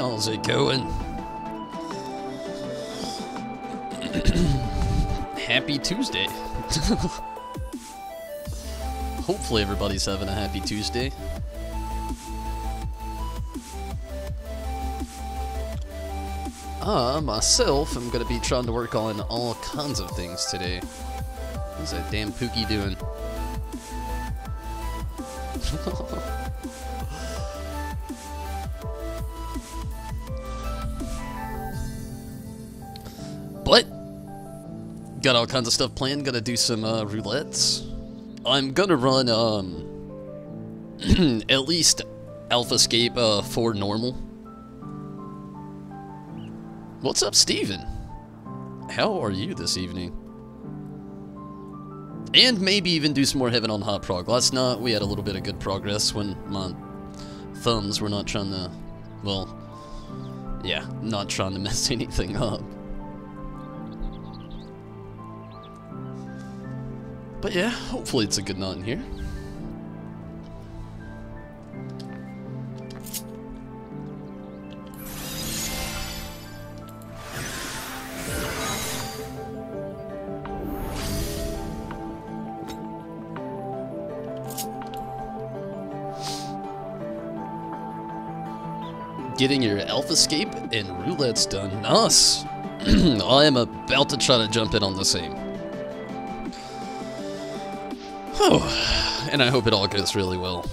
How's it going? Happy Tuesday. Hopefully everybody's having a happy Tuesday. Myself, I'm gonna be trying to work on all kinds of things today. What's that damn Pookie doing? But got all kinds of stuff planned. Gonna do some roulettes. I'm gonna run at least ASv4 for normal. What's up, Steven? How are you this evening? And maybe even do some more Heaven on Hot Prog. Last night we had a little bit of good progress when my thumbs were not trying to, well, yeah, not trying to mess anything up. But yeah, hopefully it's a good night in here. Getting your ASv4 and roulettes done. Nice! I am about to try to jump in on the same. Oh, and I hope it all goes really well.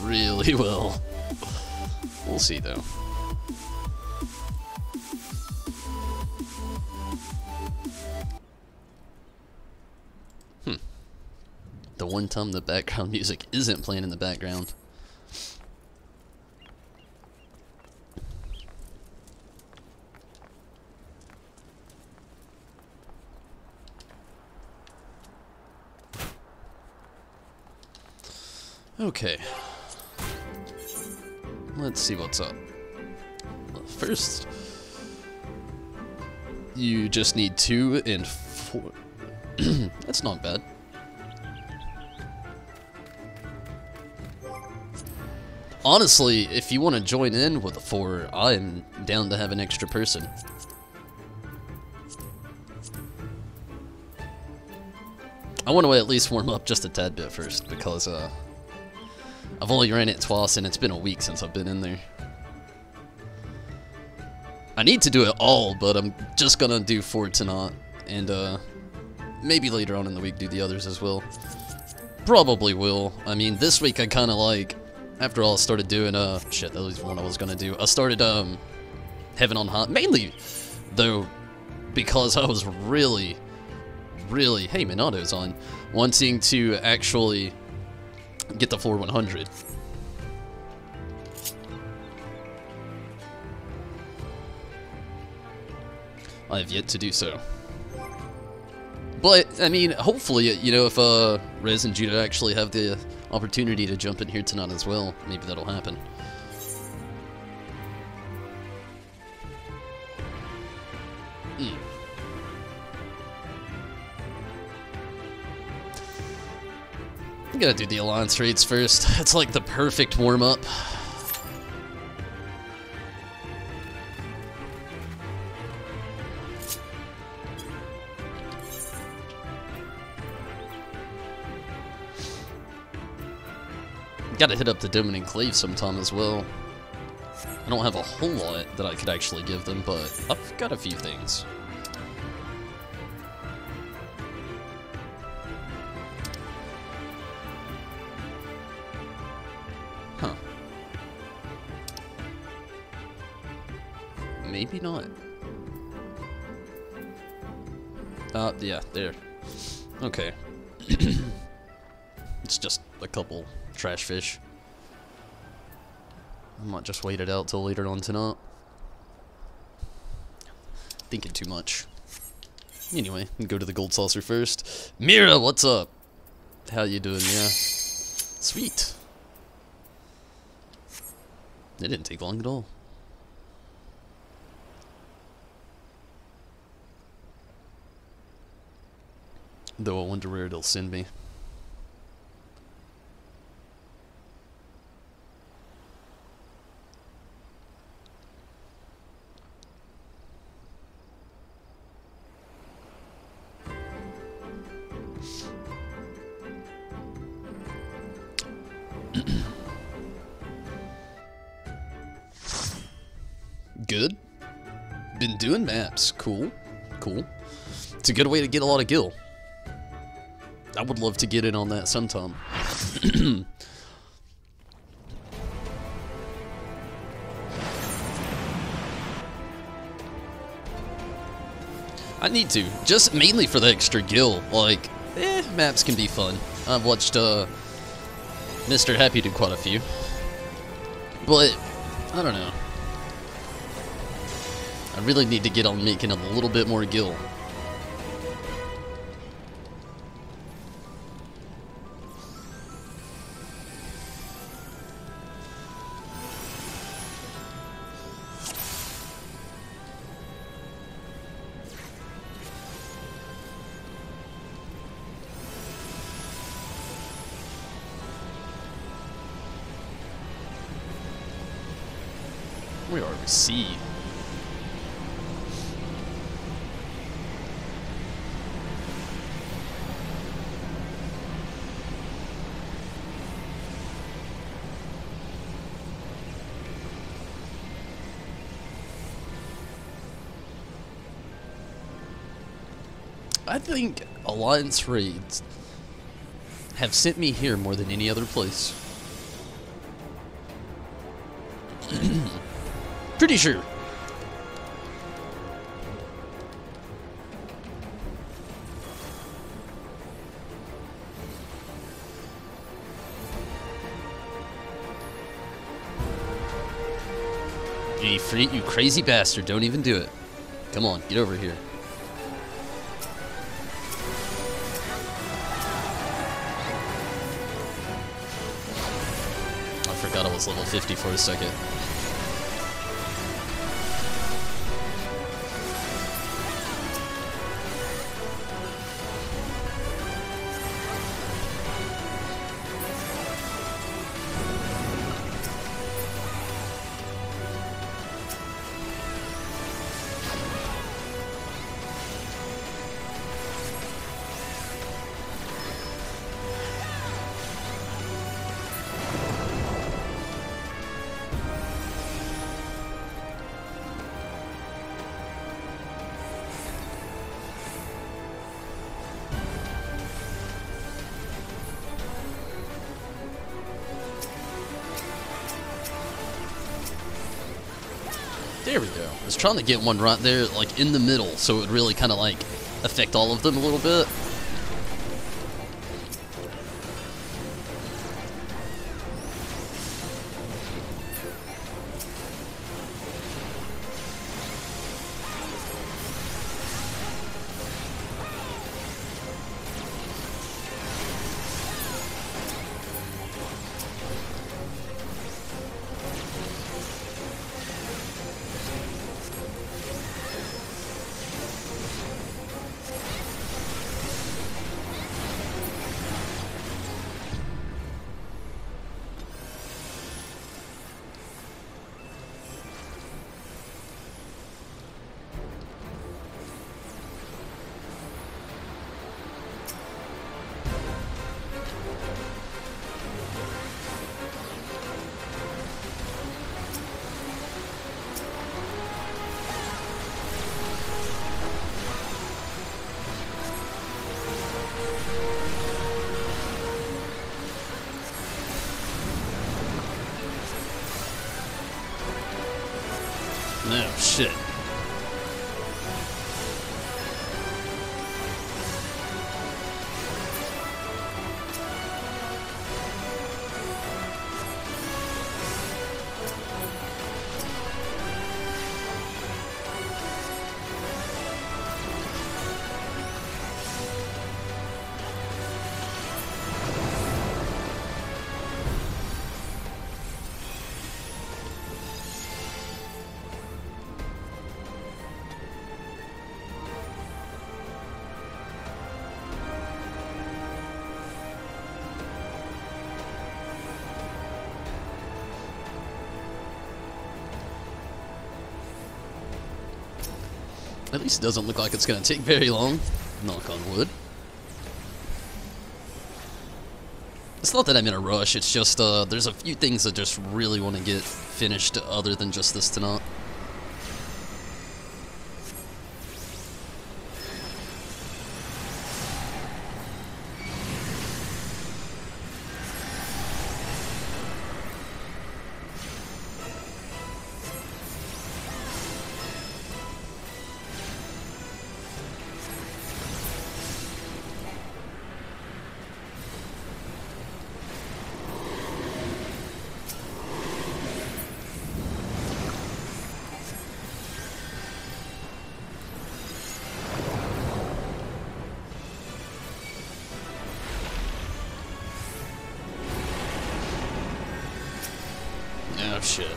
Really well. We'll see though. The one time the background music isn't playing in the background. Okay. Let's see what's up. First, you just need 2 and 4. That's not bad. Honestly, if you want to join in with a 4, I'm down to have an extra person. I want to at least warm up just a tad bit first, because I've only ran it twice and it's been a week since I've been in there. I need to do it all, but I'm just gonna do 4 tonight, and maybe later on in the week do the others as well. Probably will. I mean, this week I kind of like, after all, I started doing, shit, that was one I was gonna do. I started, Heaven on Hot, mainly, though, because I was really, hey, Minato's on, wanting to actually get the 4100. I have yet to do so. But, I mean, hopefully, you know, if Rez and Judah actually have the opportunity to jump in here tonight as well, maybe that'll happen. I'm gonna do the alliance raids first. It's like the perfect warm-up. Gotta hit up the Dome and Enclave sometime as well. I don't have a whole lot that I could actually give them, but I've got a few things. Huh. Maybe not. Yeah, there. Okay. It's just a couple trash fish. I might just wait it out till later on tonight. Thinking too much. Anyway, we can go to the gold saucer first. Mira, what's up? How you doing, Mira? Sweet. It didn't take long at all. Though I wonder where it'll send me. Good. Been doing maps. Cool. Cool. It's a good way to get a lot of gil. I would love to get in on that sometime. I need to, just mainly for the extra gil. Like, maps can be fun. I've watched Mr. Happy do quite a few, but I don't know. I really need to get on making a little bit more gil. We are received. I think Alliance raids have sent me here more than any other place. Pretty sure. You crazy bastard, don't even do it. Come on, get over here. I forgot I was level 50 for a second. There we go. I was trying to get one right there, like, in the middle, so it would really kind of, like, affect all of them a little bit. No, shit. At least it doesn't look like it's going to take very long. Knock on wood. It's not that I'm in a rush, it's just, there's a few things I just really want to get finished other than just this tonight. Oh shit.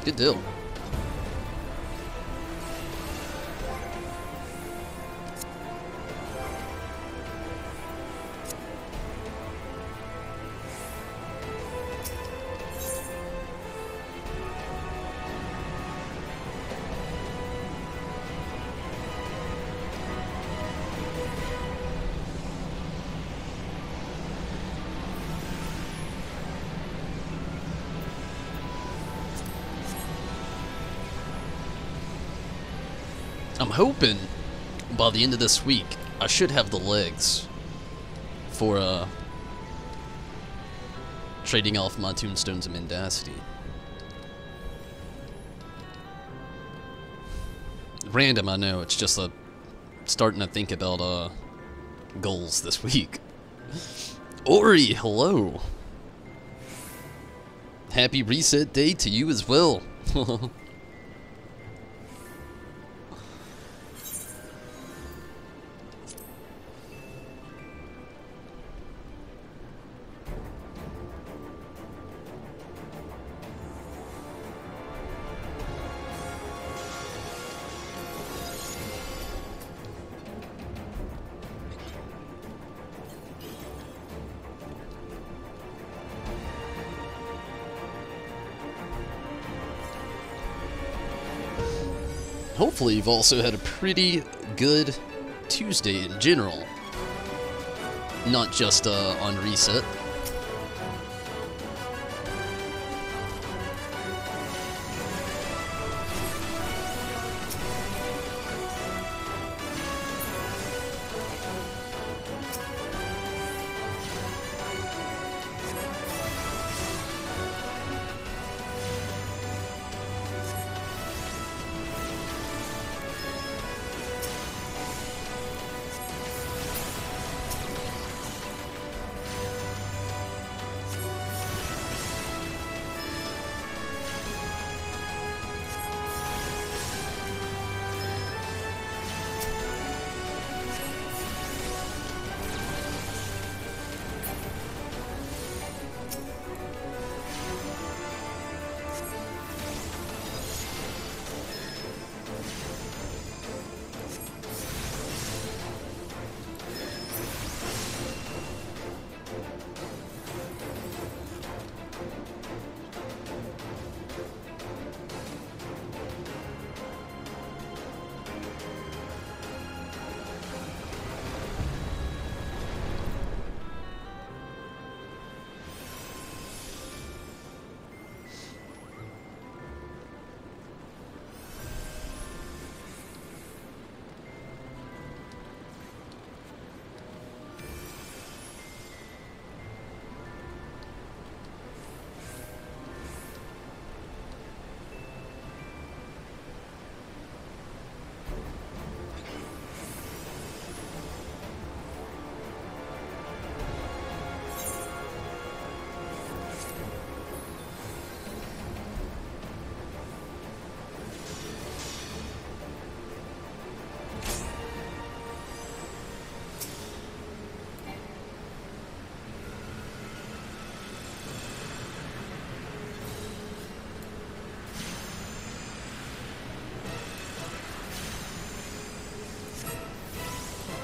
Good deal. I'm hoping by the end of this week I should have the legs for trading off my tombstones of mendacity. Random, I know, it's just starting to think about goals this week. Ori, hello. Happy reset day to you as well. Hopefully you've also had a pretty good Tuesday in general. Not just on reset.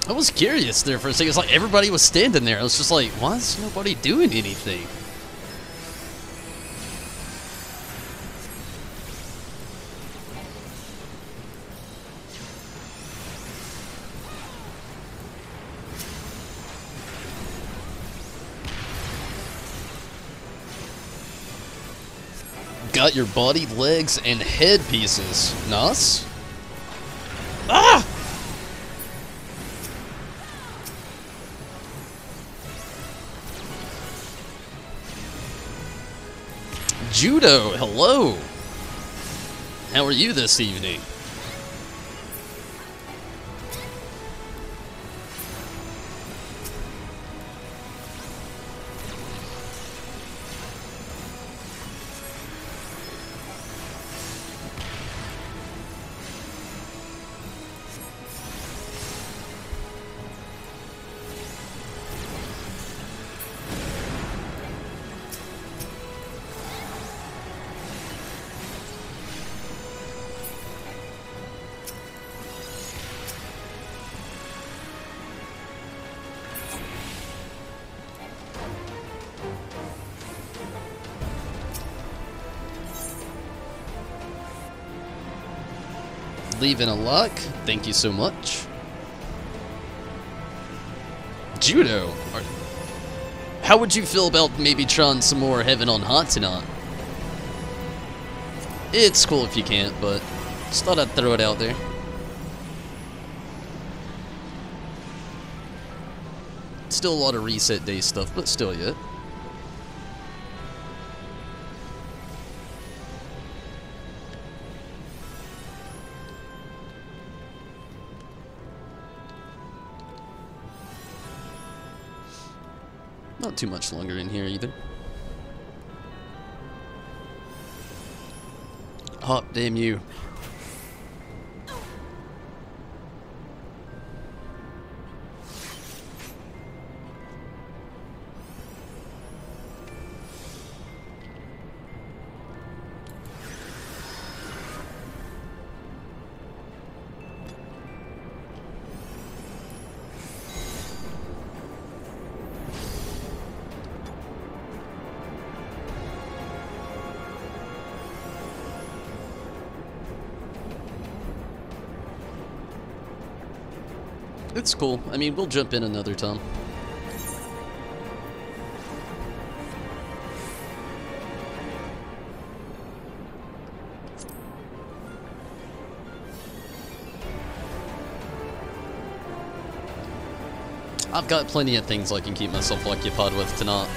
I was curious there for a second. It's like everybody was standing there. I was just like, why is nobody doing anything? Got your body, legs, and head pieces. Nice. Ah! Judo, hello. How are you this evening? Leaving a luck. Thank you so much. Judo. How would you feel about maybe trying some more Heaven on Hot tonight? It's cool if you can't, but just thought I'd throw it out there. Still a lot of reset day stuff, but still yet. Not too much longer in here either. Hot damn you. It's cool. I mean, we'll jump in another time. I've got plenty of things I can keep myself occupied with tonight.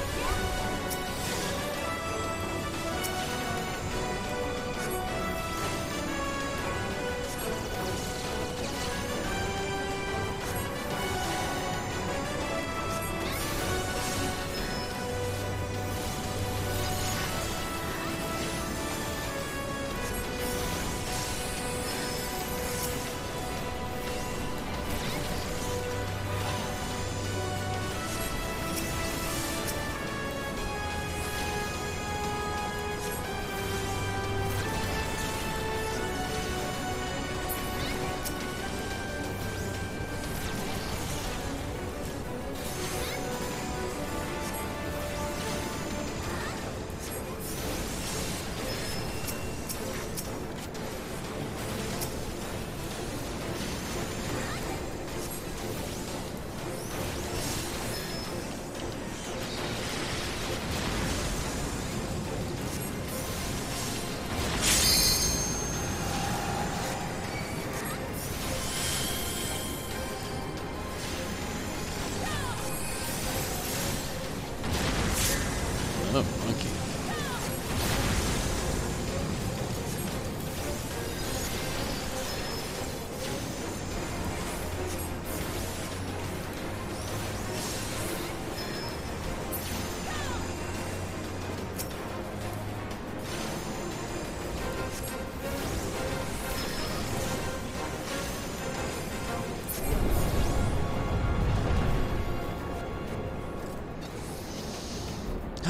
Oh, okay.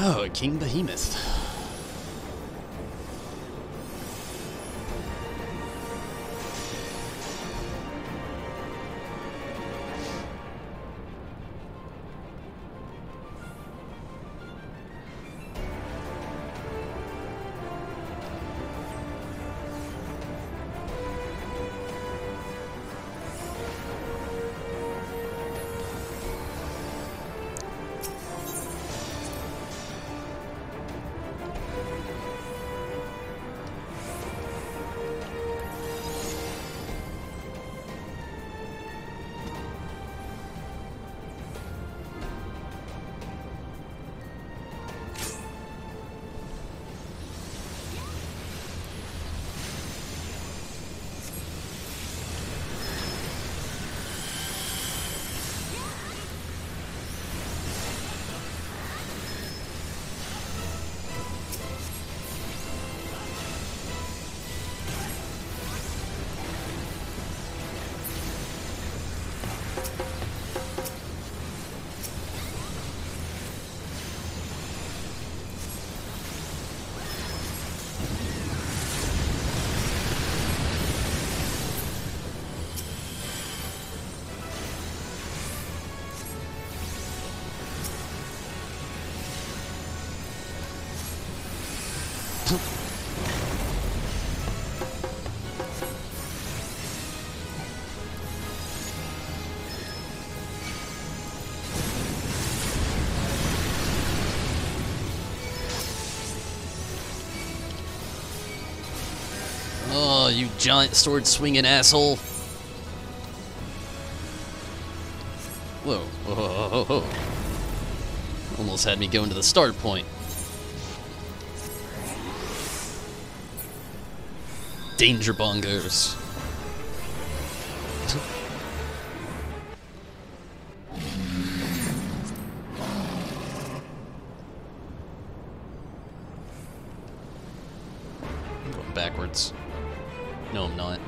Oh, King Behemoth. Oh, you giant sword swinging asshole. Whoa, whoa, whoa, whoa, whoa. Almost had me going to the start point. Danger bongos. I'm going backwards. No, I'm not.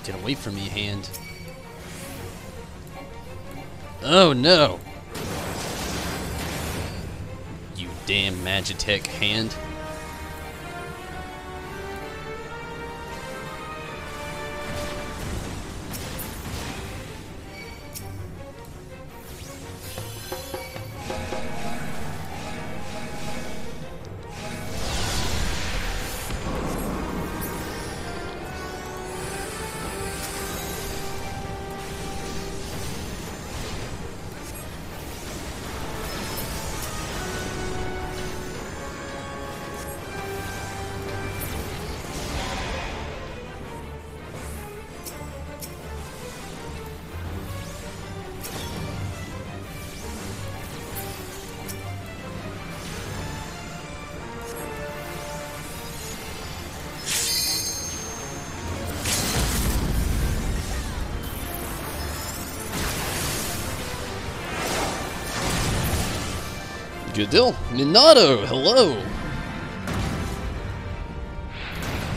Get away from me, hand. Oh no! You damn Magitech hand. Good deal. Minato, hello!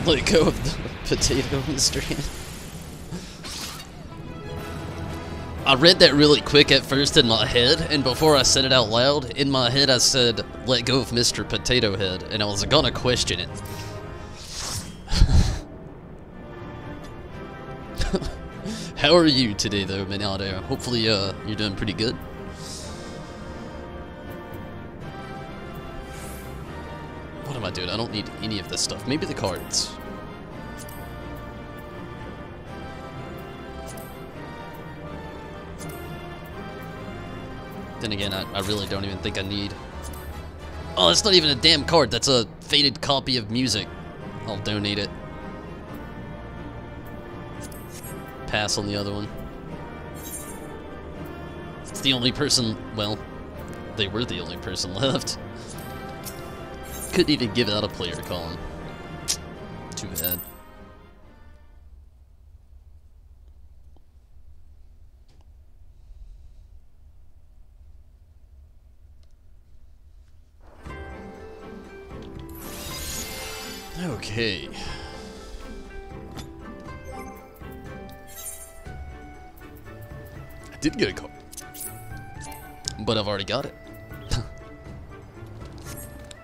Let go of the potato, Mr. Hand. I read that really quick at first in my head, and before I said it out loud, in my head I said, let go of Mr. Potato Head, and I was gonna question it. How are you today, though, Minato? Hopefully, you're doing pretty good. What am I doing? I don't need any of this stuff. Maybe the cards. Then again, I really don't even think I need... Oh, that's not even a damn card. That's a faded copy of music. I'll donate it. Pass on the other one. It's the only person... Well, they were the only person left. Couldn't even give out a player column. Too bad. Okay. I did get a card, but I've already got it.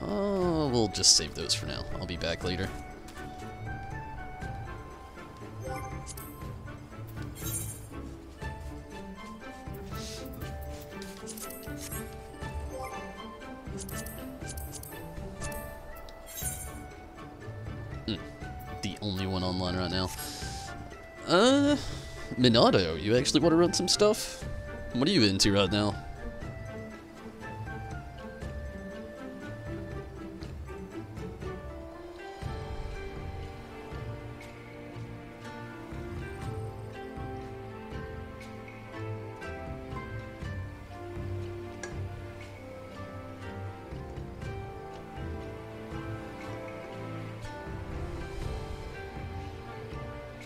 Oh, we'll just save those for now. I'll be back later. The only one online right now. Minato, you actually want to run some stuff? What are you into right now?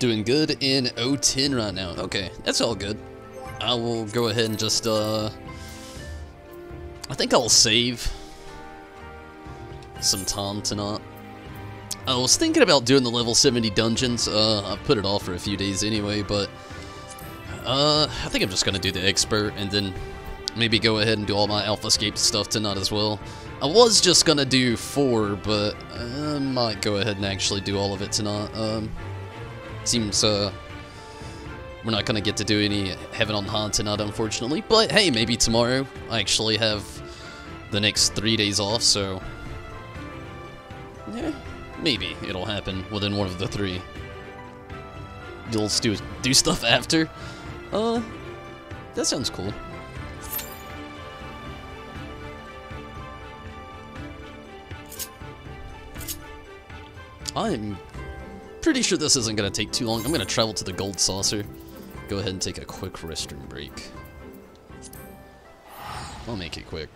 Doing good in 010 right now. Okay, that's all good. I will go ahead and just, I think I'll save some time tonight. I was thinking about doing the level 70 dungeons. I've put it off for a few days anyway, but I think I'm just gonna do the expert and then maybe go ahead and do all my AlphaScape stuff tonight as well. I was just gonna do 4, but I might go ahead and actually do all of it tonight. Seems, we're not gonna get to do any Heaven on High tonight, unfortunately. But hey, maybe tomorrow. I actually have the next 3 days off, so... yeah, maybe it'll happen within one of the 3. You'll do stuff after? That sounds cool. I'm pretty sure this isn't going to take too long. I'm going to travel to the Gold Saucer. Go ahead and take a quick restroom break. I'll make it quick.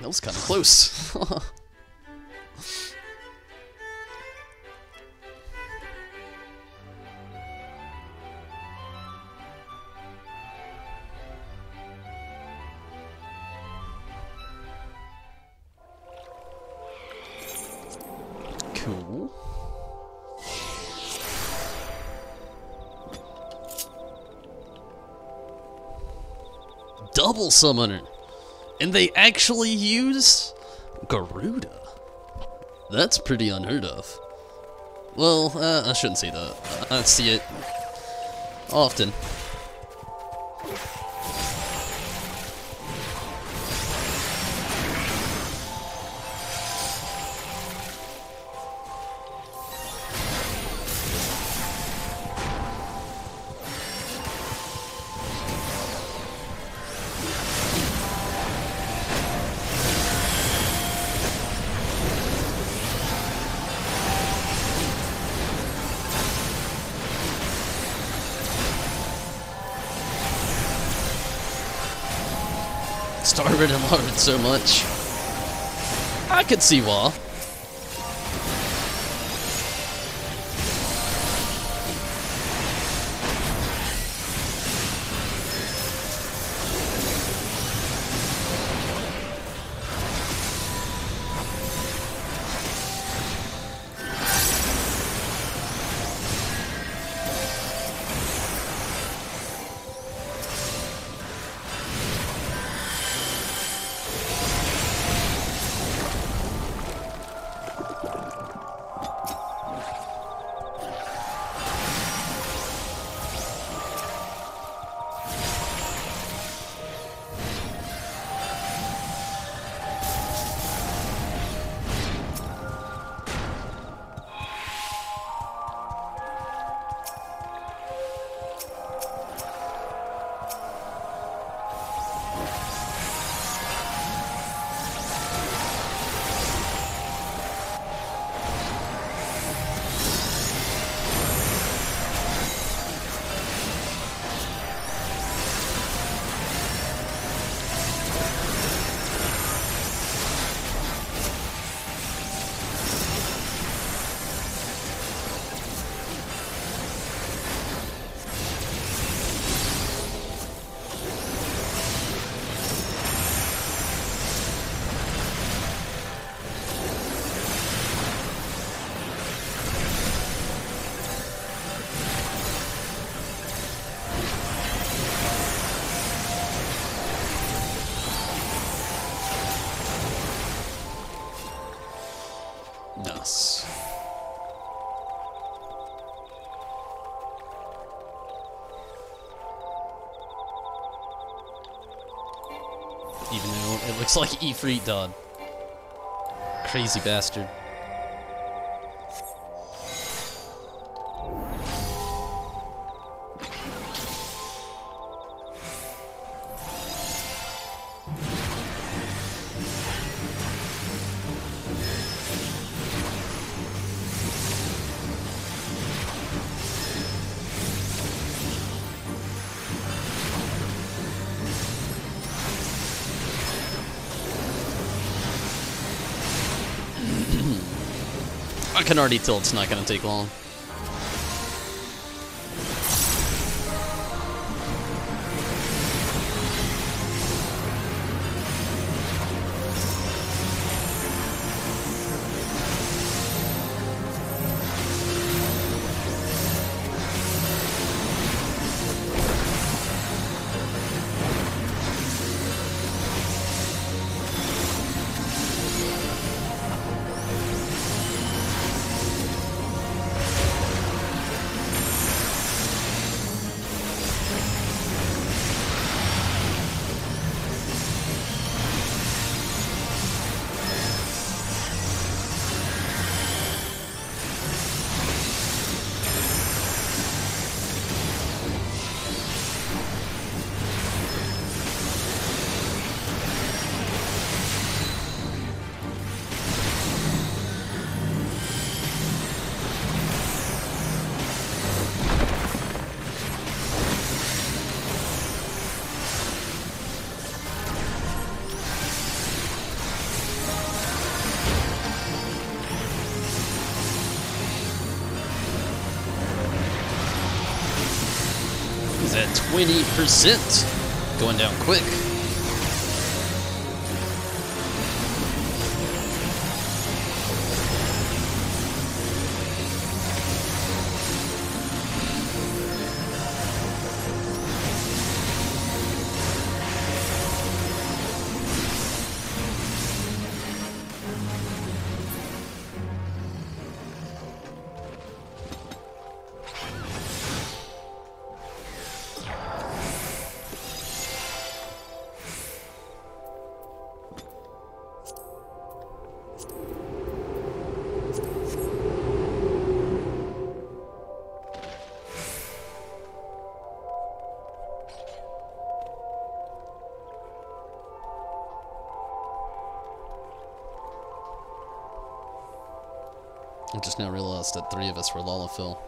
That was kind of close. Cool. double summoner. And they actually use Garuda. That's pretty unheard of. Well, I shouldn't say that. I see it often. Starboard and larboard so much. I could see why. Nice. Even though it looks like Ifrit died. Crazy bastard. I can already tell it's not going to take long. He's at 20%. Going down quick. I just now realized that 3 of us were Lalafell.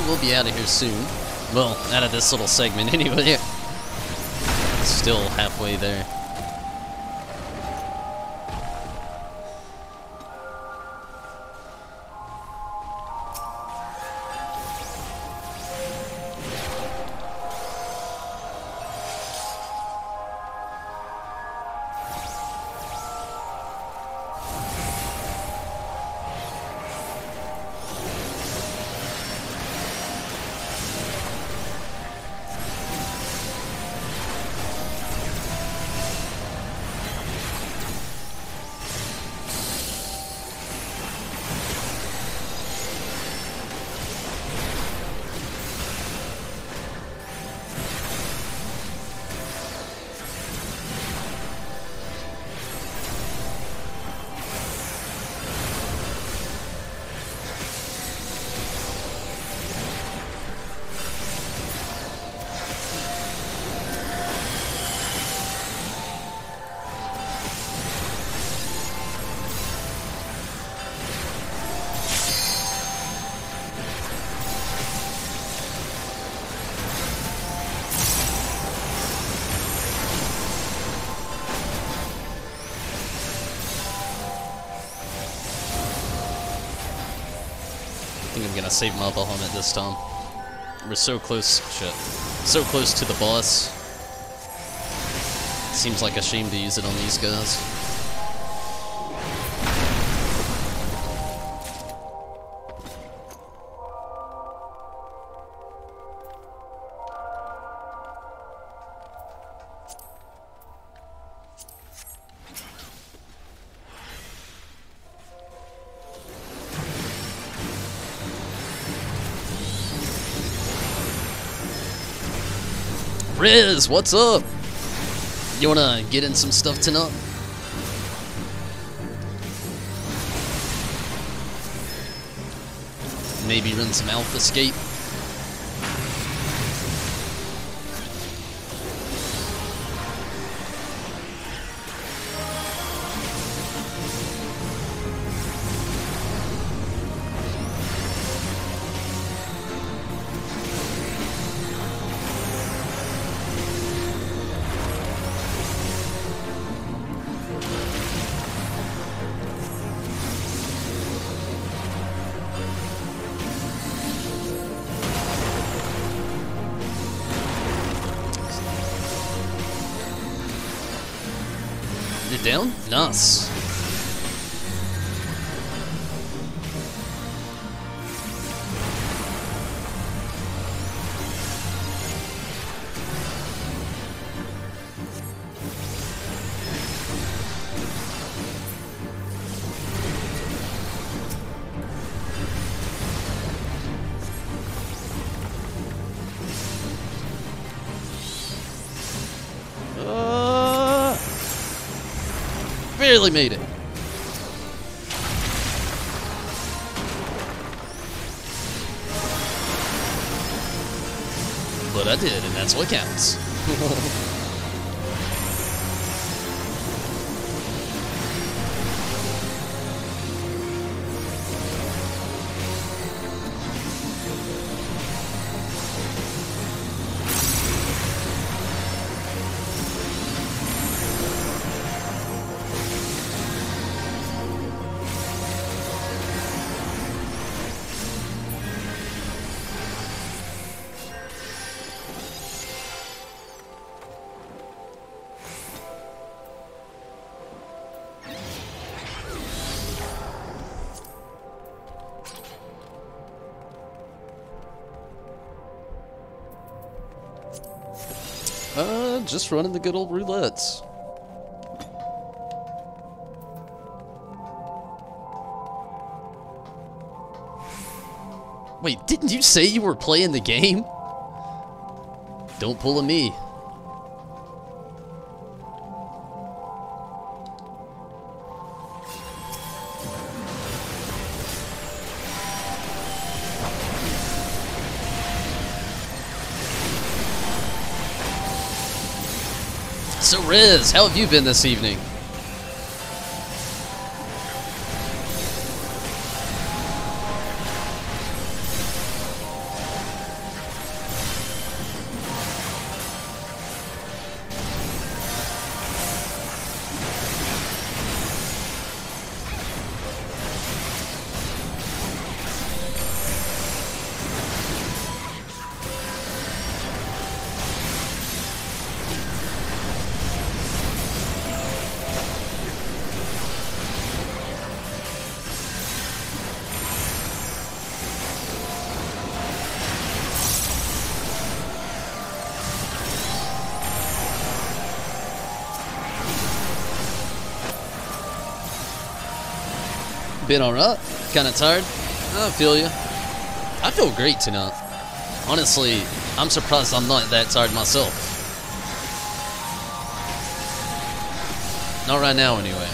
We'll be out of here soon. Well, out of this little segment anyway. Still halfway there. I think I'm gonna save my upper helmet this time. We're so close, shit. So close to the boss. Seems like a shame to use it on these guys. Riz, what's up? You wanna get in some stuff tonight? Maybe run some Alpha Skate? You're down? Nice. Barely made it. But I did, and that's what counts. Just running the good old roulettes. Wait, didn't you say you were playing the game? Don't pull a me. So Riz, how have you been this evening? Been alright? Kinda tired? I feel you. I feel great tonight. Honestly, I'm surprised I'm not that tired myself. Not right now, anyway.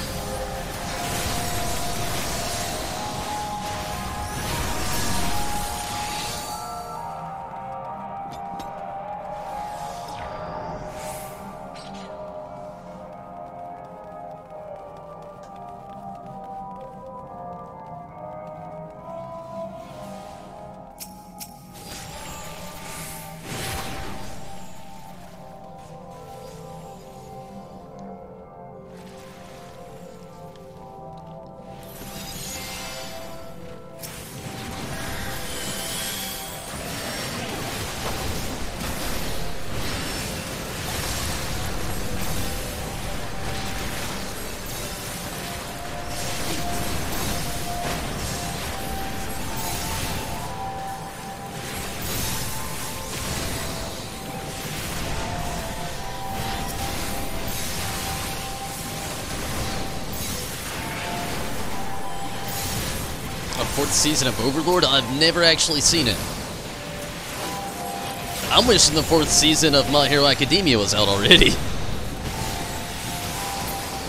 Fourth season of Overlord? I've never actually seen it. I'm wishing the fourth season of My Hero Academia was out already.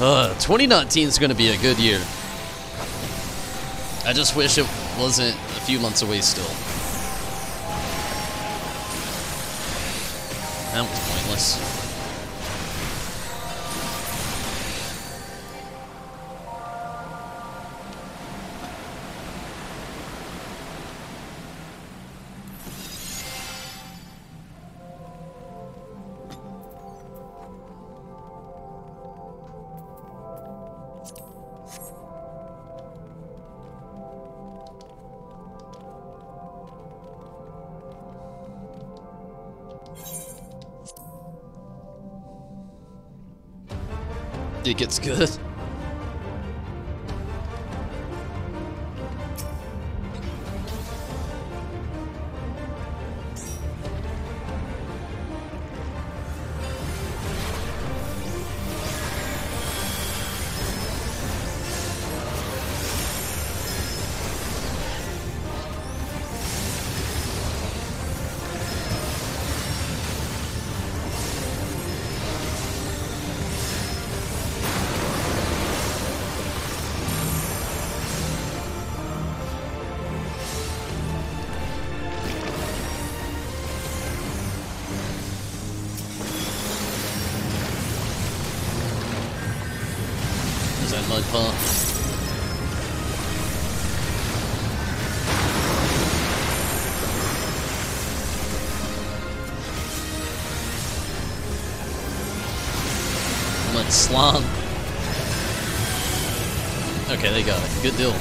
2019 is going to be a good year. I just wish it wasn't a few months away still. That was pointless. It gets good. Mud pump. Mud slime. Okay, they got it. Good deal.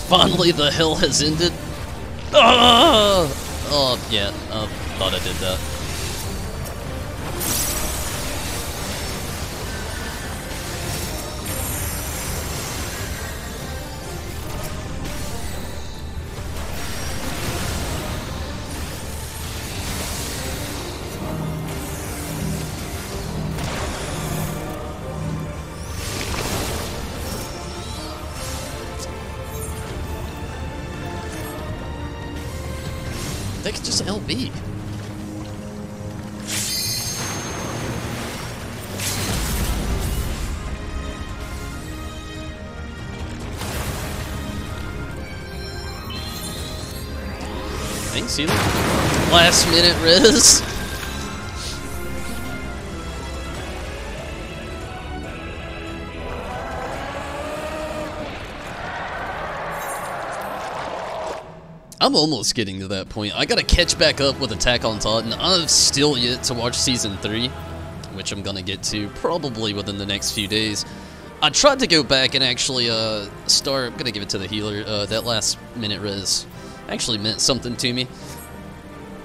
Finally, the hell has ended. Oh, yeah, thought I did that. They could just LB. Thanks, either. Last minute res. I'm almost getting to that point. I gotta catch back up with Attack on Titan. I've still yet to watch Season 3, which I'm gonna get to probably within the next few days. I tried to go back and actually start, I'm gonna give it to the healer, that last minute res actually meant something to me.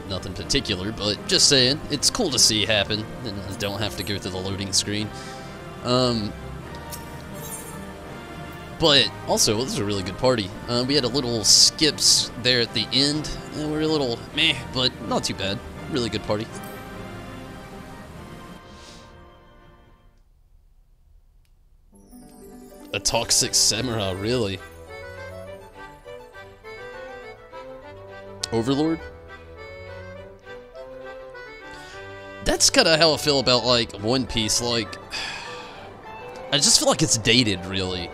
Nothing particular, but just saying, it's cool to see happen, and I don't have to go through the loading screen. But also, this was a really good party. We had a little skips there at the end, and we're a little meh, but not too bad. Really good party. A toxic samurai, really? Overlord? That's kind of how I feel about, like, One Piece. Like, I just feel like it's dated, really.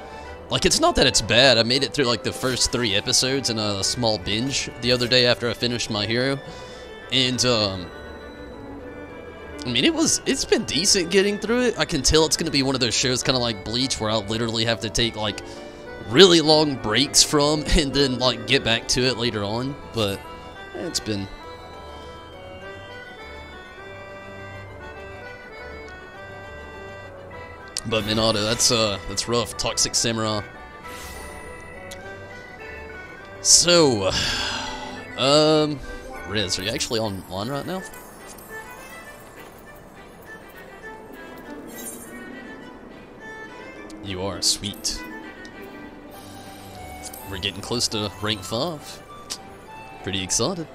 Like, it's not that it's bad. I made it through, like, the first 3 episodes in a small binge the other day after I finished My Hero. And, I mean, it's been decent getting through it. I can tell it's gonna be one of those shows kind of like Bleach where I'll literally have to take, like, really long breaks from and then, like, get back to it later on. But, it's been... But Minato, that's rough. Toxic samurai. So, Riz, are you actually online right now? You are, sweet. We're getting close to rank 5. Pretty excited.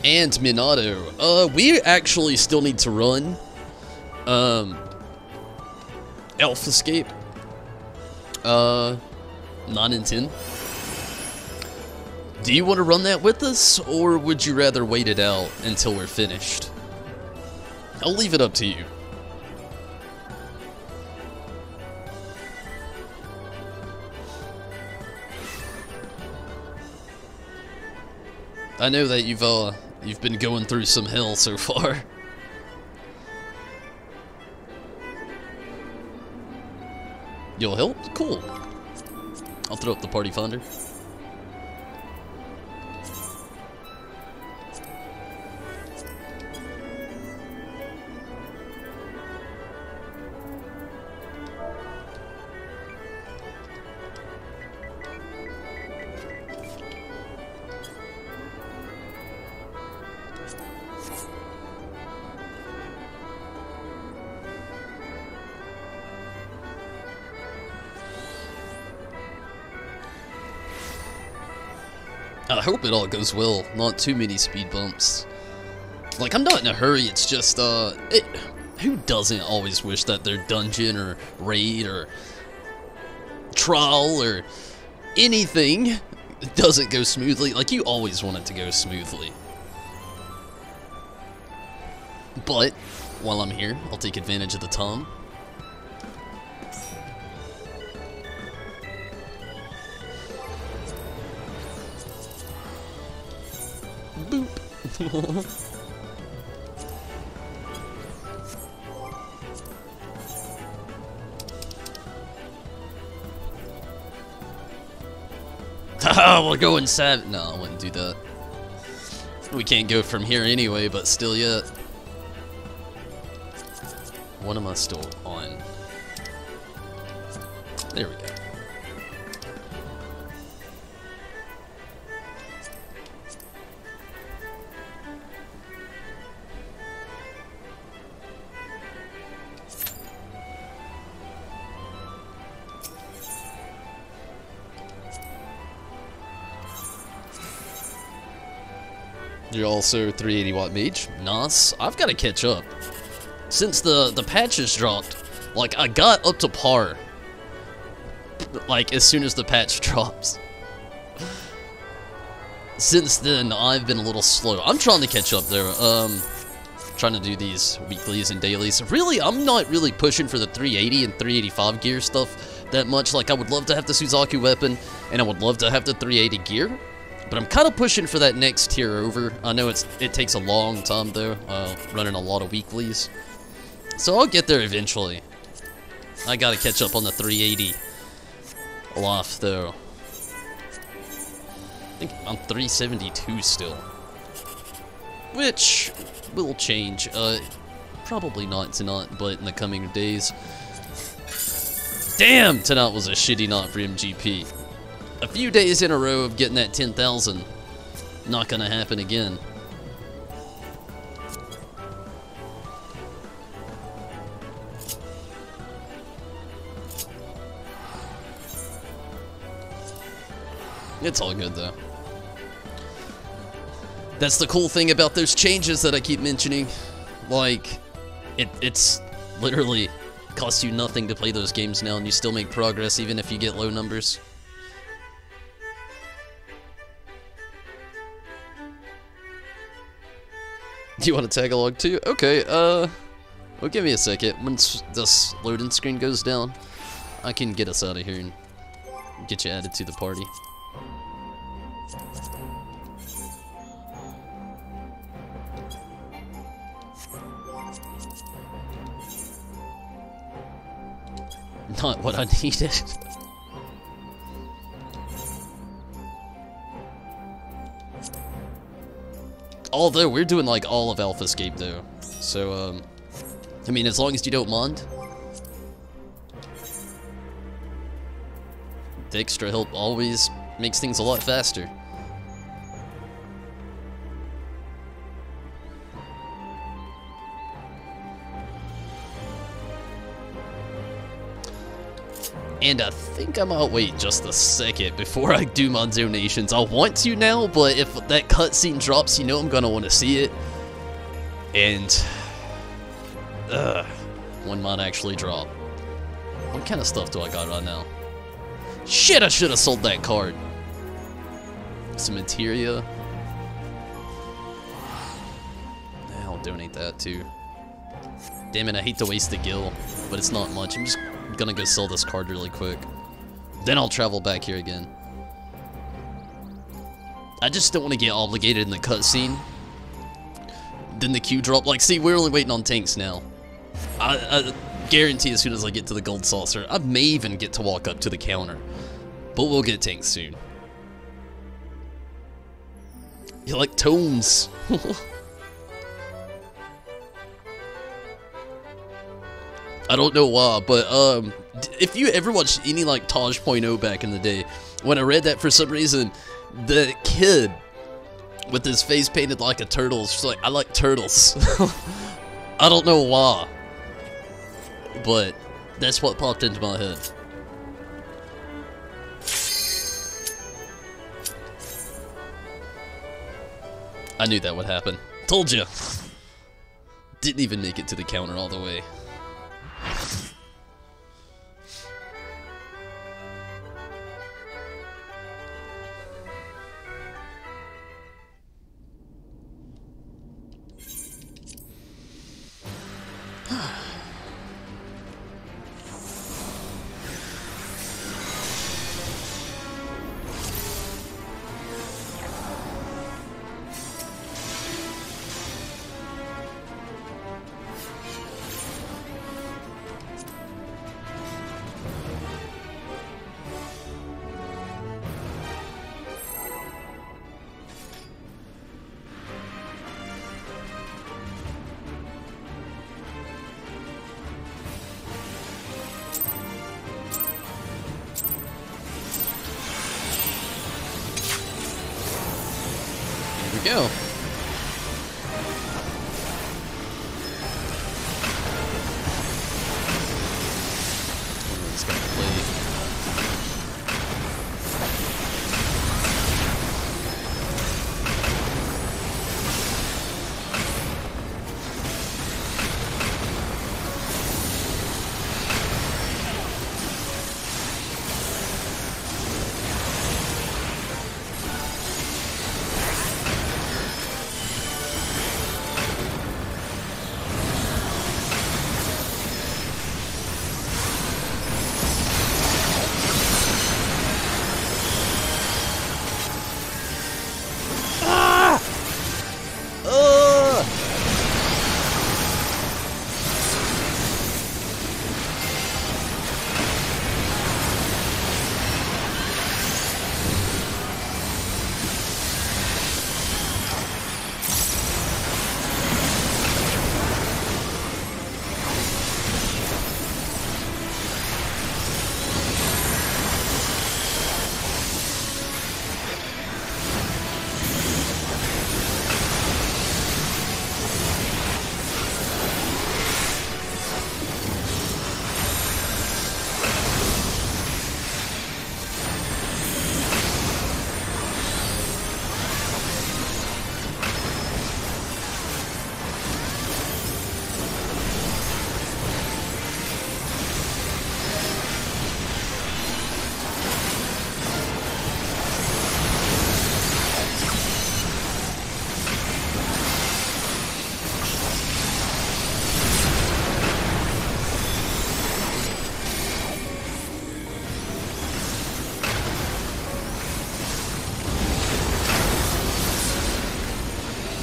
And Minato. We actually still need to run Elf Escape 9 and 10. Do you want to run that with us, or would you rather wait it out until we're finished? I'll leave it up to you. I know that you've been going through some hell so far. You'll help? Cool. I'll throw up the party finder. I hope it all goes well, not too many speed bumps. Like, I'm not in a hurry, it's just, who doesn't always wish that their dungeon or raid or trial or anything doesn't go smoothly? Like, you always want it to go smoothly. But, while I'm here, I'll take advantage of the time. Boop. Haha, we're going sad. No, I wouldn't do that. We can't go from here anyway, but still yet. What am I still on? There we go. You're also 380 watt mage. Nice. I've got to catch up. Since the patches dropped, like, I got up to par. Like, as soon as the patch drops. Since then, I've been a little slow. I'm trying to catch up, though. Trying to do these weeklies and dailies. Really, I'm not really pushing for the 380 and 385 gear stuff that much. Like, I would love to have the Suzaku weapon, and I would love to have the 380 gear. But I'm kind of pushing for that next tier over. I know it takes a long time, though, running a lot of weeklies. So I'll get there eventually. I gotta catch up on the 380 loft, though. I think I'm 372 still. Which will change. Probably not tonight, but in the coming days. Damn! Tonight was a shitty night for MGP. A few days in a row of getting that 10,000. Not gonna happen again. It's all good, though. That's the cool thing about those changes that I keep mentioning. Like, it's literally costs you nothing to play those games now, and you still make progress even if you get low numbers. Do you want to tag along too? Okay, well, give me a second. Once this loading screen goes down, I can get us out of here and get you added to the party. Not what I needed. Although, we're doing, like, all of Alpha Escape, though. So, I mean, as long as you don't mind. The extra help always makes things a lot faster. And I think I might wait just a second before I do my donations. I want to now, but if that cutscene drops, you know I'm gonna want to see it. And one might actually drop. What kind of stuff do I got right now? Shit, I should have sold that card. Some materia. I'll donate that too. Damn it, I hate to waste the gil, but it's not much. I'm just gonna go sell this card really quick. Then I'll travel back here again. I just don't want to get obligated in the cutscene. Then the queue drop. Like, see, we're only waiting on tanks now. I guarantee as soon as I get to the gold saucer, I may even get to walk up to the counter. But we'll get tanks soon. You like tomes? I don't know why, but if you ever watched any like Taj.0 back in the day, when I read that, for some reason, the kid with his face painted like a turtle is just like, I like turtles. I don't know why, but that's what popped into my head. I knew that would happen. Told you. Didn't even make it to the counter all the way. go. It's got to play.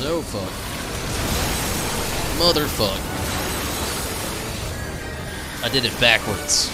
Oh, fuck. Motherfuck. I did it backwards.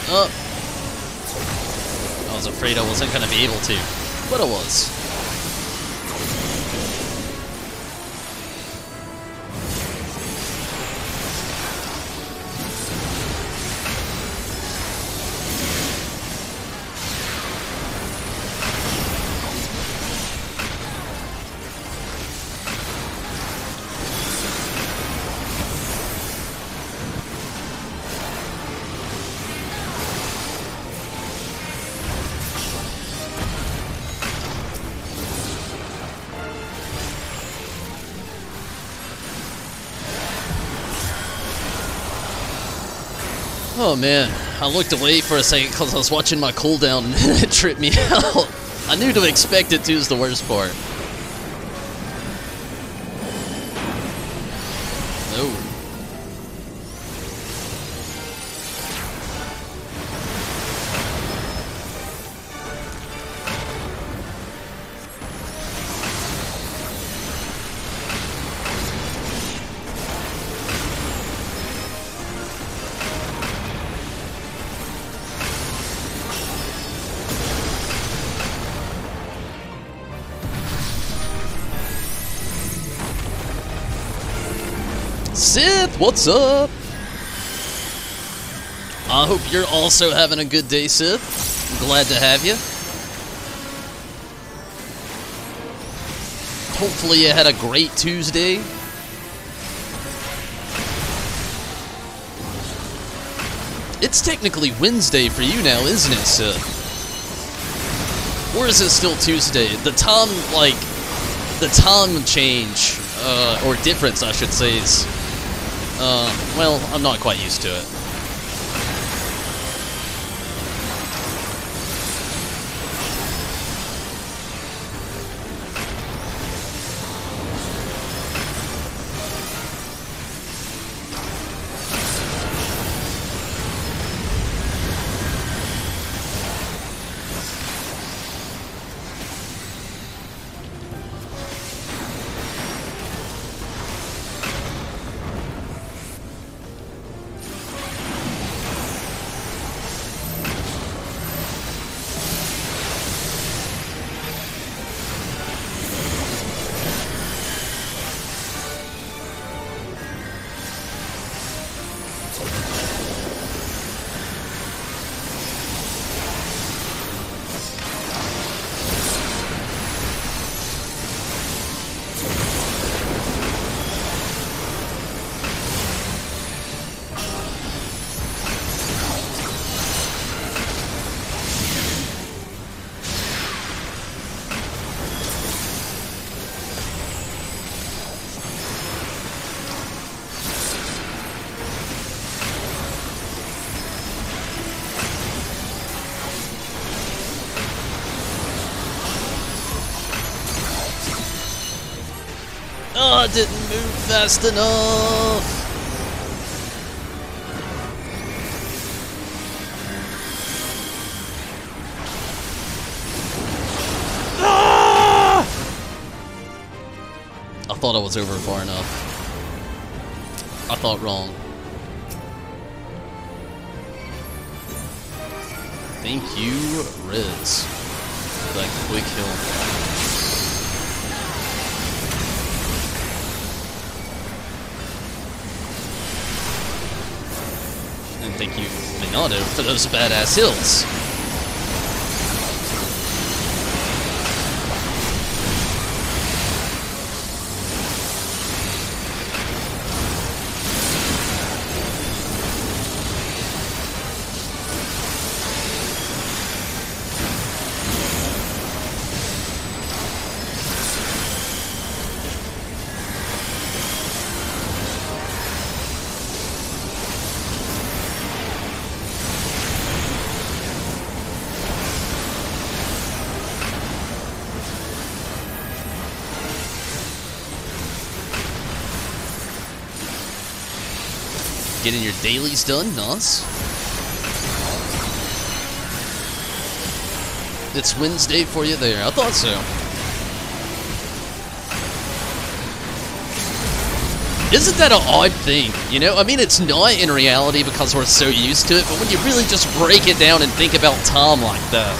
Oh. I was afraid I wasn't going to be able to, but I was. Oh man, I looked away for a second because I was watching my cooldown and it tripped me out. I knew to expect it to is the worst part. Oh. Sith, what's up? I hope you're also having a good day, Sith. I'm glad to have you. Hopefully you had a great Tuesday. It's technically Wednesday for you now, isn't it, Sith? Or is it still Tuesday? The time, like, the time change, or difference, I should say, is... well, I'm not quite used to it. I didn't move fast enough. I thought I was over far enough. I thought wrong. Thank you, Riz, for that quick hill. And thank you, Minato, for those badass hills. Getting your dailies done, nice. It's Wednesday for you there, I thought so. Isn't that an odd thing, you know? I mean, it's not in reality because we're so used to it, but when you really just break it down and think about time like that.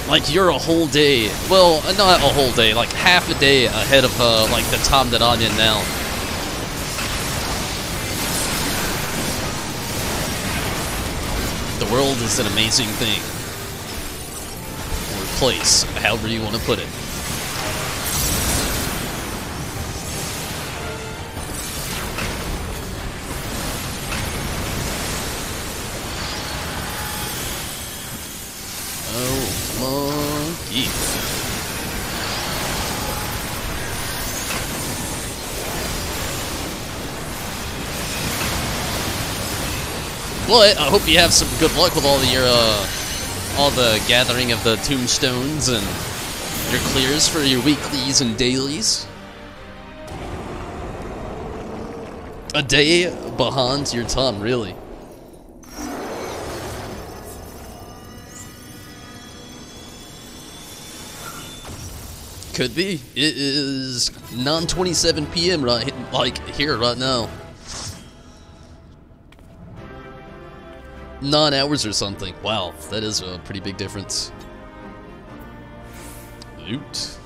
Like, you're a whole day, well, not a whole day, like half a day ahead of, like, the time that I'm in now. The world is an amazing thing. Or place, however you want to put it. Oh, monkey. But I hope you have some good luck with all the gathering of the tombstones and your clears for your weeklies and dailies. A day behind your time, really. Could be. It is 9:27 p.m. right, like here right now. 9 hours or something. Wow, that is a pretty big difference. Loot.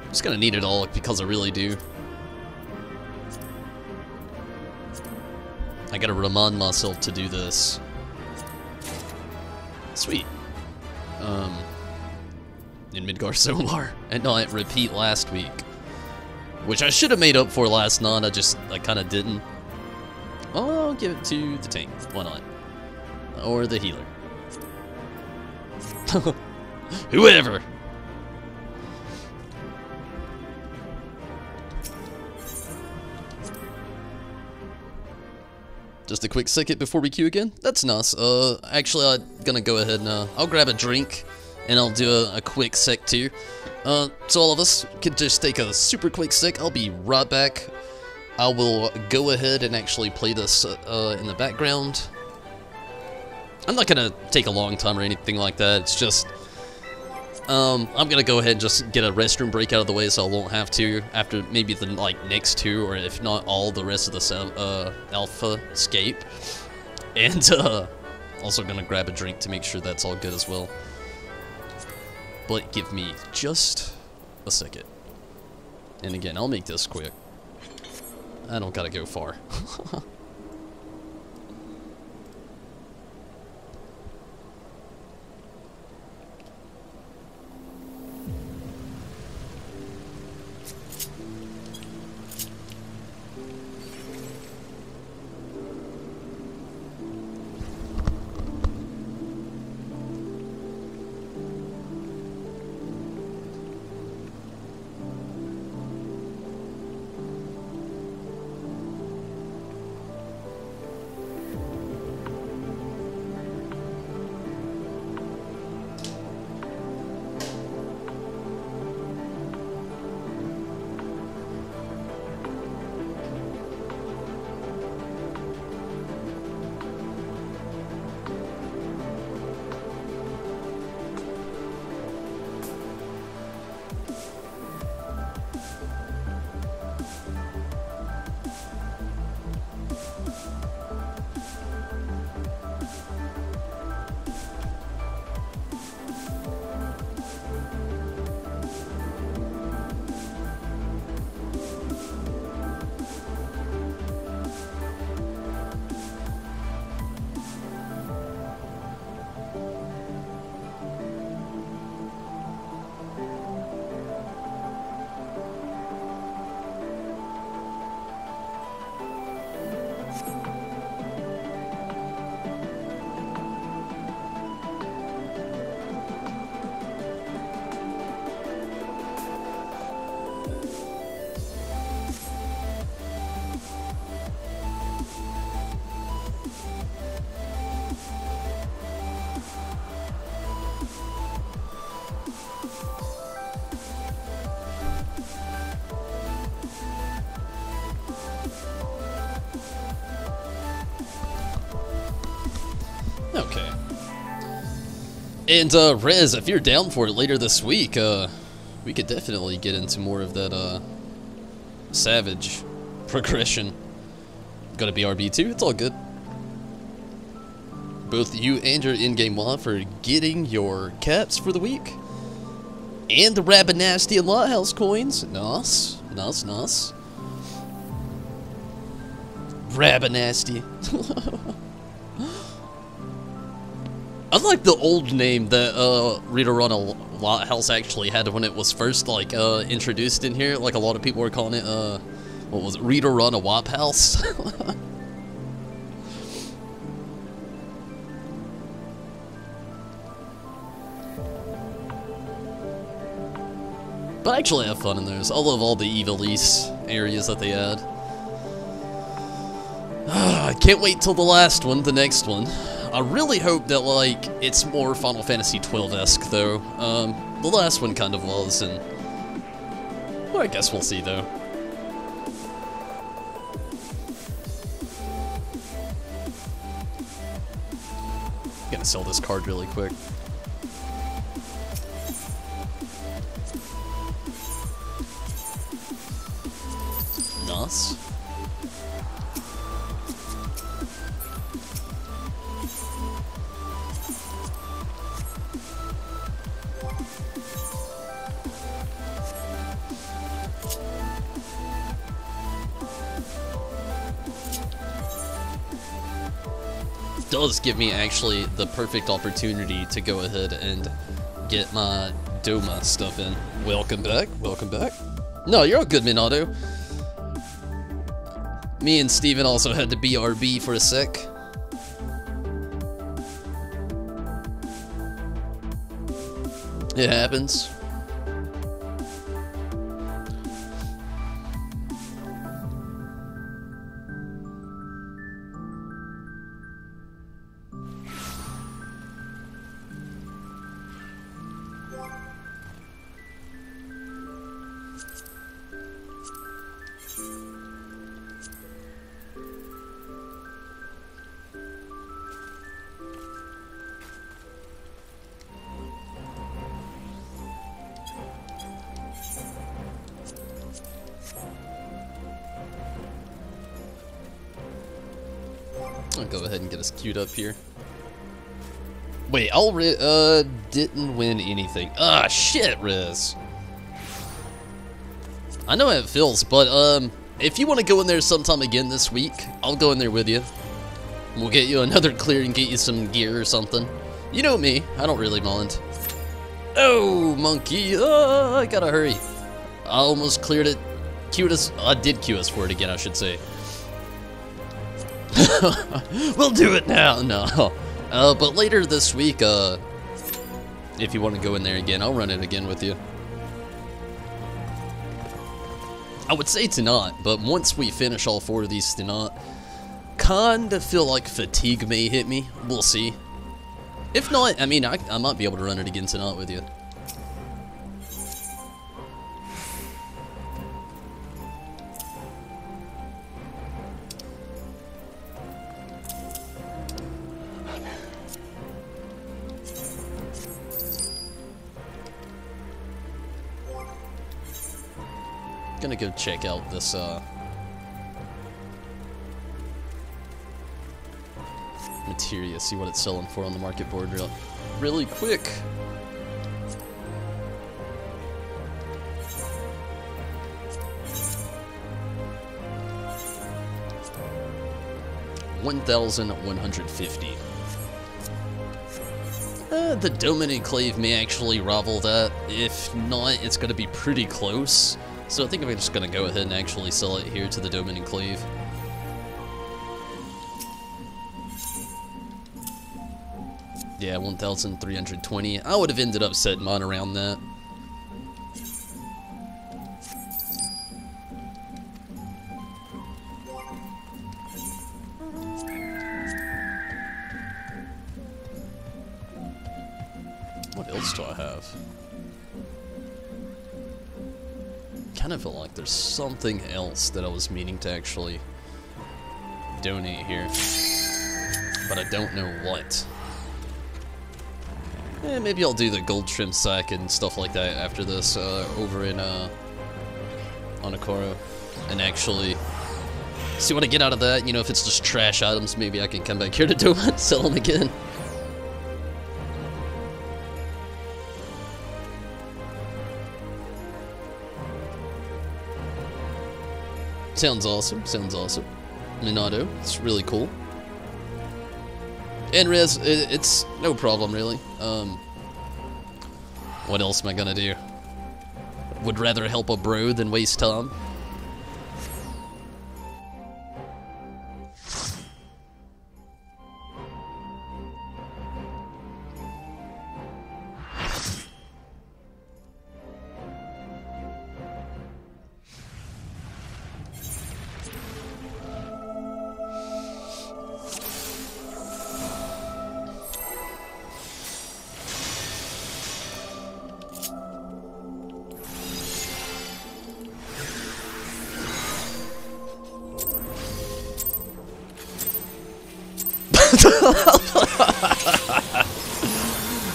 I'm just gonna need it all because I really do. I gotta remind myself to do this. Sweet. In Midgar Solar and not repeat last week. Which I should have made up for last night, I kinda didn't. I'll give it to the tank. Why not? Or the healer. Whoever! Just a quick second before we queue again? That's nice. Actually, I'm gonna go ahead and, I'll grab a drink, and I'll do a quick sec too. So all of us could just take a super quick sec. I'll be right back. I will go ahead and actually play this in the background. I'm not gonna take a long time or anything like that. It's just, I'm gonna go ahead and just get a restroom break out of the way so I won't have to after maybe the next two, or if not all the rest of the alpha escape. And also gonna grab a drink to make sure that's all good as well. But give me just a second. And again, I'll make this quick. I don't gotta go far. And Rez, if you're down for it later this week, we could definitely get into more of that Savage progression. Gonna be RB2, it's all good. Both you and your in-game mod for getting your caps for the week. And the Rabbanasty and Lighthouse coins. Nice. Nice, nice. Rabbanasty. I like the old name that Rita Run a Lighthouse actually had when it was first like introduced in here. Like a lot of people were calling it what was it? Rita Run a Wop House. But I actually have fun in those. I love all the Evil East areas that they add. I can't wait till the last one, the next one. I really hope that, like, it's more Final Fantasy XII-esque, though. The last one kind of was, and... well, I guess we'll see, though. I'm gonna sell this card really quick. Nice. Does give me actually the perfect opportunity to go ahead and get my Doma stuff in. Welcome back, welcome back. No, you're all good, Minato. Me and Steven also had to BRB for a sec. It happens. I'll go ahead and get us queued up here. Wait, didn't win anything. Ah, shit, Riz. I know how it feels, but, if you want to go in there sometime again this week, I'll go in there with you. We'll get you another clear and get you some gear or something. You know me, I don't really mind. Oh, monkey, I gotta hurry. I almost cleared it. Queued us, I did queue us for it again, I should say. We'll do it now. No. But later this week, if you want to go in there again, I'll run it again with you. I would say tonight, but once we finish all 4 of these tonight, kinda feel like fatigue may hit me. We'll see. If not, I mean, I might be able to run it again tonight with you. Gonna go check out this materia, see what it's selling for on the market board really quick. $1,150. The Domain Enclave may actually rival that. If not, it's gonna be pretty close. So I think I'm just gonna go ahead and actually sell it here to the Domain Enclave. Yeah, 1,320. I would have ended up setting mine around that. What else do I have? Kind of feel like there's something else that I was meaning to actually donate here, but I don't know what. Maybe I'll do the gold trim sack and stuff like that after this over in Onokoro, and actually see what I get out of that. You know, if it's just trash items, maybe I can come back here to do it, sell them again. Sounds awesome, sounds awesome. Minato, it's really cool. And Rez, it's no problem really. What else am I gonna do? Would rather help a bro than waste time.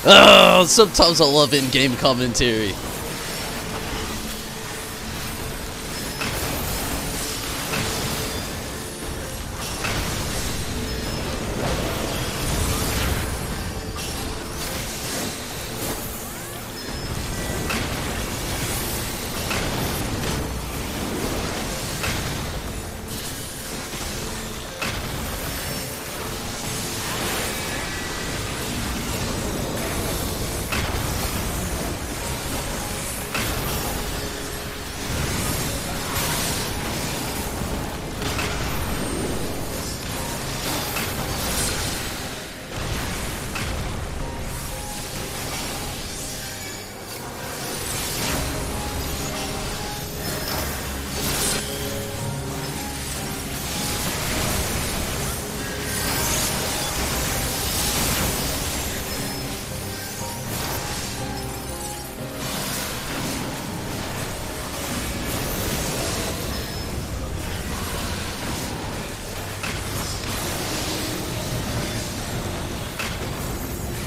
Oh, sometimes I love in-game commentary.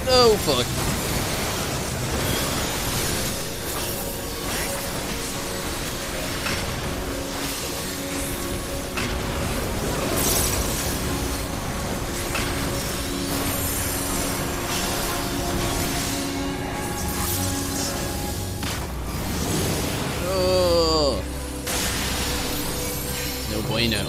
Oh, fuck. Oh. No bueno.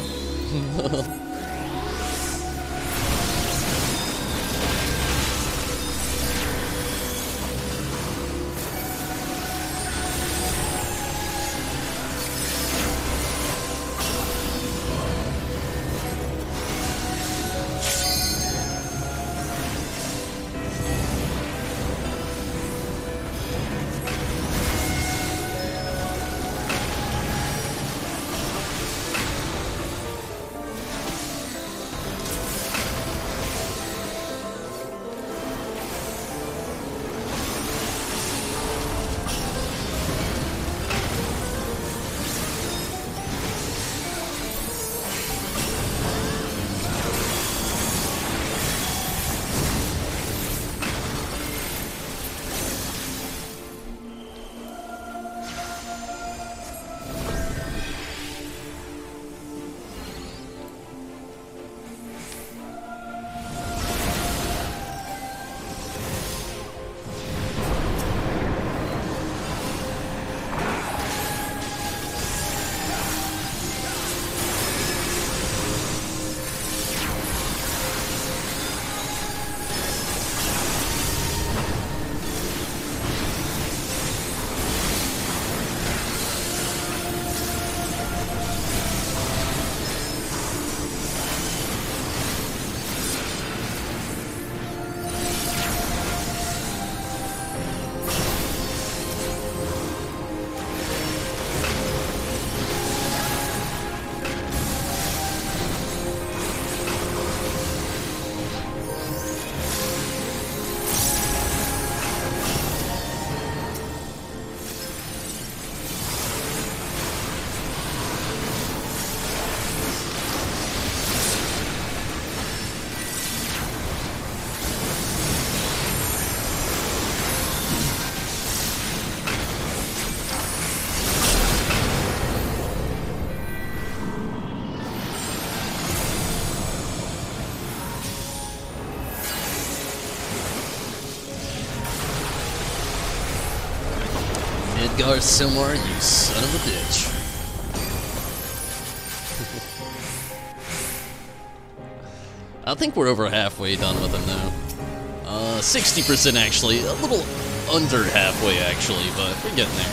Garth Silmar, you son of a bitch. I think we're over halfway done with him now. 60% actually, a little under halfway actually, but we're getting there.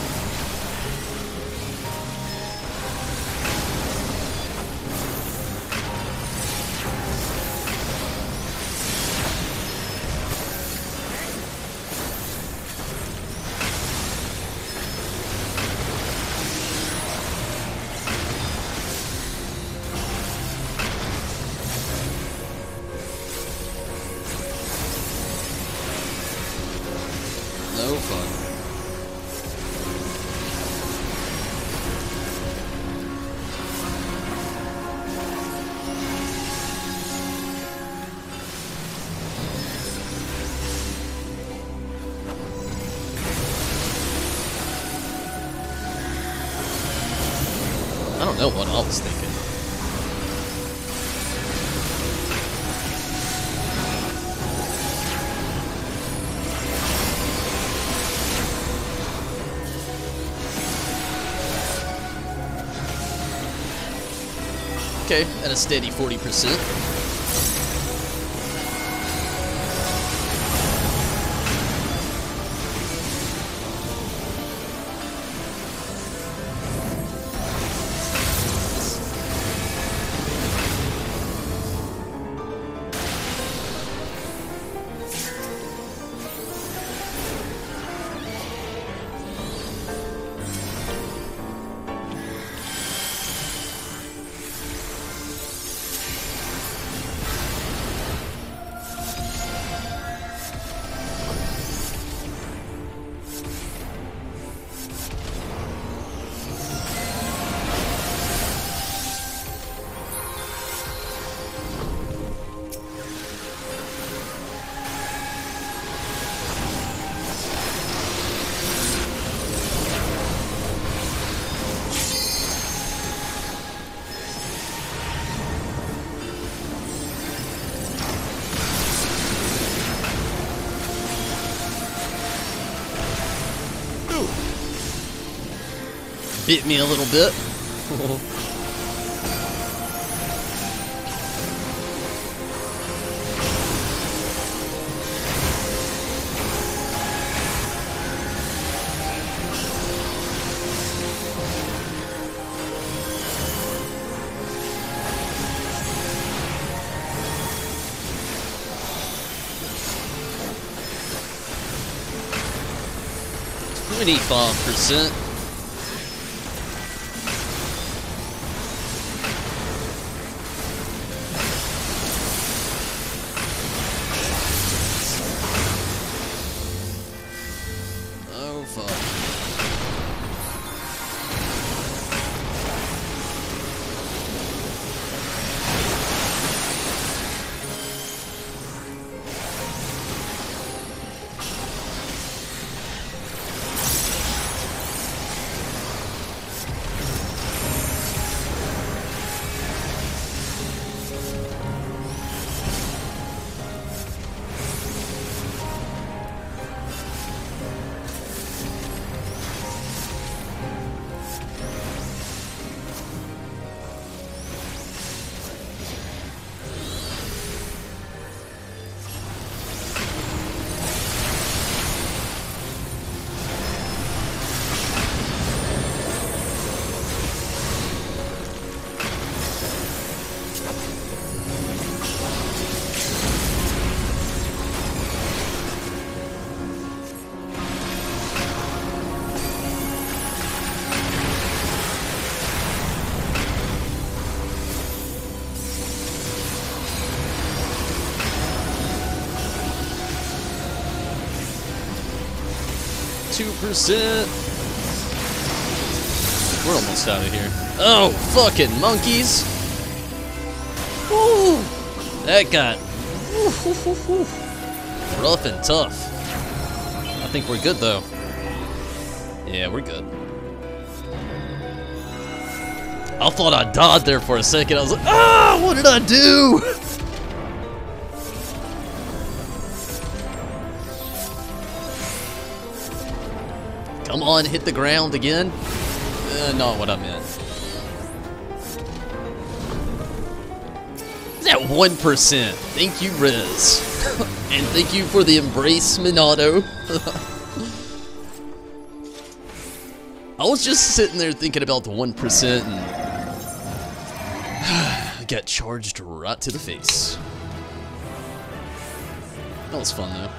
No fun. I don't know what I was thinking. Okay, at a steady 40%. Bit me a little bit. %. Oh fuck. %. We're almost out of here. Oh, fucking monkeys! Woo! That got rough and tough. I think we're good though. Yeah, we're good. I thought I died there for a second. I was like, ah, what did I do? Come on, hit the ground again. Not what I meant. That 1%. Thank you, Riz. And thank you for the embrace, Minato. I was just sitting there thinking about the 1% and I got charged right to the face. That was fun though.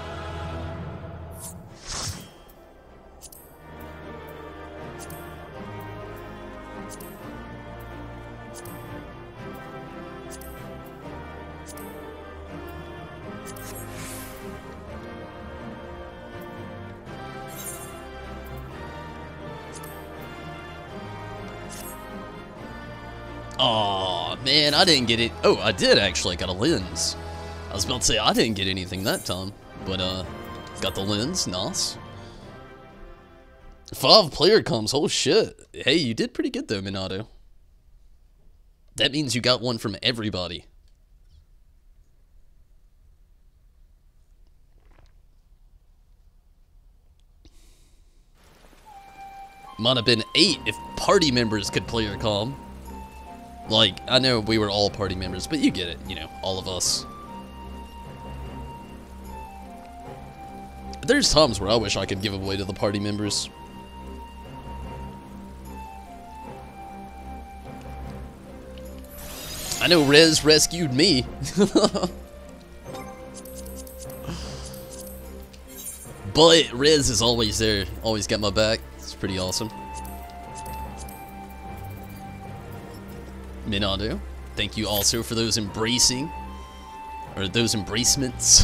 Aw, man, I didn't get it. Oh, I did actually got a lens. I was about to say I didn't get anything that time, but got the lens, nice. 5 player comms, oh shit. Hey, you did pretty good though, Minato. That means you got one from everybody. Might have been 8 if party members could play your comm. Like, I know we were all party members, but you get it, you know, all of us. But there's times where I wish I could give away to the party members. I know Rez rescued me. But Rez is always there, always got my back. It's pretty awesome. Minato, thank you also for those embracing, or those embracements.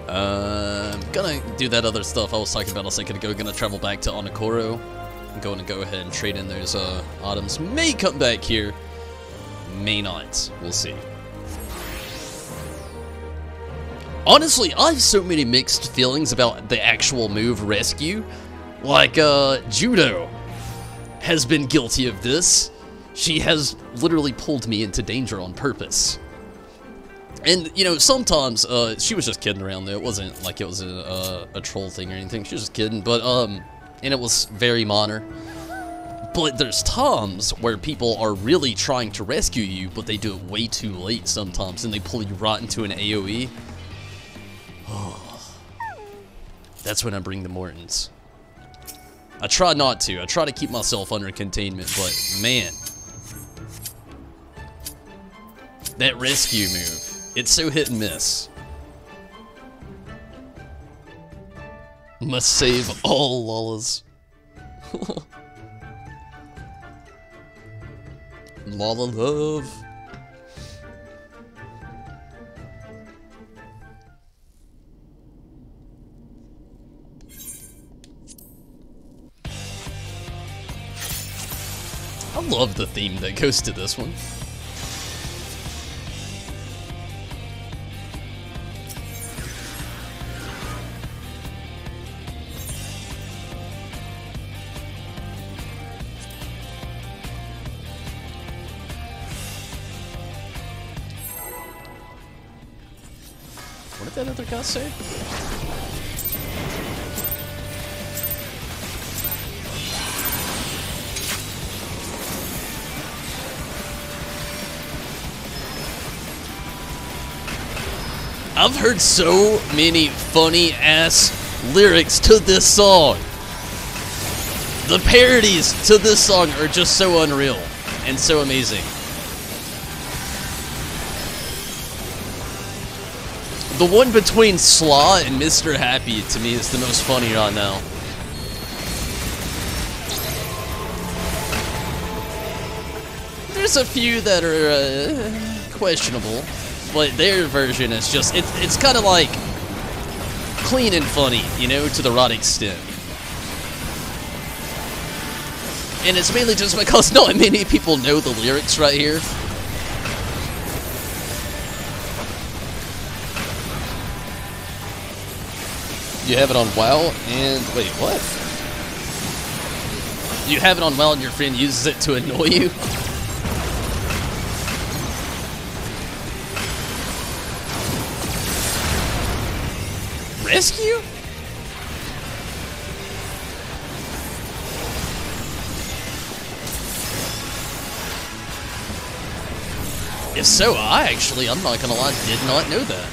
I'm gonna do that other stuff I was talking about a second ago. Gonna travel back to Onokoro. I'm going to go ahead and trade in those items. May come back here, may not. We'll see. Honestly, I have so many mixed feelings about the actual move rescue. Like, Judo has been guilty of this. She has literally pulled me into danger on purpose. And, you know, sometimes, she was just kidding around there. It wasn't like it was a troll thing or anything. She was just kidding, but, and it was very minor. But there's times where people are really trying to rescue you, but they do it way too late sometimes, and they pull you right into an AoE. Oh. That's when I bring the Mortons. I try not to. I try to keep myself under containment, but man. That rescue move. It's so hit and miss. Must save all Lolas. Lola love. I love the theme that goes to this one. What did that other guy say? I've heard so many funny ass lyrics to this song. The parodies to this song are just so unreal and so amazing. The one between Slaw and Mr. Happy to me is the most funny right now. There's a few that are questionable. But their version is just, it's kind of like clean and funny, you know, to the right extent. And it's mainly just because not many people know the lyrics right here. You have it on WoW and, wait, what? You have it on WoW and your friend uses it to annoy you? Rescue? If so, I'm not gonna lie, did not know that.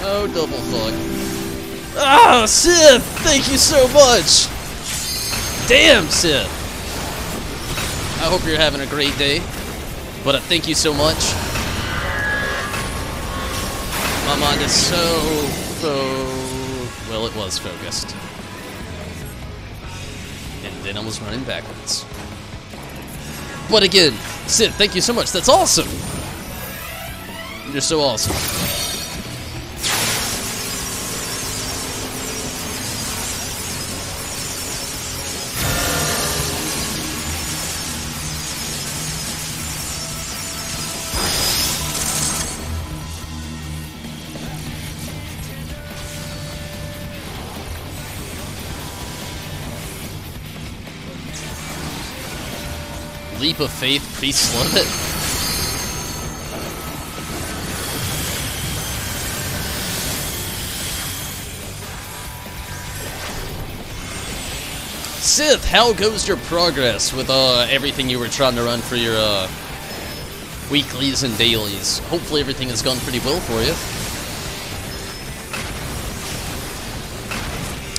Oh, double fuck. Ah, Sith! Thank you so much! Damn, Sith! I hope you're having a great day, but thank you so much. My mind is well, it was focused. And then I was running backwards. But again, Sith, thank you so much. That's awesome! You're so awesome. Leap of faith, pre-slot it. Sith, how goes your progress with everything you were trying to run for your weeklies and dailies? Hopefully everything has gone pretty well for you.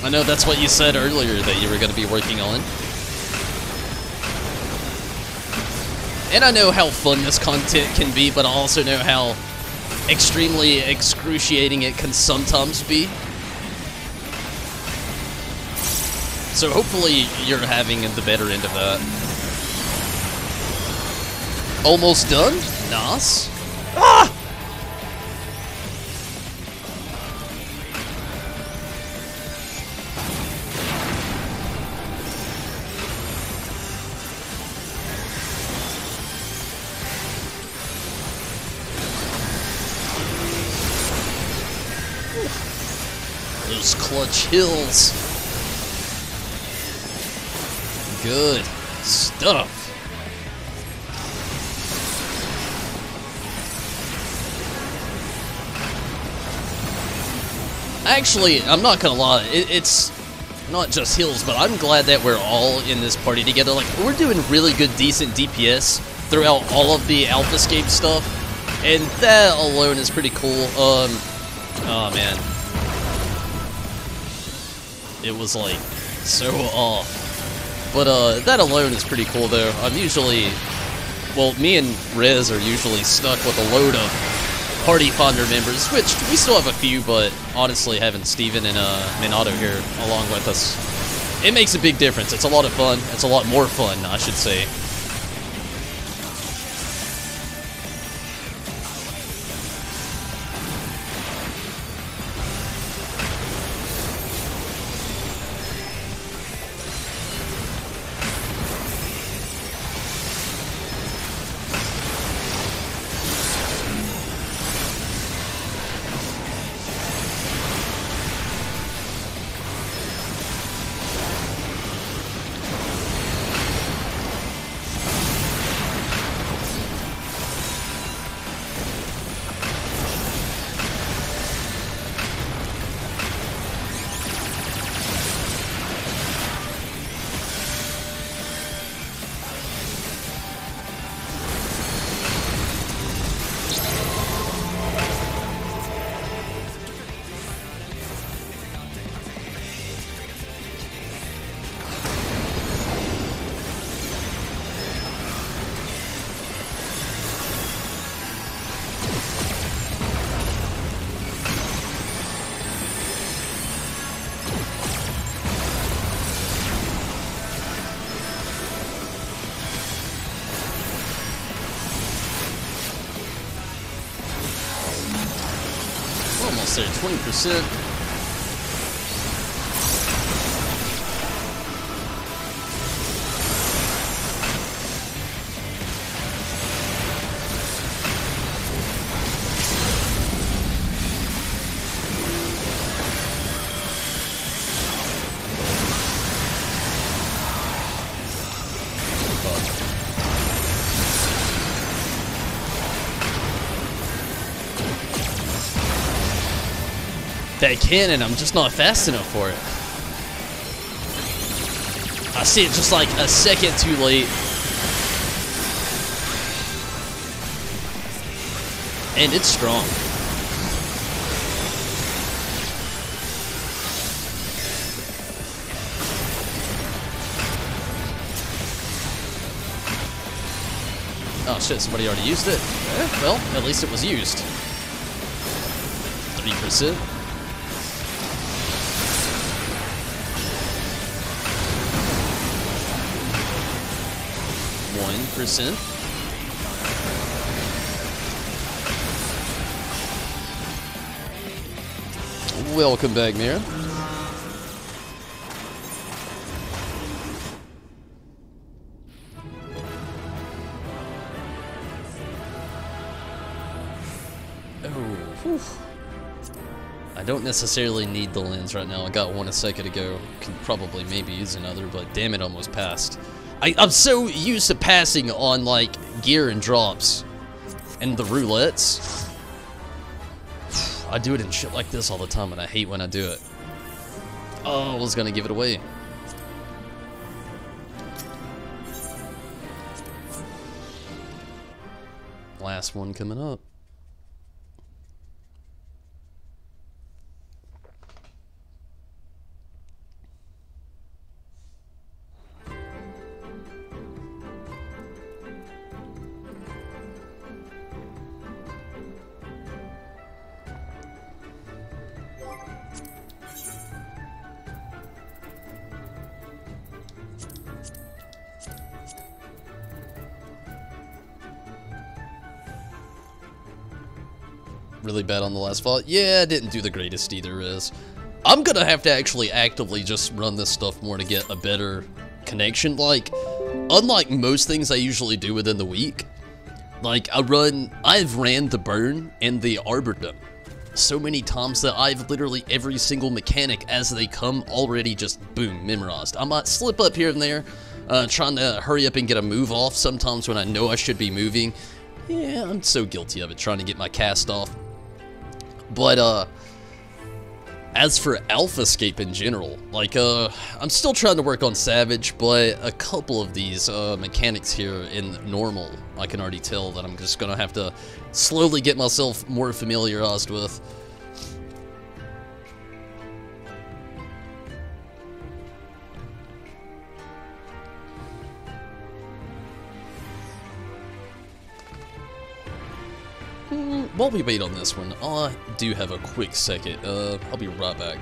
I know that's what you said earlier that you were going to be working on. And I know how fun this content can be, but I also know how extremely excruciating it can sometimes be. So hopefully you're having the better end of that. Almost done? Nice. Ah! Those clutch hills. Good stuff. Actually, I'm not gonna lie, it's not just hills, but I'm glad that we're all in this party together. Like, we're doing really good, decent DPS throughout all of the Alphascape stuff, and that alone is pretty cool. Oh man. It was like so off. But that alone is pretty cool though. I'm usually, well, me and Rez are usually stuck with a load of Party Fonder members, which we still have a few, but honestly having Steven and Minato here along with us, it makes a big difference. It's a lot of fun. It's a lot more fun, I should say. almost there, 20%. That cannon, I'm just not fast enough for it. I see it just like a second too late. And it's strong. Oh shit, somebody already used it? Well, at least it was used. 3%. 1%. Welcome back, Mira. Oh, whew. I don't necessarily need the lens right now. I got one a second ago. Can probably maybe use another, but damn it, almost passed. I'm so used to passing on, like, gear and drops. And the roulettes. I do it in shit like this all the time, and I hate when I do it. Oh, I was gonna give it away. Last one coming up. Really bad on the last fall. Yeah, didn't do the greatest either, Riz. I'm gonna have to actually actively just run this stuff more to get a better connection. Like, unlike most things I usually do within the week, like, I've ran the burn and the arbordom so many times that I've literally every single mechanic as they come already just, boom, memorized. I might slip up here and there, trying to hurry up and get a move off sometimes when I know I should be moving. Yeah, I'm so guilty of it, trying to get my cast off. But, as for Alphascape in general, like, I'm still trying to work on Savage, but a couple of these, mechanics here in normal, I can already tell that I'm just gonna have to slowly get myself more familiarized with. While we wait on this one, I do have a quick second. I'll be right back.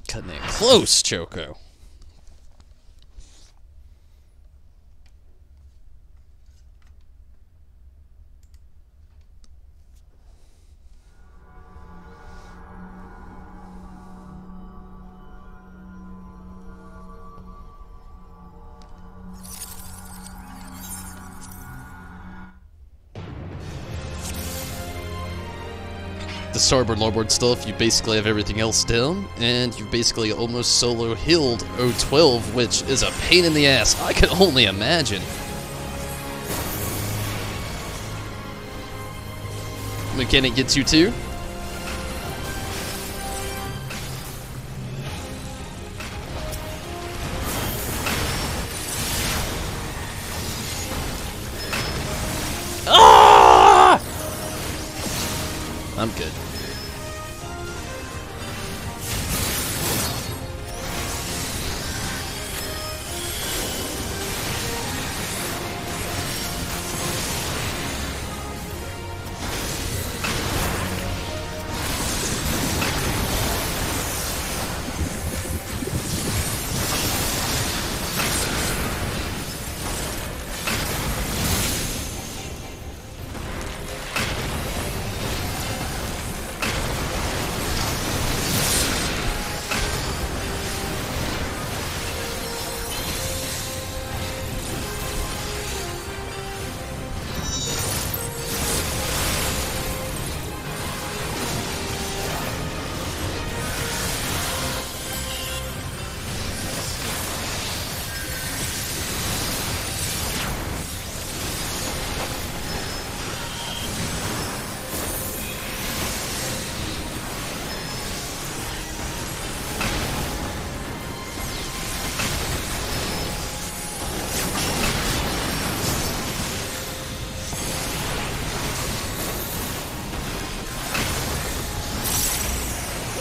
Cutting it close, Choco. the starboard larboard stuff, you basically have everything else down, and you basically almost solo healed O12, which is a pain in the ass. I can only imagine. Mechanic gets you too. Ah! I'm good.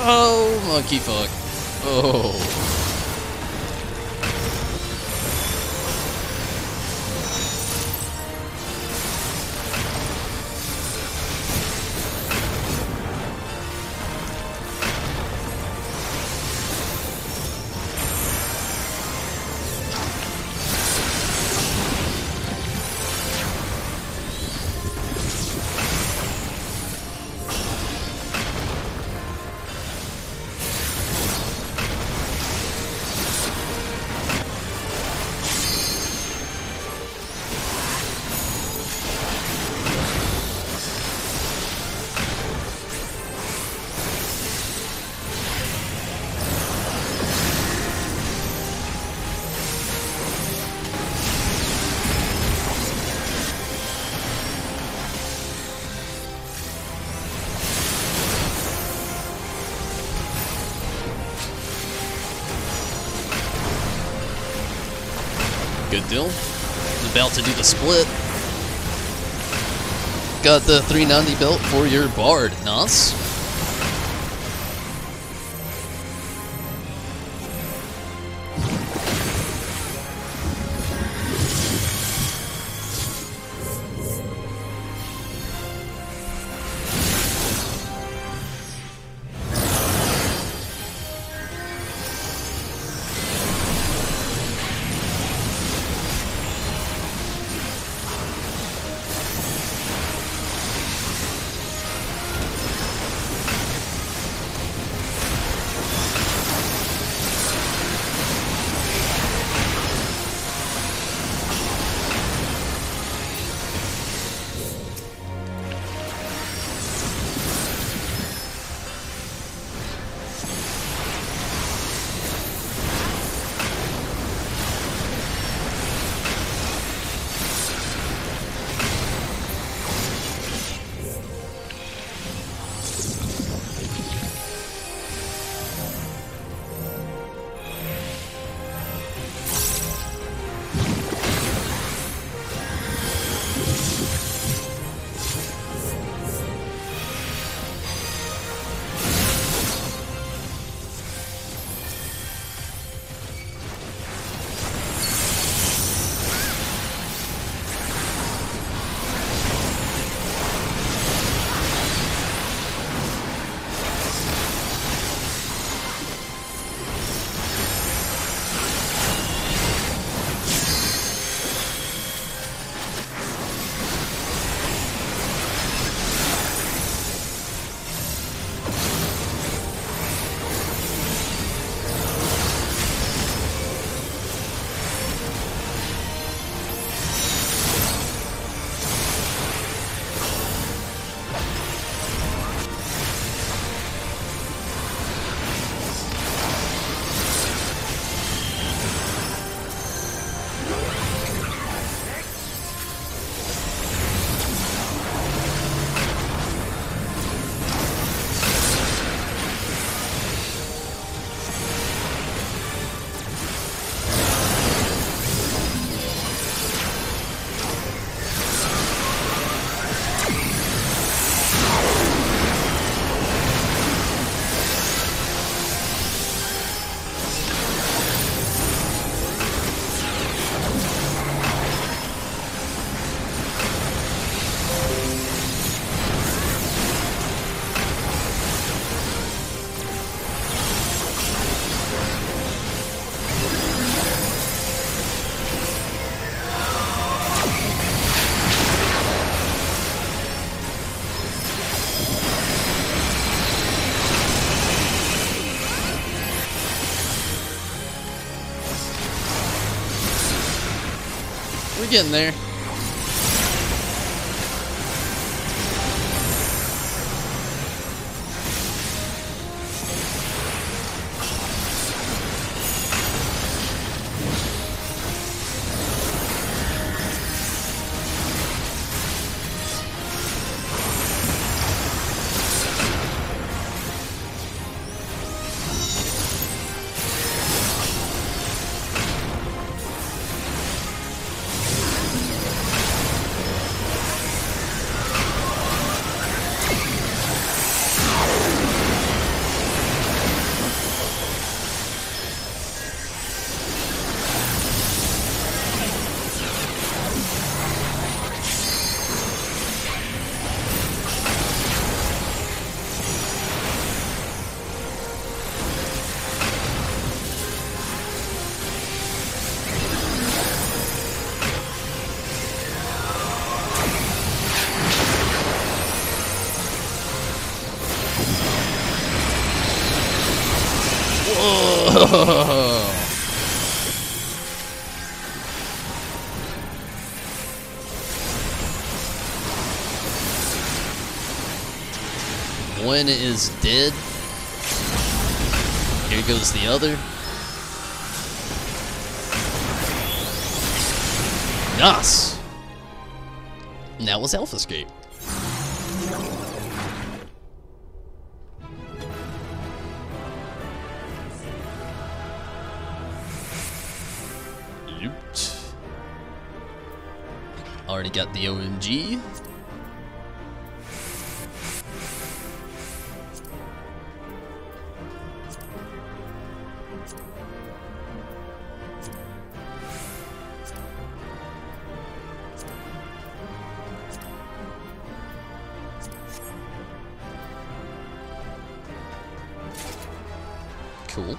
Oh, monkey fuck. Oh. Good deal. About to do the split. Got the 390 belt for your Bard. Nice. We're getting there. One is dead. Here goes the other. Nice. Now was Alpha Escape. Loot. Already got the OMG. Cool.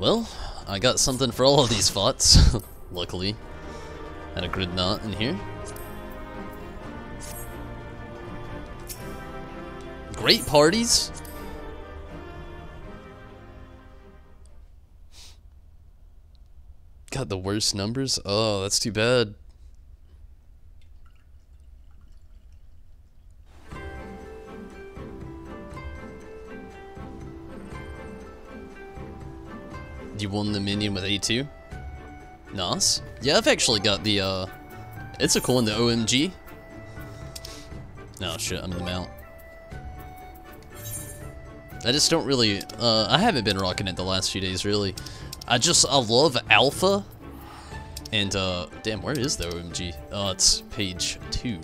Well, I got something for all of these FOTs, luckily. And a grid knot in here. Great parties. Got the worst numbers? Oh, that's too bad. You won the minion with A2? Nice. Yeah, I've actually got the, it's a cool one, the OMG. Oh shit, I'm in the mount. I just don't really, I haven't been rocking it the last few days, really. I love Alpha. And, damn, where is the OMG? Oh, it's page 2.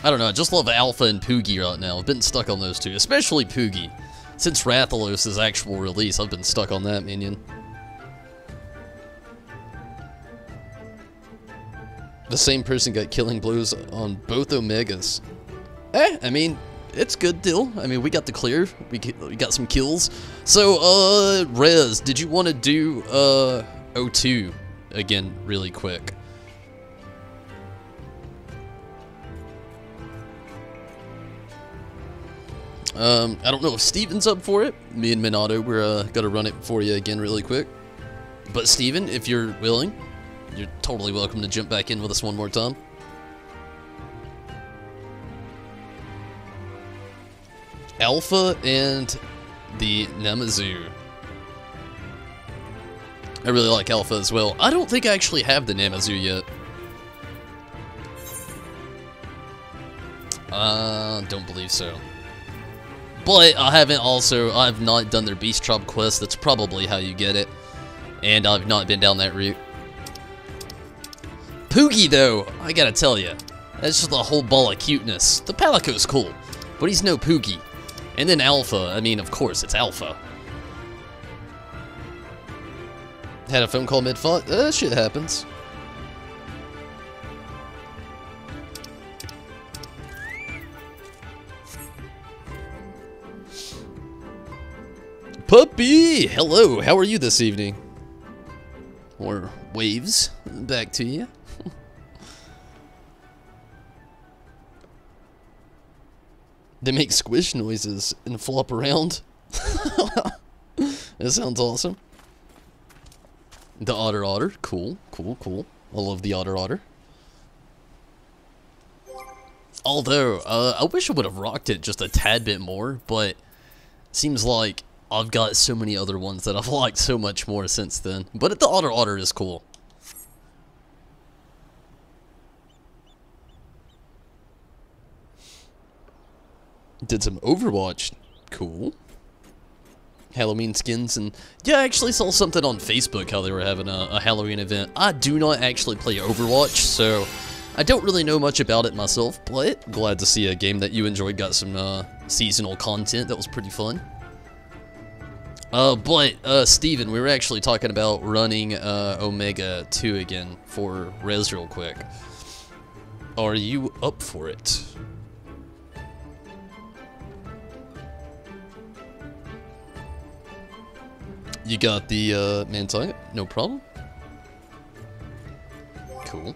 I don't know, I just love Alpha and Poogie right now. I've been stuck on those two, especially Poogie. Since Rathalos' actual release, I've been stuck on that minion. The same person got killing blows on both Omegas. I mean, it's good deal. I mean, we got the clear. We got some kills. So, Rez, did you want to do, O2 again really quick? I don't know if Steven's up for it. Me and Minato, we're gonna run it for you again really quick. But Steven, if you're willing, you're totally welcome to jump back in with us one more time. Alpha and the Namazu. I really like Alpha as well. I don't think I actually have the Namazu yet. Don't believe so. But I've not done their Beast Tribe quest. That's probably how you get it. And I've not been down that route. Poogie, though, I gotta tell you, that's just a whole ball of cuteness. The Palico's cool, but he's no Poogie. And then Alpha, I mean, of course, it's Alpha. Had a phone call mid-fight? Shit happens. Puppy! Hello, how are you this evening? Or waves, back to you. They make squish noises and flop around. That sounds awesome. The Otter Otter. Cool, cool, cool. I love the Otter Otter. Although, I wish I would have rocked it just a tad bit more, but seems like I've got so many other ones that I've liked so much more since then. But the Otter Otter is cool. Did some Overwatch. Cool. Halloween skins, and yeah, I actually saw something on Facebook how they were having a Halloween event. I do not actually play Overwatch, so I don't really know much about it myself, but glad to see a game that you enjoyed got some seasonal content that was pretty fun. Steven, we were actually talking about running Omega 2 again for Res real quick. Are you up for it? You got the Manti? No problem. Cool.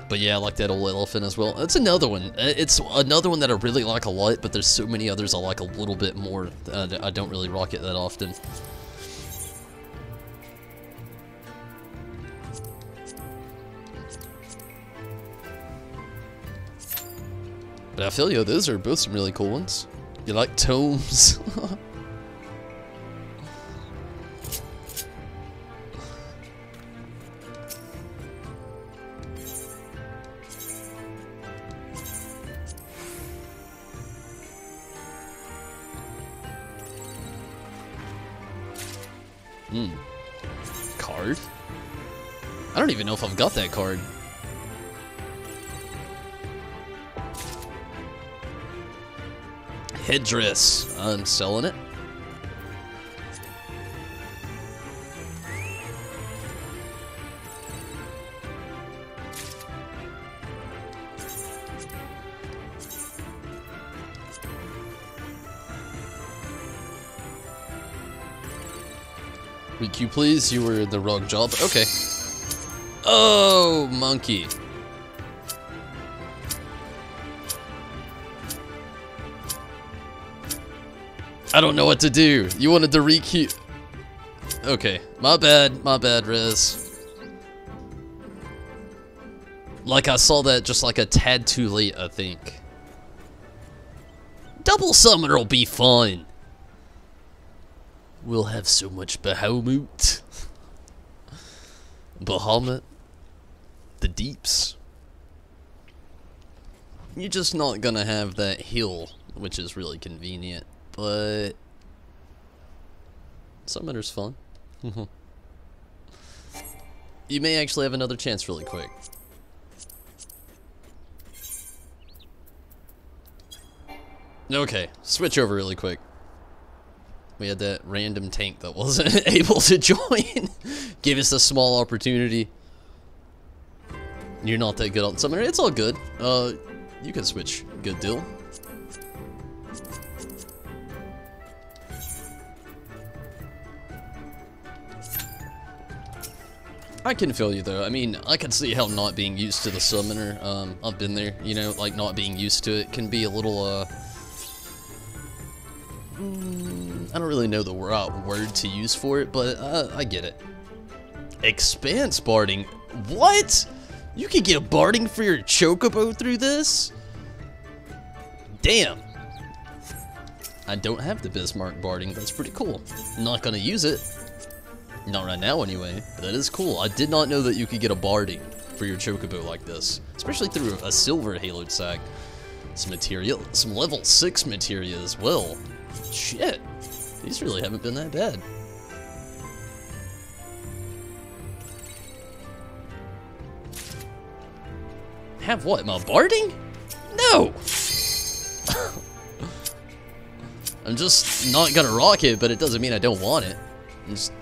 But yeah, I like that old elephant as well. It's another one. It's another one that I really like a lot, but there's so many others I like a little bit more. I don't really rock it that often. But I feel you, those are both some really cool ones. You like tomes? Card? I don't even know if I've got that card. Headdress. I'm selling it. Requeue, please. You were in the wrong job. Okay. Oh, monkey. I don't know what to do. You wanted to requeue. Okay. My bad, Rez. Like, I saw that just like a tad too late, I think. Double summoner will be fun. We'll have so much Bahamut. Bahamut. The deeps. You're just not gonna have that heal, which is really convenient, but summoner's fun. You may actually have another chance really quick. Okay, switch over really quick. We had that random tank that wasn't able to join. Gave us a small opportunity. You're not that good on summoner. It's all good. You can switch. Good deal. I can feel you though. I mean, I can see how not being used to the summoner, I've been there, you know, like not being used to it can be a little, I don't really know the word to use for it, but I get it. Expanse barding? What? You could get barding for your chocobo through this? Damn. I don't have the Bismarck barding. That's pretty cool. I'm not gonna use it. Not right now anyway, but that is cool. I did not know that you could get a barding for your chocobo like this, especially through a silver haloed sack. Some material, some level 6 materia as well. Shit, these really haven't been that bad. Have what, my barding? No! I'm just not gonna rock it, but it doesn't mean I don't want it. I'm just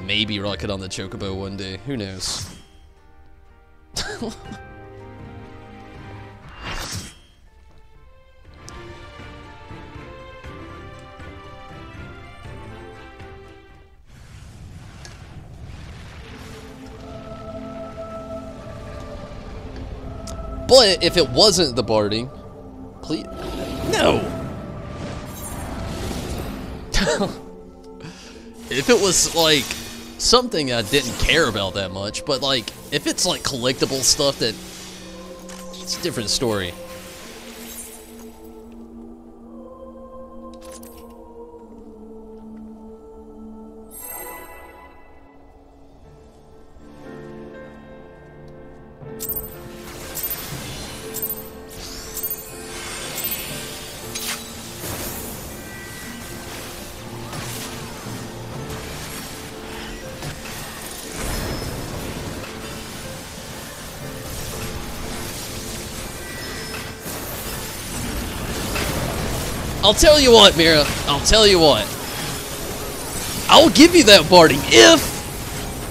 maybe rock it on the chocobo one day, who knows? But if it wasn't the barding, please, no. If it was like something I didn't care about that much, but like if it's like collectible stuff, that it's a different story. I'll tell you what, Mira. I'll tell you what. I'll give you that barding if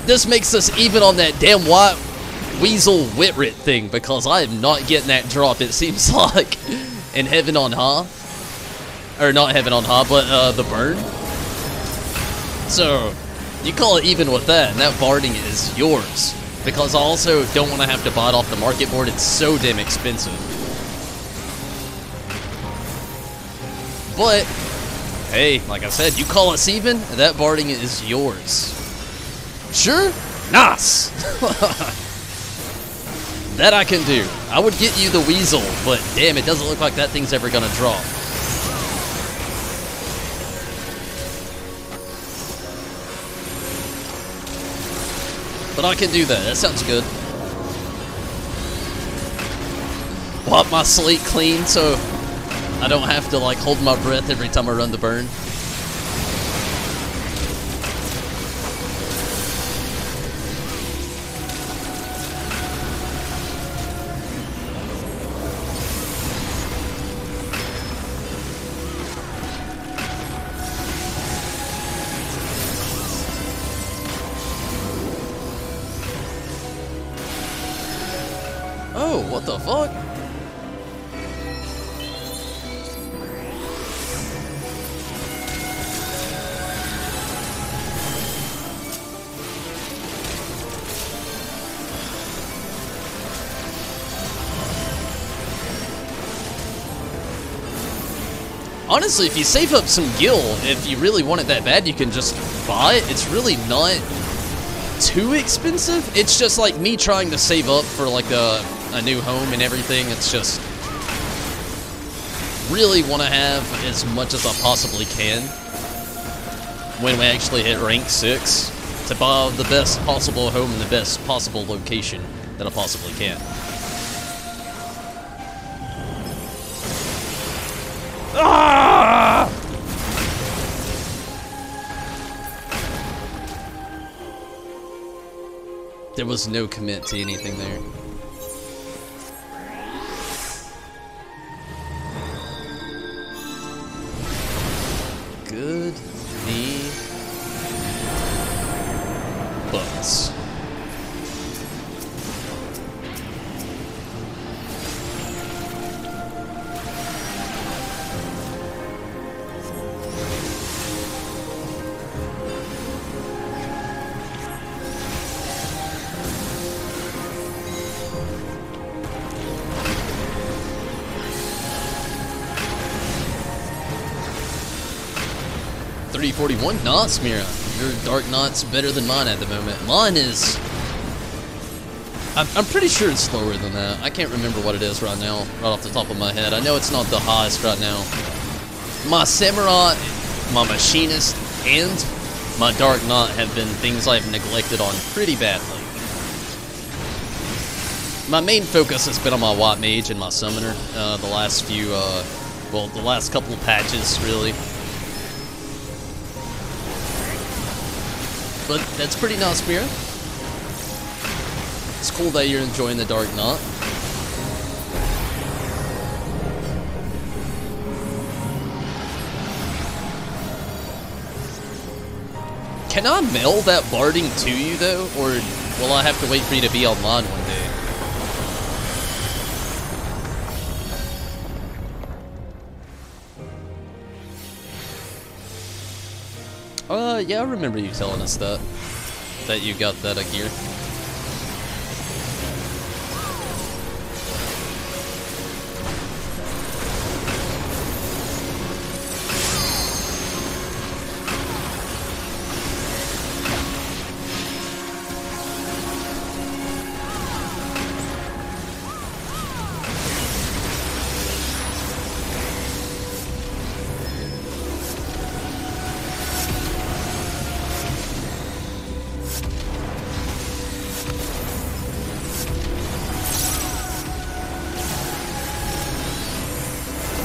this makes us even on that damn white weasel Whitrit thing, because I am not getting that drop, it seems like, in Heaven on High. Or not Heaven on High, but the burn. So, you call it even with that, and that barding is yours. Because I also don't want to have to buy it off the market board, it's so damn expensive. But, hey, like I said, you call us even, and that barding is yours. Sure? Nice! That I can do. I would get you the weasel, but damn, it doesn't look like that thing's ever gonna draw. But I can do that. That sounds good. Wipe my slate clean so I don't have to like hold my breath every time I run the burn. Oh, what the fuck? Honestly, if you save up some gil, if you really want it that bad, you can just buy it. It's really not too expensive. It's just like me trying to save up for like a new home and everything. It's just really want to have as much as I possibly can when we actually hit rank 6 to buy the best possible home in the best possible location that I possibly can. Ah! There was no commit to anything there. Good knee butts. $341 knots, Mira. Your Dark Knot's better than mine at the moment. Mine is... I'm pretty sure it's slower than that. I can't remember what it is right now, right off the top of my head. I know it's not the highest right now. My Samurai, my Machinist, and my Dark Knot have been things I've neglected on pretty badly. My main focus has been on my White Mage and my Summoner, the last few, well, the last couple of patches, really. But that's pretty nice, Mira. It's cool that you're enjoying the Dark Knot. Can I mail that barding to you, though? Or will I have to wait for you to be online one day? Yeah, I remember you telling us that you got that gear.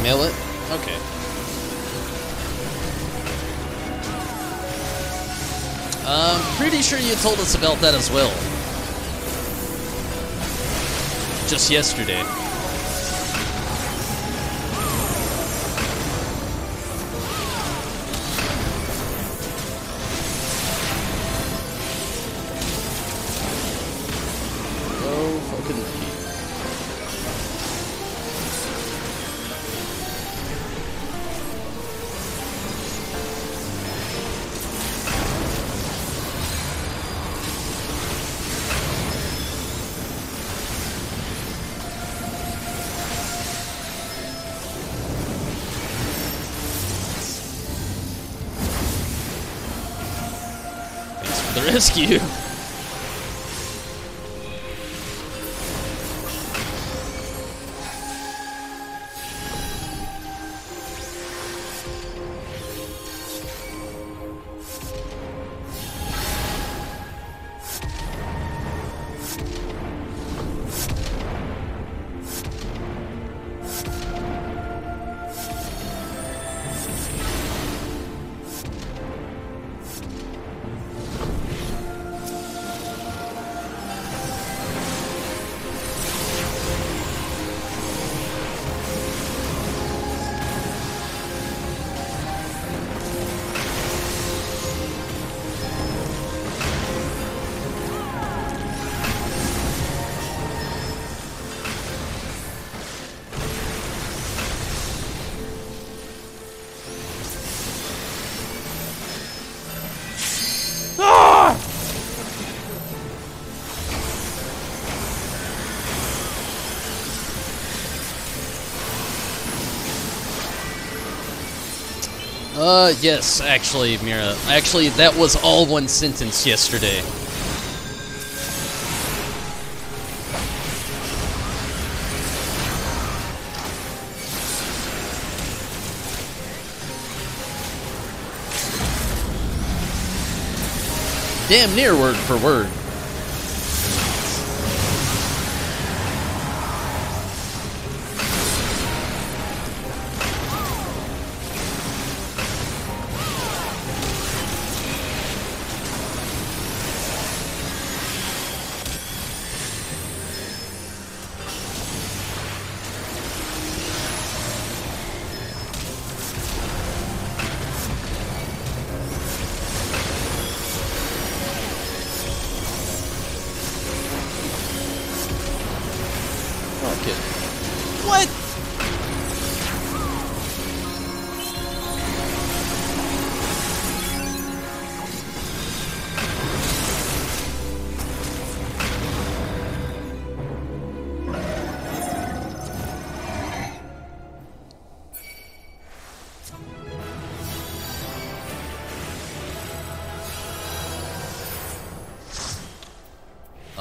Mail it? Okay. Pretty sure you told us about that as well. Just yesterday. Oh, fucking repeat. The rescue. Yes, actually, Mira. Actually, that was all one sentence yesterday. Damn near word for word. What?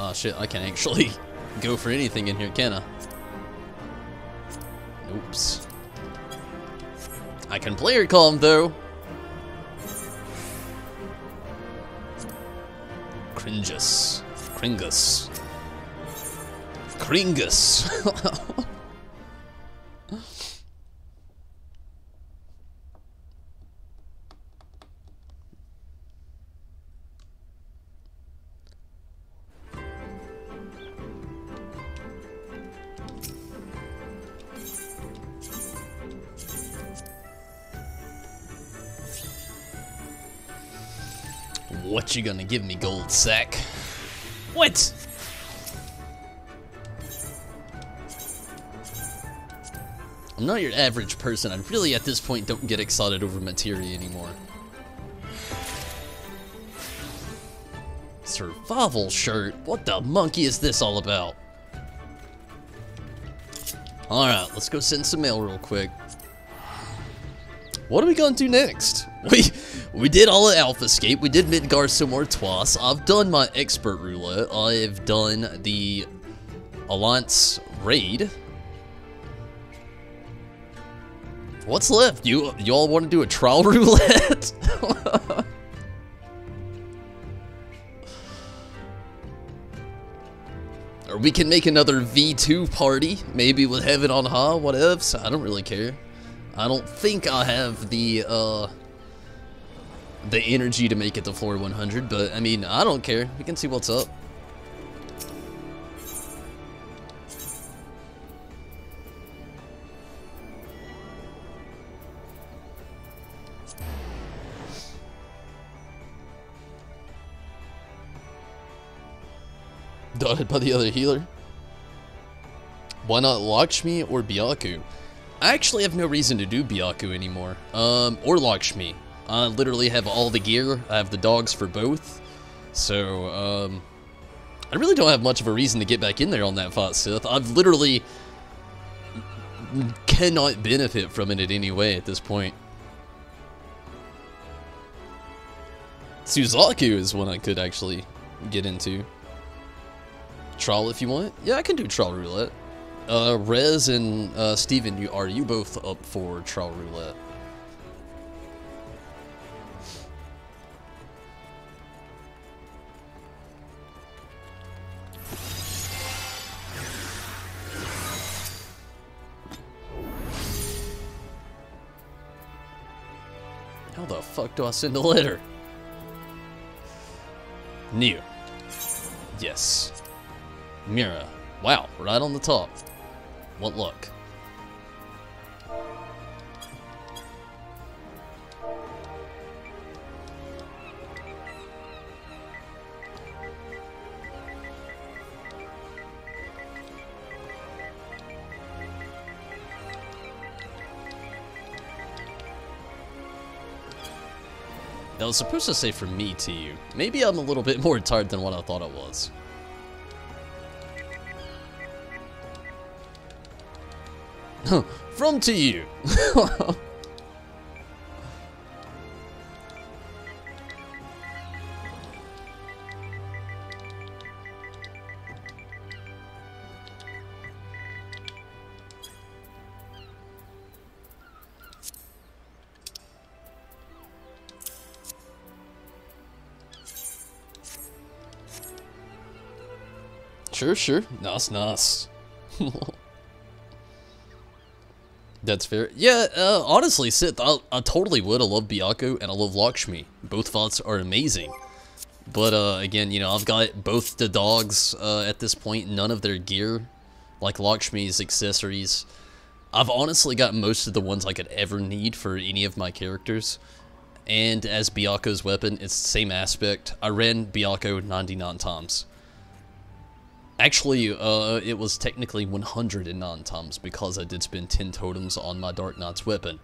Oh shit, I can't actually go for anything in here, can I? Oops. I can player calm though. Cringus. Kringus. Kringus. What you gonna give me, gold sack? What? I'm not your average person. I really, at this point, don't get excited over materia anymore. Survival shirt? What the monkey is this all about? Alright, let's go send some mail real quick. What are we gonna do next? We did all of Alphascape, we did Midgar Somewhere twice, I've done my expert roulette, I've done the Alliance raid. What's left? You all want to do a trial roulette? Or we can make another V2 party, maybe with Heaven on High, whatevs, I don't really care. I don't think I have the energy to make it to floor 100, but I mean, I don't care. We can see what's up. Dotted by the other healer. Why not Lakshmi or Byaku? I actually have no reason to do Byaku anymore. Or Lakshmi. I literally have all the gear. I have the dogs for both. So, I really don't have much of a reason to get back in there on that fight, Sith. I've literally cannot benefit from it in any way at this point. Suzaku is one I could actually get into. Trial if you want. Yeah, I can do Trial Roulette. Rez and Steven, are you both up for Trial Roulette? How the fuck do I send a letter? New. Yes. Mira. Wow, right on the top. What luck. That was supposed to say from me to you. Maybe I'm a little bit more tired than what I thought it was. From to you. Sure, sure. Nice, nice. That's fair. Yeah, honestly, Sith, I totally would. I love Byaku and I love Lakshmi. Both fights are amazing. But, again, you know, I've got both the dogs at this point. None of their gear, like Lakshmi's accessories. I've honestly got most of the ones I could ever need for any of my characters. And as Byaku's weapon, it's the same aspect. I ran Byaku 99 times. Actually, it was technically 109 times because I did spend 10 totems on my Dark Knight's weapon.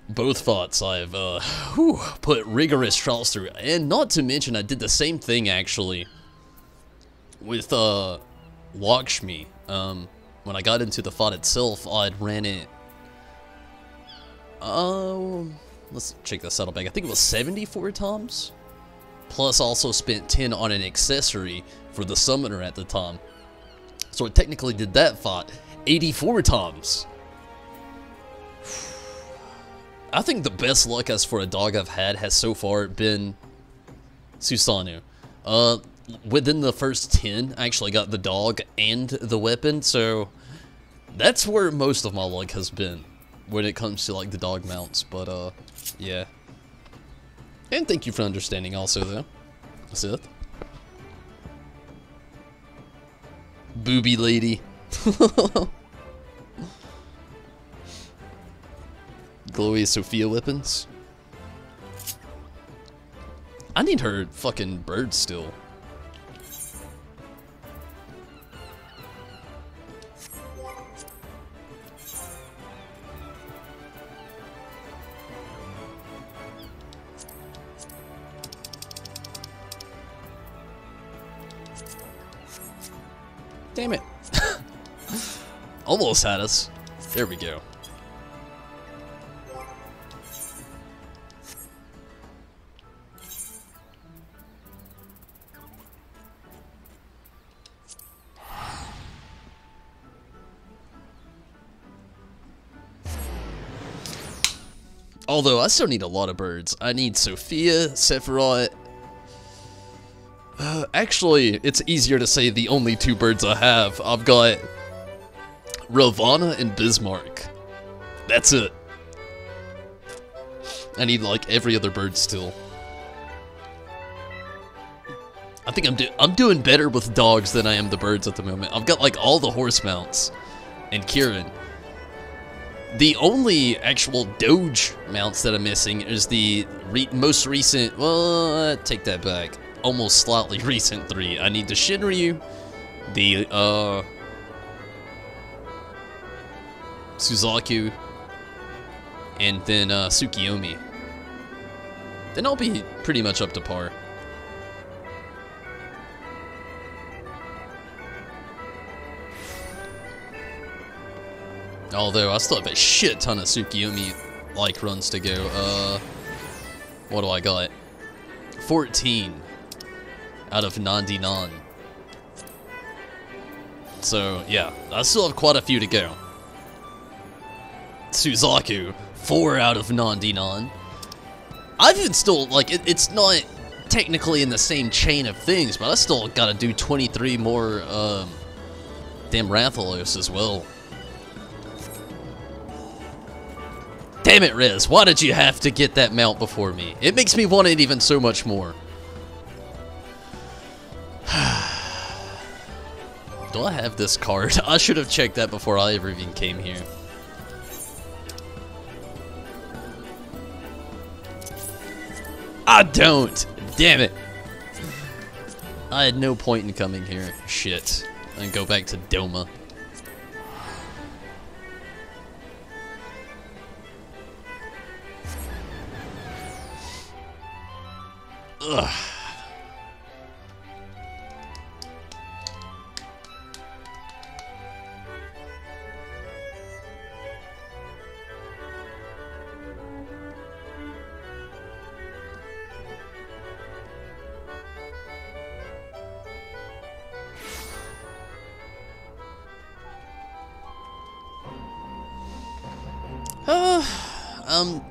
Both fights I've put rigorous trials through, and not to mention I did the same thing actually with Lakshmi. When I got into the fight itself, I'd ran it. Let's check the saddlebag. I think it was 74 times. Plus also spent 10 on an accessory for the summoner at the time. So I technically did that fight 84 times. I think the best luck as for a dog I've had has so far been Susanoo. Within the first 10, I actually got the dog and the weapon, so that's where most of my luck has been when it comes to like the dog mounts, but yeah. And thank you for understanding also, though, Sith. Booby lady. Glowy Sophia weapons. I need her fucking bird still. Damn it. Almost had us. There we go. Although, I still need a lot of birds. I need Sophia, Sephiroth. Actually, it's easier to say the only two birds I have. I've got Ravana and Bismarck. That's it. I need like every other bird still. I think I'm doing better with dogs than I am the birds at the moment. I've got like all the horse mounts and Kieran. The only actual Doge mounts that I'm missing is the most recent, well, take that back, almost slightly recent 3. I need the Shinryu, the Suzaku, and then Tsukiyomi. Then I'll be pretty much up to par. Although I still have a shit ton of Tsukiyomi like runs to go. What do I got? 14 out of 99. So yeah, I still have quite a few to go. Suzaku, 4 out of 99. I've even still, like, it's not technically in the same chain of things, but I still gotta do 23 more, damn Rathalos as well. Damn it, Rez, why did you have to get that mount before me? It makes me want it even so much more. Do I have this card? I should have checked that before I ever even came here. I don't! Damn it! I had no point in coming here. Shit. And go back to Doma. Ugh.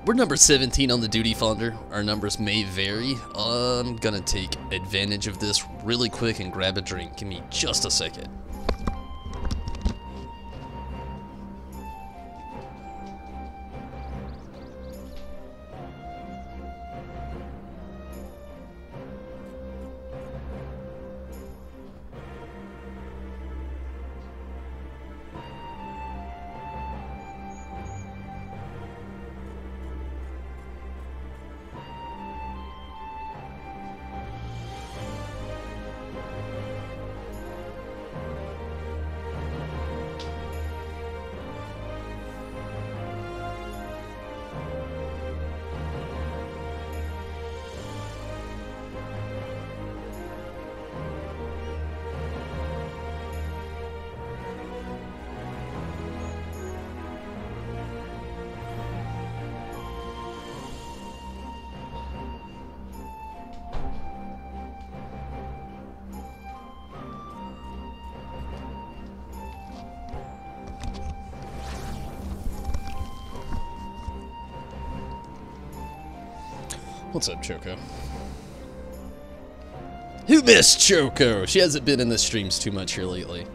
We're number 17 on the duty finder. Our numbers may vary. I'm gonna take advantage of this really quick and grab a drink. Give me just a second. What's up, Choco? Who missed Choco? She hasn't been in the streams too much here lately.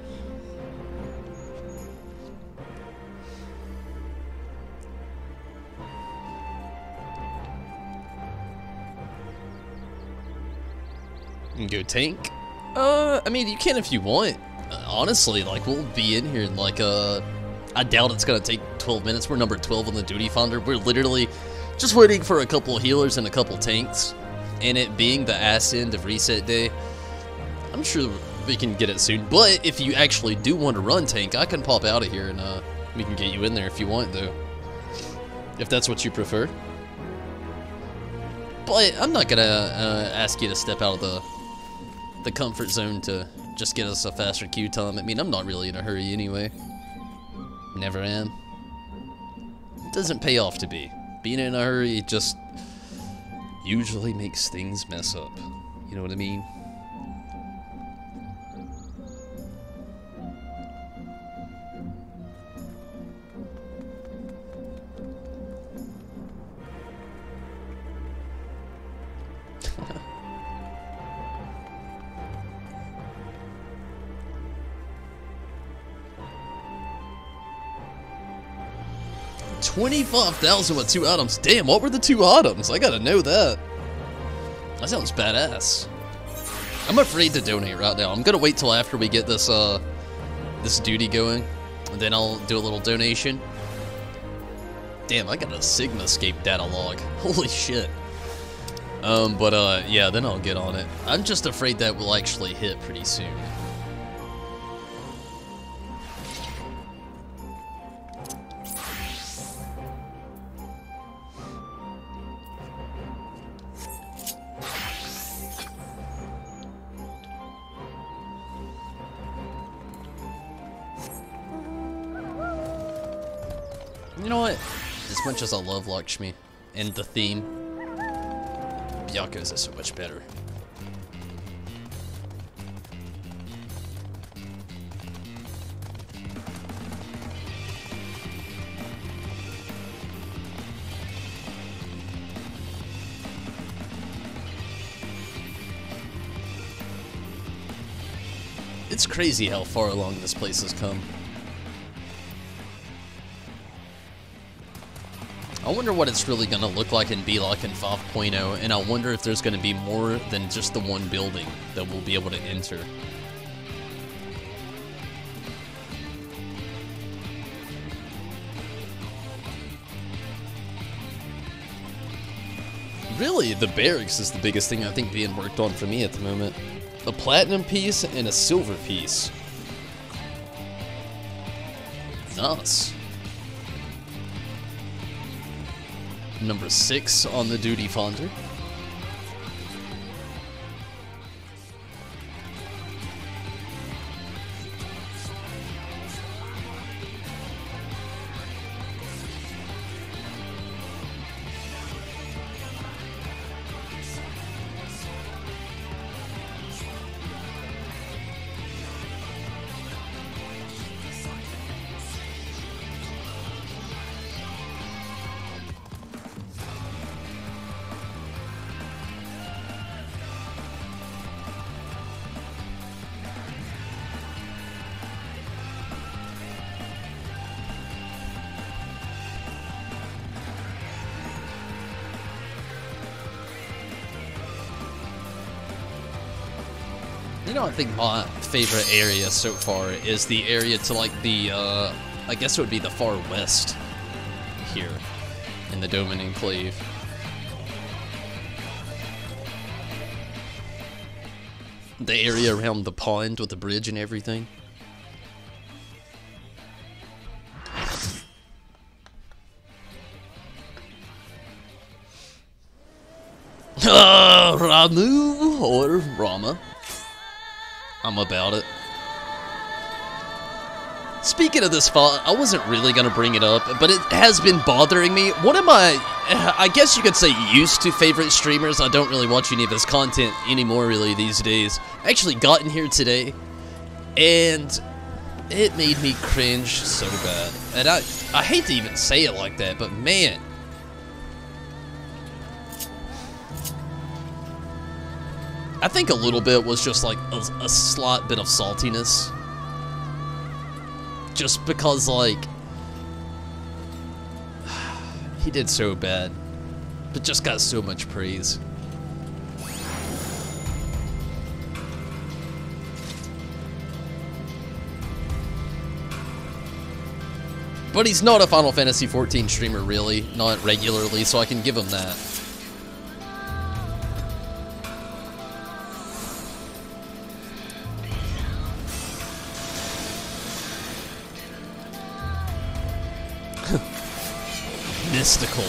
You can go tank? I mean, you can if you want. Honestly, like, we'll be in here in, like, I doubt it's gonna take 12 minutes. We're number 12 on the duty finder. We're literally just waiting for a couple healers and a couple tanks, and it being the ass end of reset day, I'm sure we can get it soon. But if you actually do want to run tank, I can pop out of here and we can get you in there if you want, though, if that's what you prefer. But I'm not gonna ask you to step out of the comfort zone to just get us a faster queue time. I mean, I'm not really in a hurry anyway. Never am. It doesn't pay off to be. Being in a hurry just usually makes things mess up. You know what I mean? 25,000 with 2 items. Damn, what were the 2 items? I gotta know that. That sounds badass. I'm afraid to donate right now. I'm gonna wait till after we get this this duty going, and then I'll do a little donation. Damn, I got a SigmaScape data log. Holy shit. Yeah, then I'll get on it. I'm just afraid that will actually hit pretty soon. You know what? As much as I love Lakshmi and the theme, Byaku's is so much better. It's crazy how far along this place has come. I wonder what it's really going to look like and be like in 5.0, and I wonder if there's going to be more than just the one building that we'll be able to enter. Really, the barracks is the biggest thing I think being worked on for me at the moment. A platinum piece and a silver piece. Nice. Number 6 on the duty finder. You know, I think my favorite area so far is the area to like the, I guess it would be the far west here in the Doman Enclave. The area around the pond with the bridge and everything. Ramu or Rama. I'm about it. Speaking of this fight, I wasn't really going to bring it up, but it has been bothering me. One of my, I guess you could say, used to favorite streamers, I don't really watch any of his content anymore really these days, actually got in here today, and it made me cringe so bad. And I hate to even say it like that, but man. I think a little bit was just like a slight bit of saltiness. Just because, like, he did so bad, but just got so much praise. But he's not a Final Fantasy XIV streamer, really, not regularly, so I can give him that. Mystical.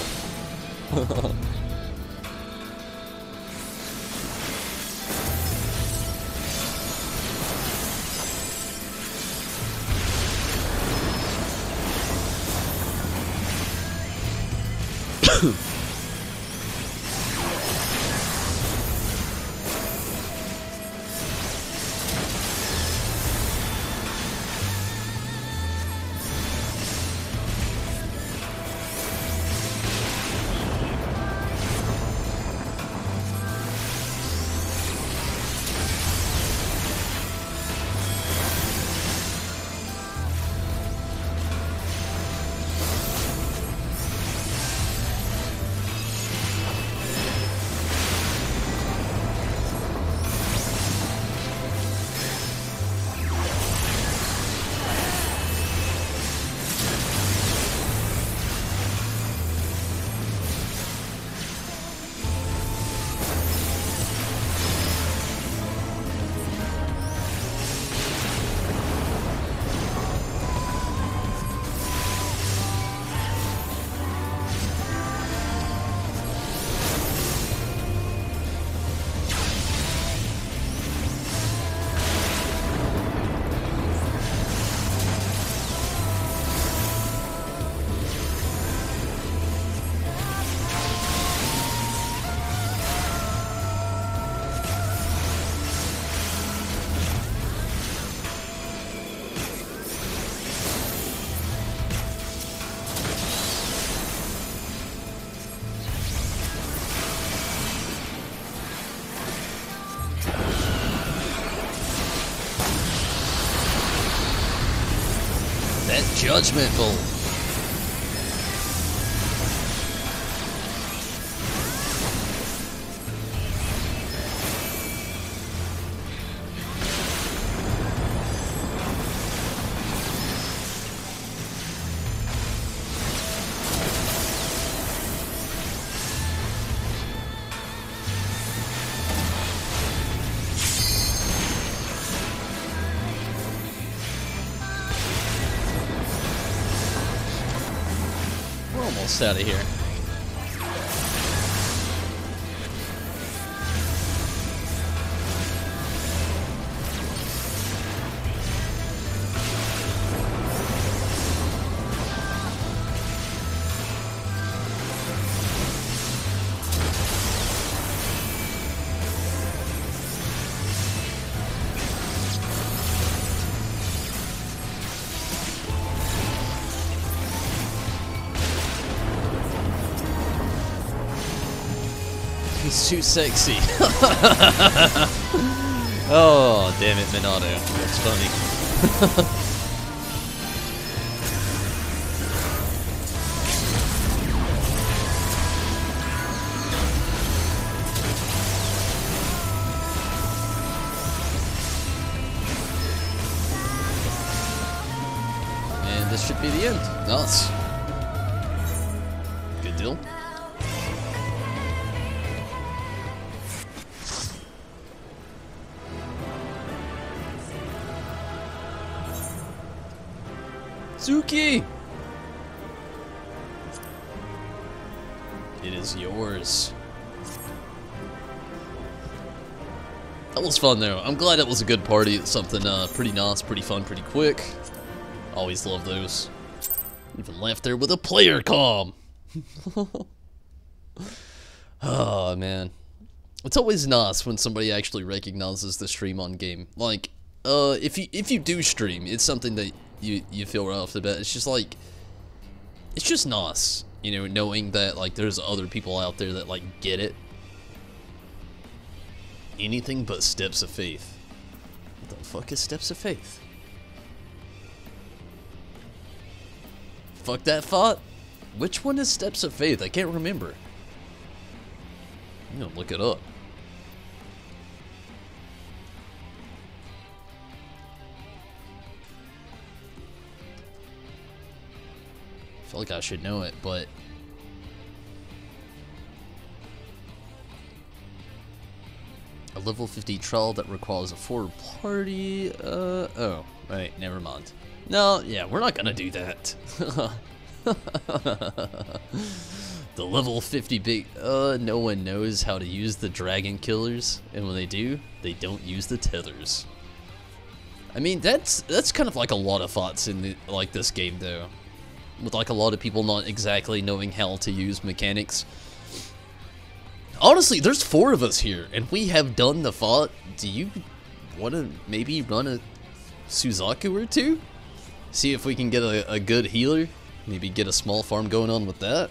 Judgmental. Almost out of here. He's too sexy. Oh, damn it, Minato. That's funny. And this should be the end. Nice. Good deal. Suki! It is yours. That was fun though. I'm glad it was a good party. It's something pretty nice, pretty fun, pretty quick. Always love those. Even left there with a player comm. Oh man. It's always nice when somebody actually recognizes the stream on game. Like, if you do stream, it's something that you feel right off the bat. It's just like, it's just nice, you know, knowing that like there's other people out there that like get it. Anything but steps of faith. What the fuck is steps of faith? Fuck that thought. Which one is steps of faith? I can't remember. I'm gonna look it up. I feel like I should know it, but a level 50 trial that requires a 4 party. Oh, right, never mind. No, yeah, we're not gonna do that. The level 50 big. No one knows how to use the dragon killers, and when they do, they don't use the tethers. I mean, that's kind of like a lot of thoughts in like this game, though. With like a lot of people not exactly knowing how to use mechanics. Honestly, there's 4 of us here, and we have done the fight. Do you want to maybe run a Suzaku or 2? See if we can get a good healer? Maybe get a small farm going on with that?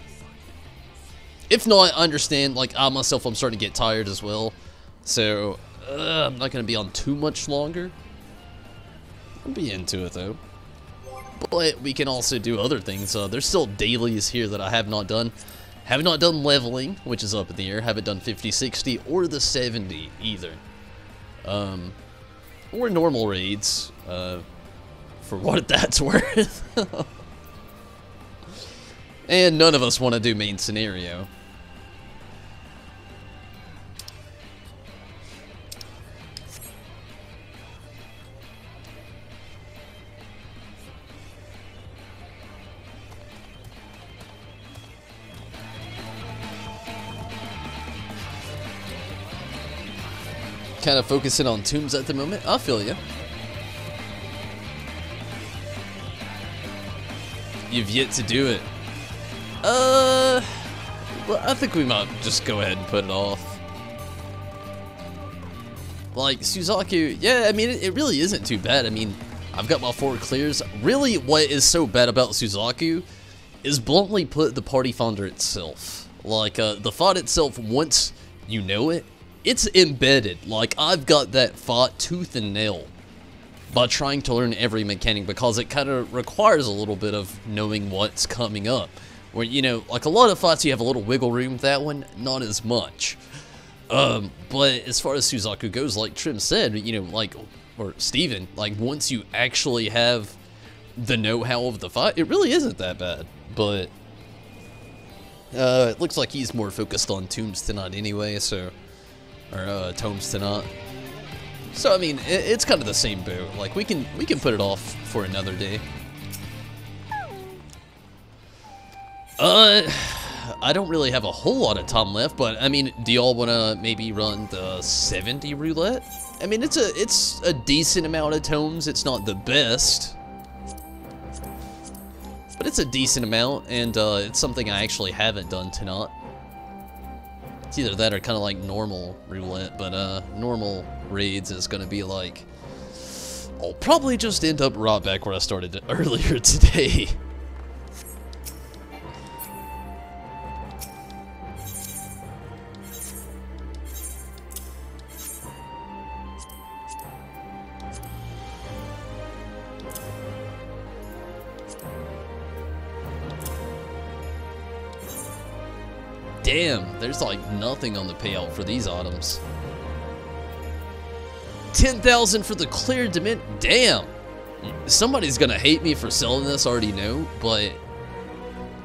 If not, I understand, like, I myself, I'm starting to get tired as well. So, I'm not going to be on too much longer. I'll be into it, though. But we can also do other things. There's still dailies here that I have not done. Have not done leveling, which is up in the air. Haven't done 50, 60, or the 70 either. Or normal raids, for what that's worth. And none of us want to do main scenario. Kind of focusing on tombs at the moment. I feel you. You've yet to do it. Well, I think we might just go ahead and put it off. Like, Suzaku, yeah, I mean, it really isn't too bad. I mean, I've got my 4 clears. Really, what is so bad about Suzaku is bluntly put the party finder itself. Like, the fight itself, once you know it, it's embedded. Like, I've got that fight tooth and nail. by trying to learn every mechanic, because it kind of requires a little bit of knowing what's coming up. Where, you know, like a lot of fights you have a little wiggle room, that one, not as much. But as far as Suzaku goes, like Trim said, you know, like, or Steven, like once you actually have the know-how of the fight, it really isn't that bad. But it looks like he's more focused on Tombs tonight anyway, so, or Tomes tonight. So I mean, it's kind of the same boat. Like we can put it off for another day. I don't really have a whole lot of time left, but I mean, do y'all want to maybe run the 70 roulette? I mean, it's a decent amount of tomes. It's not the best, but it's a decent amount, and it's something I actually haven't done tonight. It's either that or kind of like normal roulette, but normal raids is going to be like, I'll probably just end up right back where I started earlier today. Damn, there's like nothing on the payout for these items. 10,000 for the clear dimension. Damn, somebody's gonna hate me for selling this, I already know, but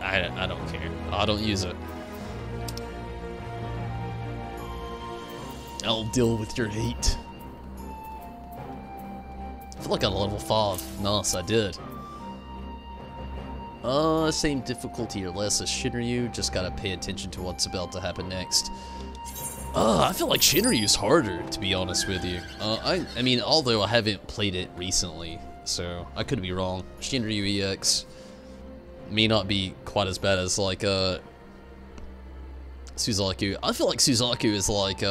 I don't care. I don't use it. I'll deal with your hate. I feel like I'm level 5. Nice, I did. Same difficulty or less as Shinryu, just gotta pay attention to what's about to happen next. I feel like Shinryu's harder, to be honest with you. I mean, although I haven't played it recently, so I could be wrong. Shinryu EX may not be quite as bad as, like, Suzaku. I feel like Suzaku is like,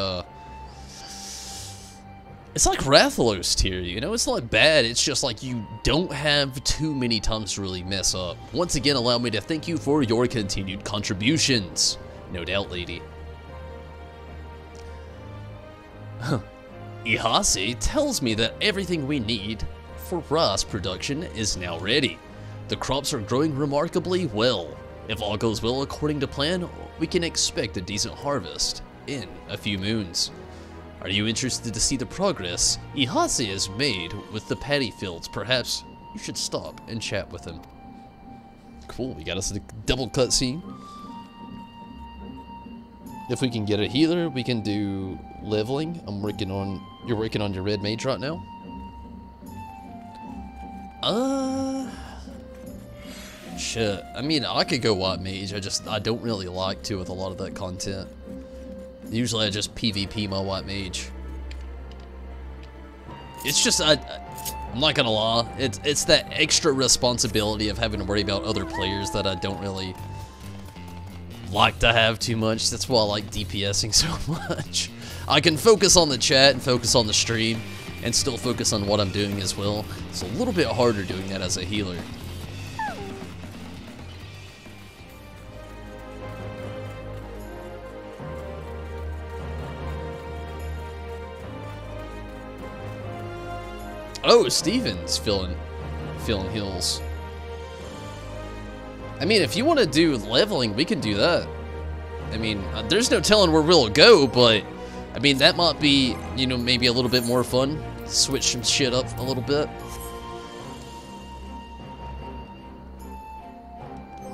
it's like Rathalos tier, you know? It's not bad, it's just like you don't have too many times to really mess up. Once again, allow me to thank you for your continued contributions. No doubt, lady. Ihase tells me that everything we need for rice production is now ready. The crops are growing remarkably well. If all goes well according to plan, we can expect a decent harvest in a few moons. Are you interested to see the progress Ihase has made with the paddy fields? Perhaps you should stop and chat with him. Cool, we got us a double cutscene. If we can get a healer, we can do leveling. You're working on your red mage right now? Shit. I mean, I could go white mage, I don't really like to with a lot of that content. Usually I just PvP my white mage. It's just, I'm not gonna lie, it's that extra responsibility of having to worry about other players that I don't really like to have too much. That's why I like DPSing so much. I can focus on the chat and focus on the stream and still focus on what I'm doing as well. It's a little bit harder doing that as a healer. Oh, Steven's feeling heals. I mean, if you want to do leveling, we can do that. I mean, there's no telling where we'll go, but I mean, that might be, you know, maybe a little bit more fun. Switch some shit up a little bit.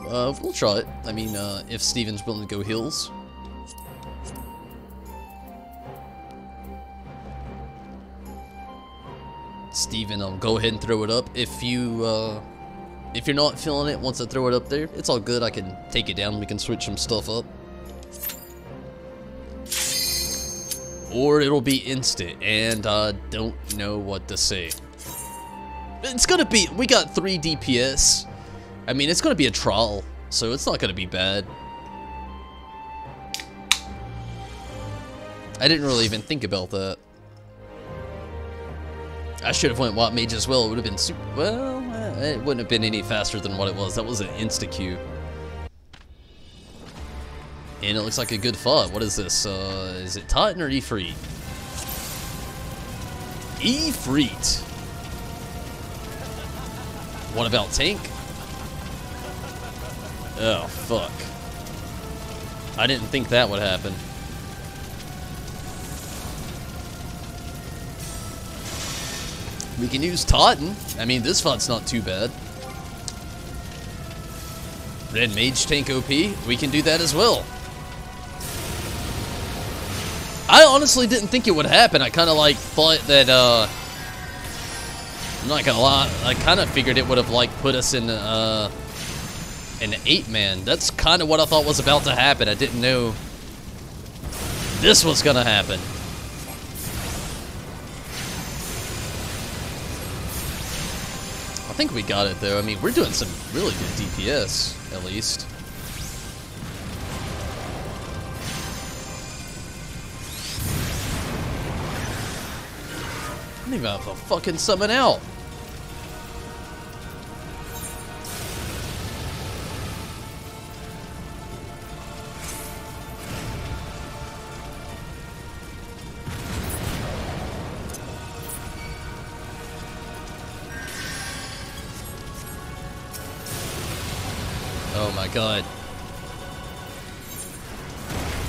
We'll try it. I mean, if Steven's willing to go heals. Steven, go ahead and throw it up. If you're not feeling it once I throw it up there, it's all good. I can take it down. We can switch some stuff up. Or it'll be instant, and I don't know what to say. It's gonna be, we got 3 DPS. I mean, it's gonna be a trial, so it's not gonna be bad. I didn't really even think about that. I should have went white mage as well. It would have been super, well, it wouldn't have been any faster than what it was. That was an insta-Q. And it looks like a good fight. What is this? Is it Titan or Ifrit? Ifrit. What about tank? Oh, fuck. I didn't think that would happen. We can use Totten. I mean, this fight's not too bad. Red Mage tank OP. We can do that as well. I honestly didn't think it would happen. I kind of like thought that, I'm not gonna lie, I kind of figured it would have like put us in an 8-man. That's kind of what I thought was about to happen. I didn't know this was gonna happen. I think we got it though. I mean, we're doing some really good DPS, at least. I don't even have to fucking summon out. Oh my god.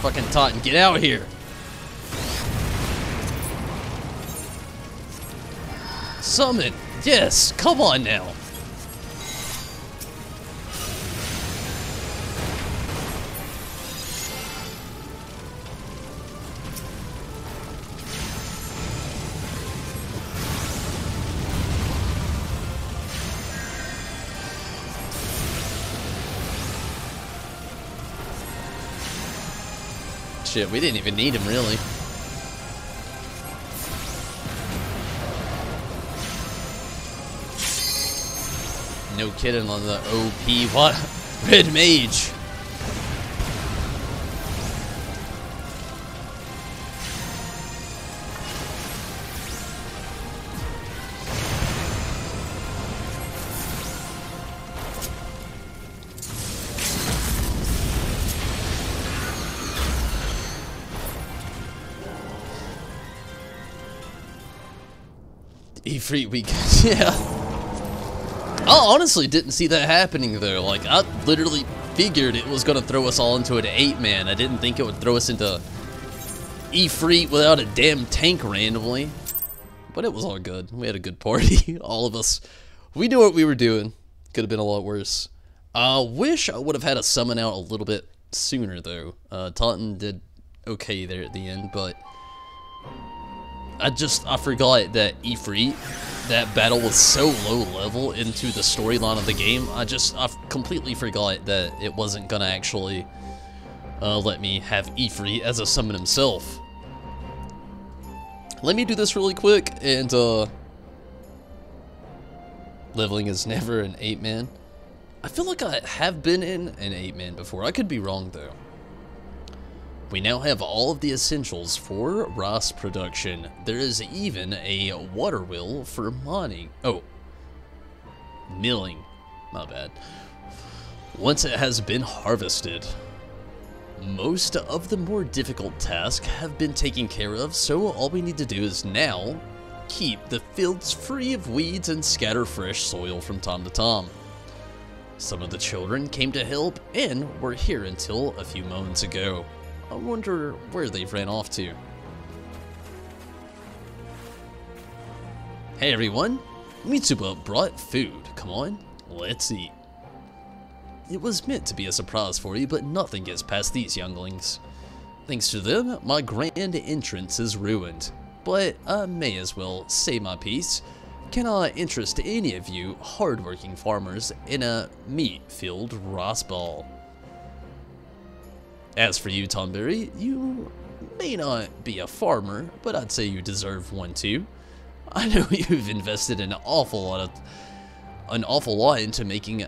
Fucking Totten, get out here. Summon! Yes! Come on now! Shit, we didn't even need him, really. No kidding on the OP. What? Red Mage. E-Free week. Yeah. I honestly didn't see that happening though. Like, I literally figured it was gonna throw us all into an 8-man. I didn't think it would throw us into E-Free without a damn tank randomly. But it was all good. We had a good party. All of us. We knew what we were doing. Could have been a lot worse. I wish I would have had a summon out a little bit sooner though. Totten did okay there at the end, but I forgot that E-Free, that battle was so low level into the storyline of the game. I completely forgot that it wasn't gonna actually let me have E-Free as a summon himself. Let me do this really quick, and leveling is never an 8-man. I feel like I have been in an 8-man before. I could be wrong though. We now have all of the essentials for rice production. There is even a water wheel for mining. Oh, milling. My bad. Once it has been harvested, most of the more difficult tasks have been taken care of, so all we need to do is now keep the fields free of weeds and scatter fresh soil from time to time. Some of the children came to help and were here until a few moments ago. I wonder where they've ran off to. Hey everyone, Mitsuba brought food. Come on, let's eat. It was meant to be a surprise for you, but nothing gets past these younglings. Thanks to them, my grand entrance is ruined. But I may as well say my piece. Can I interest any of you hardworking farmers in a meat-filled rice ball? As for you, Tonberry, you may not be a farmer, but I'd say you deserve one too. I know you've invested an awful lot into making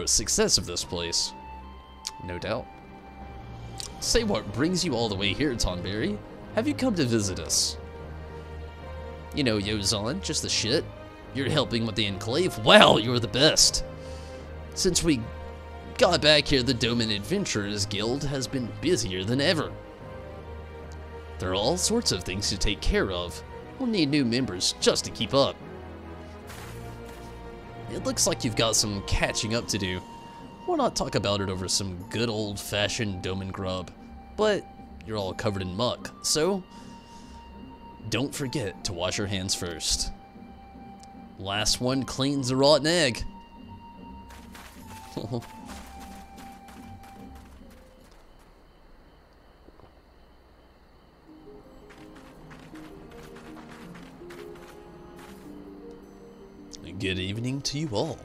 success of this place. No doubt. Say, what brings you all the way here, Tonberry? Have you come to visit us? You know, Yozan, just the shit. You're helping with the Enclave? Wow, you're the best. Since we got back here, the Doman Adventurers Guild has been busier than ever. There are all sorts of things to take care of. We'll need new members just to keep up. it looks like you've got some catching up to do. Why not talk about it over some good old-fashioned doman grub? But you're all covered in muck, so don't forget to wash your hands first. Last one cleans a rotten egg. Good evening to you all.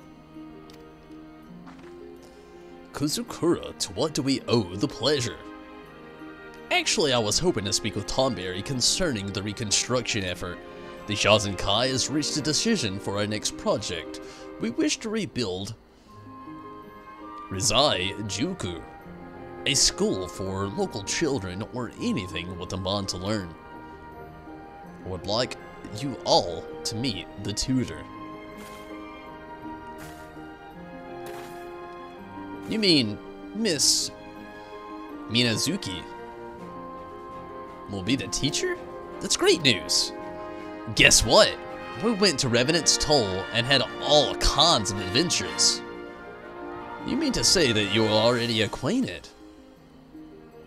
Kuzukura, to what do we owe the pleasure? Actually, I was hoping to speak with Tonberry concerning the reconstruction effort. The Shazenkai has reached a decision for our next project. We wish to rebuild Rizai Juku, a school for local children or anything with a mind to learn. I would like you all to meet the tutor. You mean Miss Minazuki will be the teacher? That's great news. Guess what? We went to Revenant's Toll and had all kinds of adventures. You mean to say that you are already acquainted?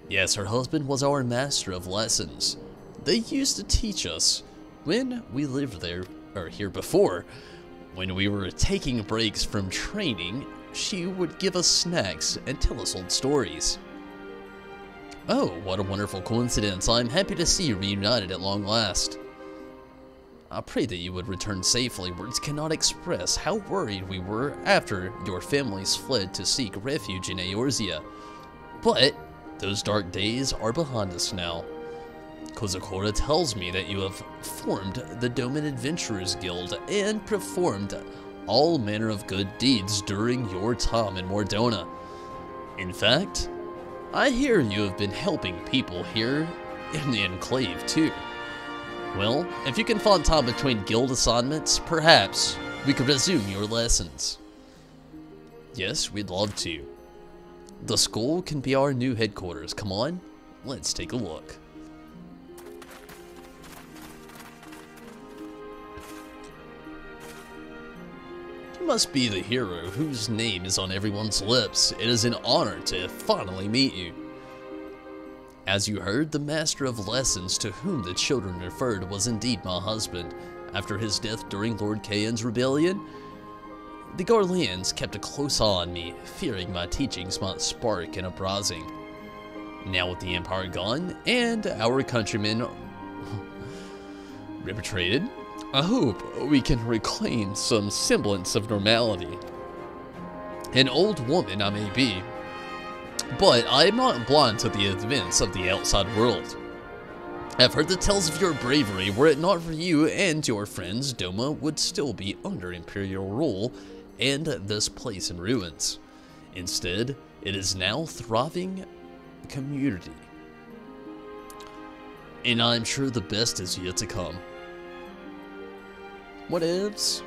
Yes, her husband was our master of lessons. They used to teach us when we lived there, or here before. When we were taking breaks from training, she would give us snacks and tell us old stories. Oh, what a wonderful coincidence. I'm happy to see you reunited at long last. I pray that you would return safely. Words cannot express how worried we were after your families fled to seek refuge in Eorzea. But those dark days are behind us now. Kozakura tells me that you have formed the Doman Adventurers Guild and performed all manner of good deeds during your time in Mordona. In fact, I hear you have been helping people here in the Enclave too. Well, if you can find time between guild assignments, perhaps we could resume your lessons. Yes, we'd love to. The school can be our new headquarters. Come on, let's take a look. You must be the hero whose name is on everyone's lips. It is an honor to finally meet you. As you heard, the master of lessons to whom the children referred was indeed my husband. After his death during Lord Kayan's rebellion, the Garleans kept a close eye on me, fearing my teachings might spark an uprising. Now with the Empire gone, and our countrymen repatriated, I hope we can reclaim some semblance of normality. An old woman I may be, but I am not blind to the events of the outside world. I've heard the tales of your bravery. Were it not for you and your friends, Doma would still be under Imperial rule and this place in ruins. Instead, it is now thriving community. And I'm sure the best is yet to come. Whatevs?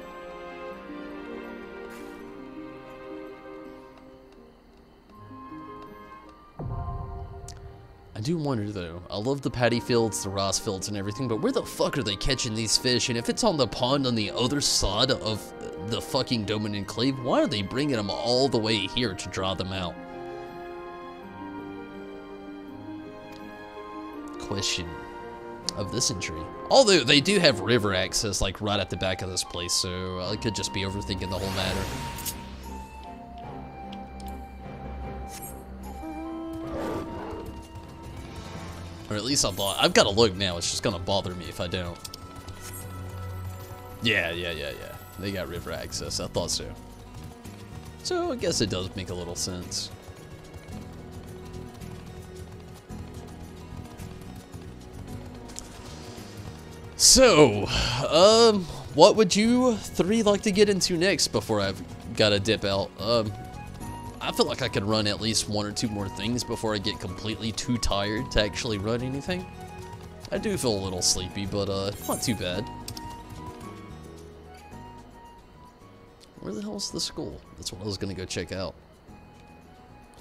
I do wonder though, I love the paddy fields, the rice fields and everything, but where the fuck are they catching these fish? And if it's on the pond on the other side of the fucking Doman Enclave, why are they bringing them all the way here to draw them out? Question of the century. Although they do have river access like right at the back of this place, so I could just be overthinking the whole matter. Or at least I thought. I've got to look now, it's just gonna bother me if I don't. Yeah. They got river access, I thought so. So I guess it does make a little sense. So, what would you three like to get into next before I've got to dip out? I feel like I could run at least one or two more things before I get completely too tired to actually run anything. I do feel a little sleepy, but not too bad. Where the hell's the school? That's what I was gonna go check out.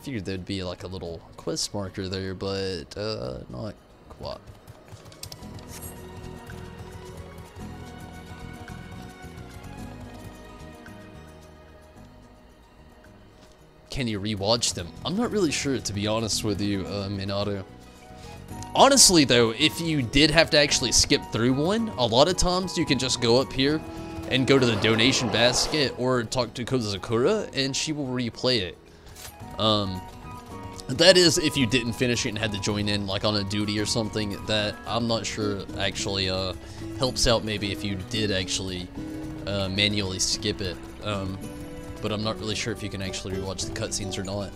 Figured there'd be like a little quest marker there, but not quite. can you rewatch them? I'm not really sure, to be honest with you, Minato. Honestly, though, if you did have to actually skip through one, a lot of times you can just go up here and go to the donation basket or talk to Kozakura, and she will replay it. That is if you didn't finish it and had to join in like on a duty or something. That I'm not sure actually helps out maybe if you did actually manually skip it. But I'm not really sure if you can actually rewatch the cutscenes or not.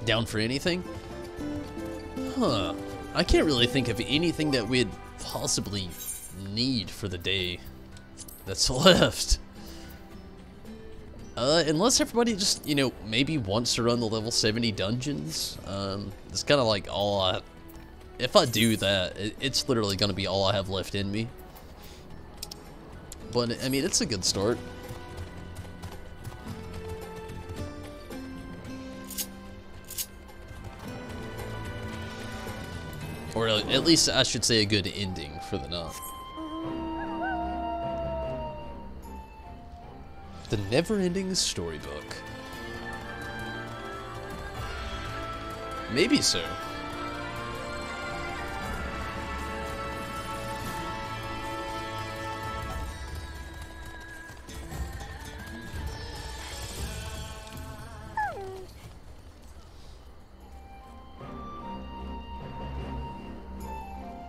Down for anything? Huh. I can't really think of anything that we'd possibly need for the day that's left. Unless everybody just, you know, maybe wants to run the level 70 dungeons. It's kind of like all if I do that, it's literally going to be all I have left in me. But, I mean, it's a good start. Or at least I should say a good ending for the night. The never-ending storybook. Maybe so.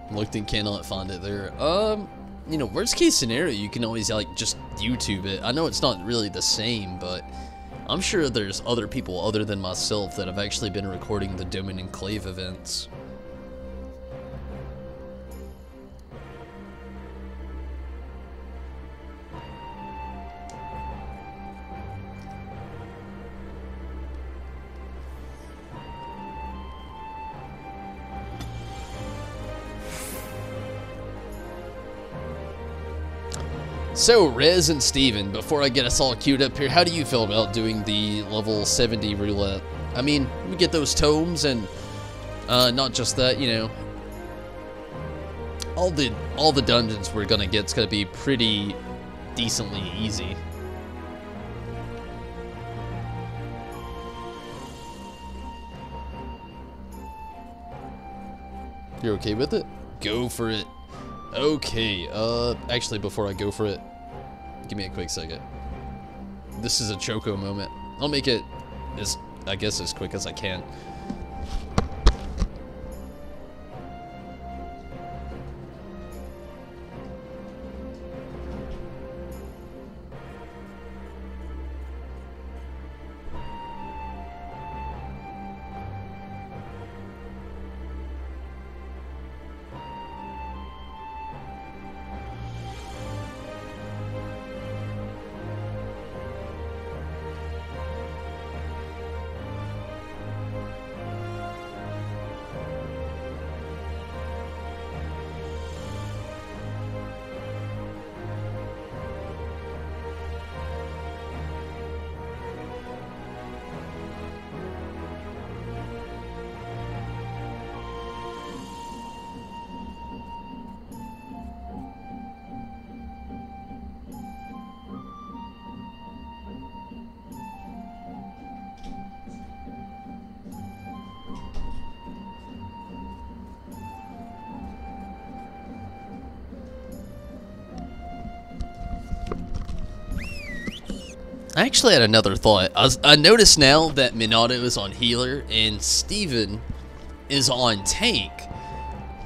Looked and cannot find it there. You know, worst case scenario, you can always like just YouTube it. I know it's not really the same, but I'm sure there's other people other than myself that have actually been recording the Domain Enclave events. So, Rez and Steven, before I get us all queued up here, how do you feel about doing the level 70 roulette? I mean, we get those tomes and, not just that, you know, all the dungeons we're gonna get's gonna be pretty decently easy. You're okay with it? Go for it. Okay, actually before I go for it, give me a quick second. This is a Choco moment. I'll make it I guess as quick as I can. I actually had another thought. I noticed now that Minato is on healer and Steven is on tank,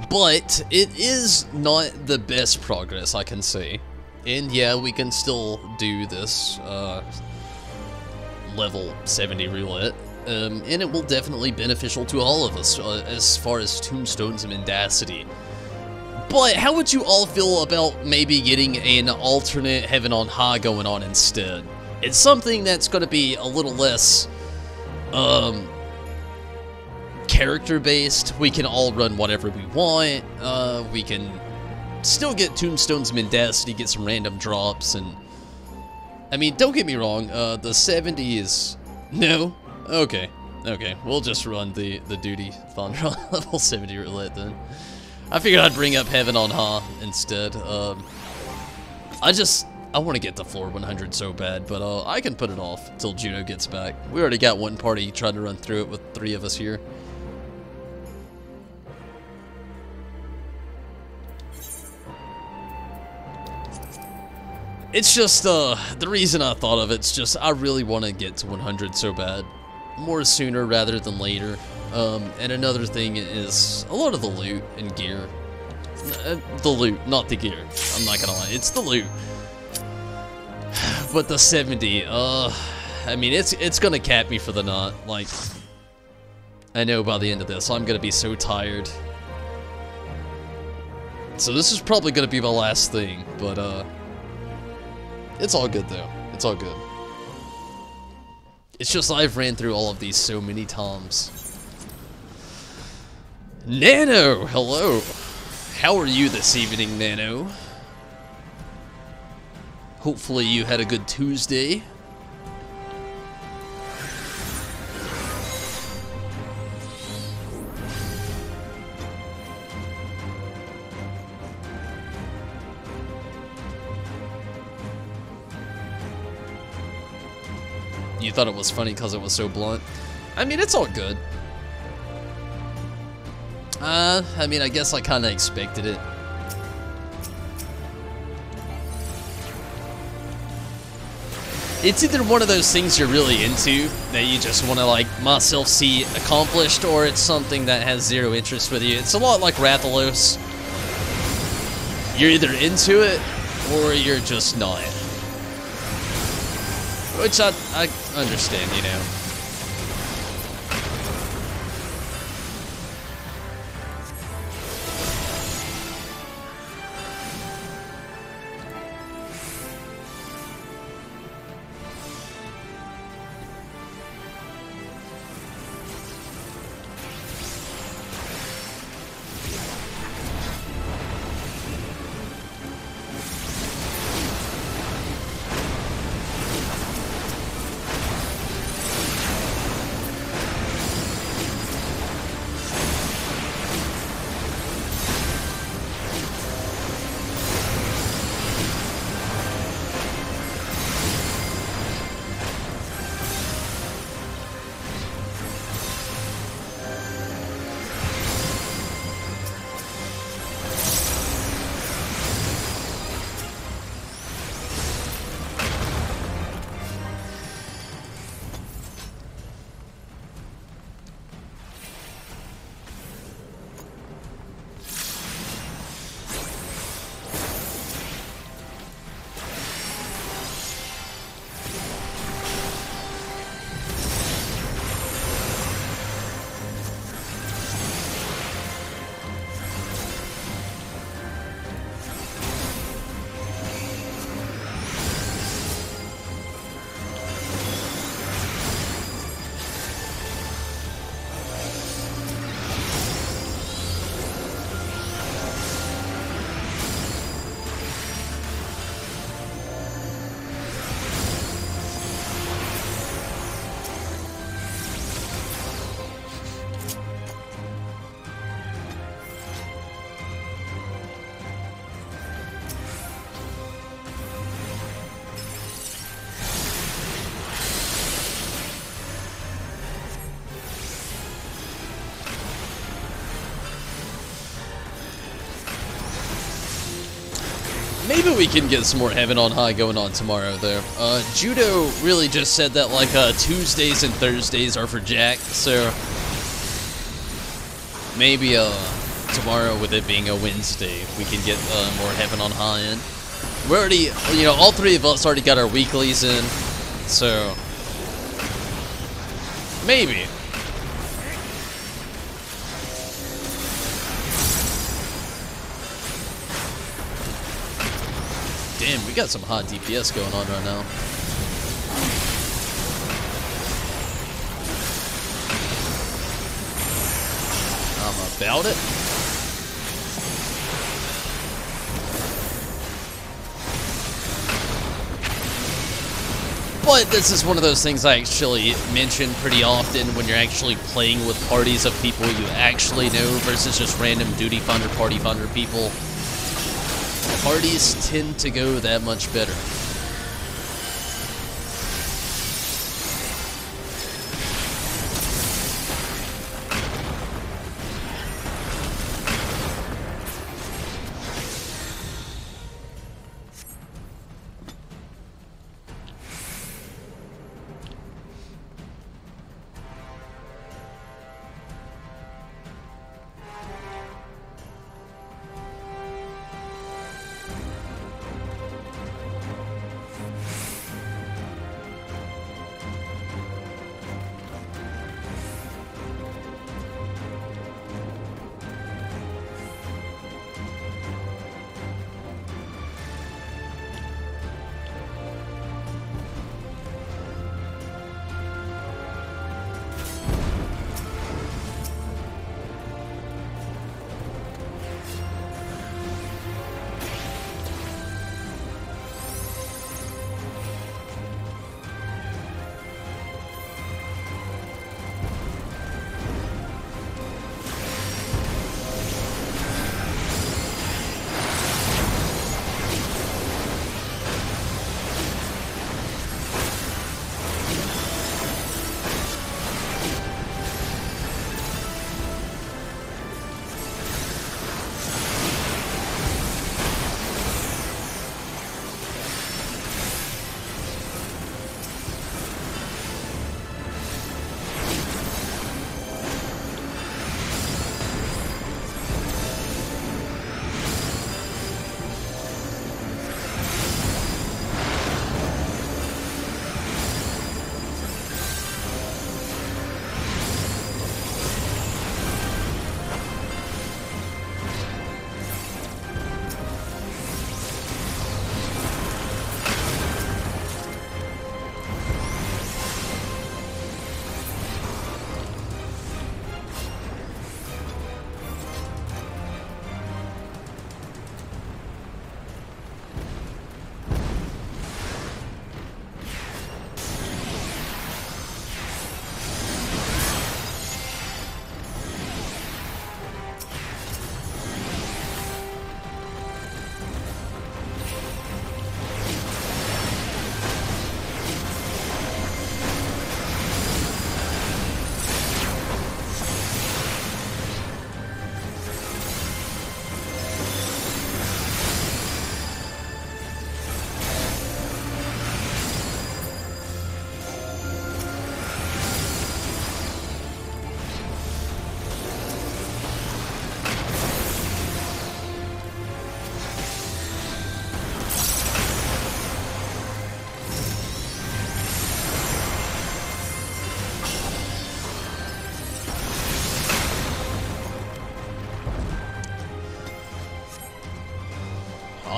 but it is not the best progress I can say. And yeah, we can still do this level 70 roulette, and it will definitely be beneficial to all of us as far as tombstones and mendacity. But how would you all feel about maybe getting an alternate Heaven on High going on instead? It's something that's going to be a little less character-based. We can all run whatever we want. We can still get tombstones, mendacity, get some random drops, and I mean, don't get me wrong. The 70 is no. Okay, we'll just run the duty fun run level 70 roulette then. I figured I'd bring up Heaven on High instead. I want to get to floor 100 so bad, but I can put it off until Judo gets back. We already got one party trying to run through it with 3 of us here. It's just, the reason I thought of it's just, I really want to get to 100 so bad. More sooner rather than later. And another thing is, a lot of the loot and gear. The loot, not the gear. I'm not gonna lie, it's the loot. But the 70, I mean, it's gonna cap me for the knot. Like, I know by the end of this, I'm gonna be so tired. So this is probably gonna be my last thing, but, it's all good though. It's all good. It's just I've ran through all of these so many times. Nano, hello. How are you this evening, Nano? Hopefully you had a good Tuesday. You thought it was funny because it was so blunt? I mean, it's all good. I mean, I guess I kind of expected it. It's either one of those things you're really into, that you just want to, like, myself see accomplished, or it's something that has zero interest with you. It's a lot like Rathalos. You're either into it, or you're just not. Which I understand, you know. Maybe we can get some more Heaven on High going on tomorrow, though. Judo really just said that, like, Tuesdays and Thursdays are for Jack, so maybe, tomorrow, with it being a Wednesday, we can get, more Heaven on High in. We're already, you know, all 3 of us already got our weeklies in, so maybe. Damn, we got some hot DPS going on right now. I'm about it. But this is one of those things I actually mention pretty often when you're actually playing with parties of people you actually know versus just random duty finder, party finder people. Parties tend to go that much better.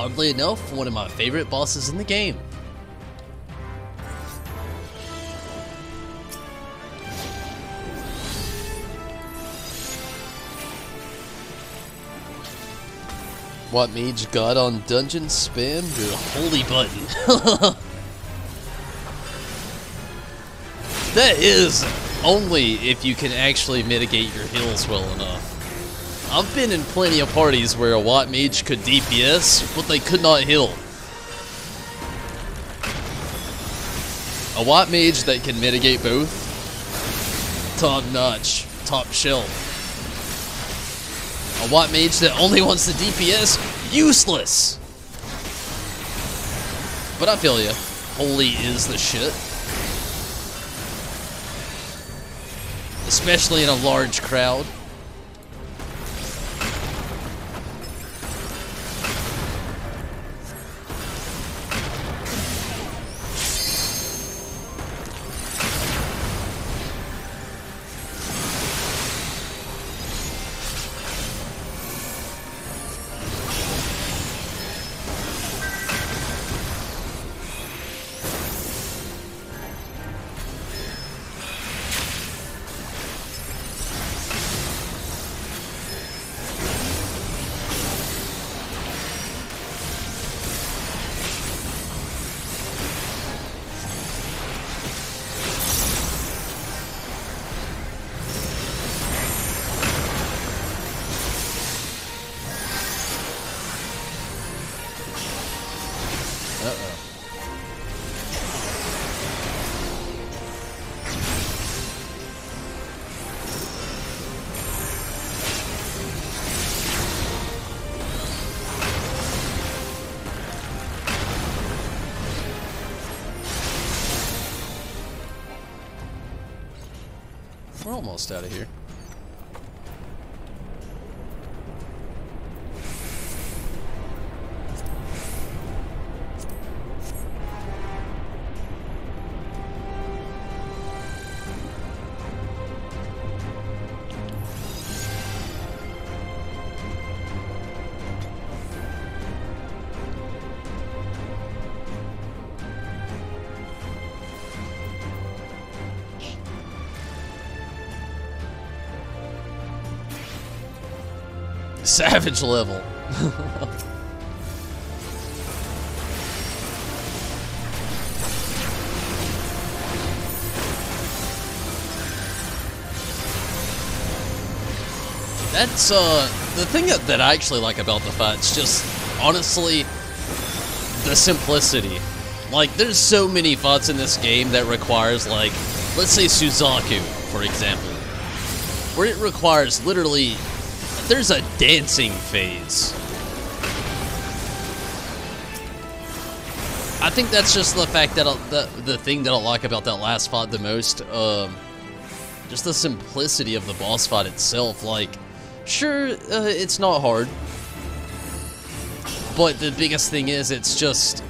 oddly enough, one of my favorite bosses in the game. What mage got on dungeon spam your holy button? That is only if you can actually mitigate your heals well enough. I've been in plenty of parties where a Watt mage could DPS, but they could not heal. A Watt mage that can mitigate both, top notch, top shelf. A Watt mage that only wants the DPS, useless! But I feel ya, holy is the shit. Especially in a large crowd. We're almost out of here. Savage level. That's the thing that I actually like about the fight's just honestly the simplicity. Like, there's so many fights in this game that requires, like, let's say Suzaku, for example, where it requires literally, there's a dancing phase. I think that's just the fact that the thing that I like about that last fight the most. Just the simplicity of the boss fight itself. Like, sure, it's not hard, but the biggest thing is it's just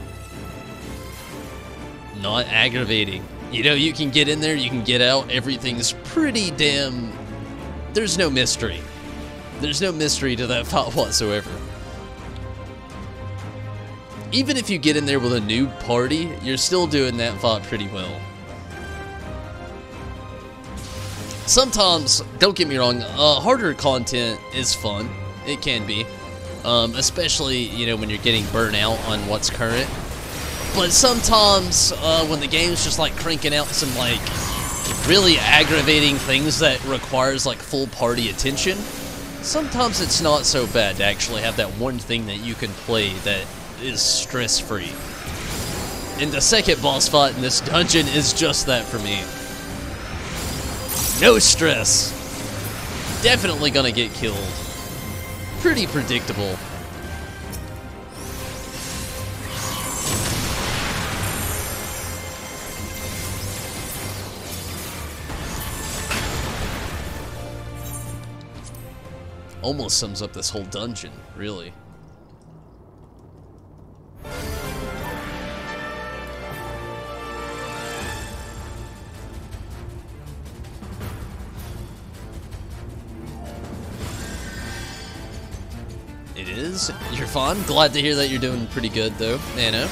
not aggravating. You know, you can get in there, you can get out, everything's pretty damn... There's no mystery. There's no mystery to that fight whatsoever. Even if you get in there with a new party, you're still doing that fight pretty well. Sometimes, don't get me wrong, harder content is fun. It can be. Especially, you know, when you're getting burnt out on what's current. But sometimes, when the game's just, like, cranking out some, like, really aggravating things that requires, like, full party attention, sometimes it's not so bad to actually have that one thing that you can play that is stress-free. And the second boss fight in this dungeon is just that for me. No stress. Definitely gonna get killed. Pretty predictable. Almost sums up this whole dungeon, really. It is. You're fine. Glad to hear that you're doing pretty good, though, Nano.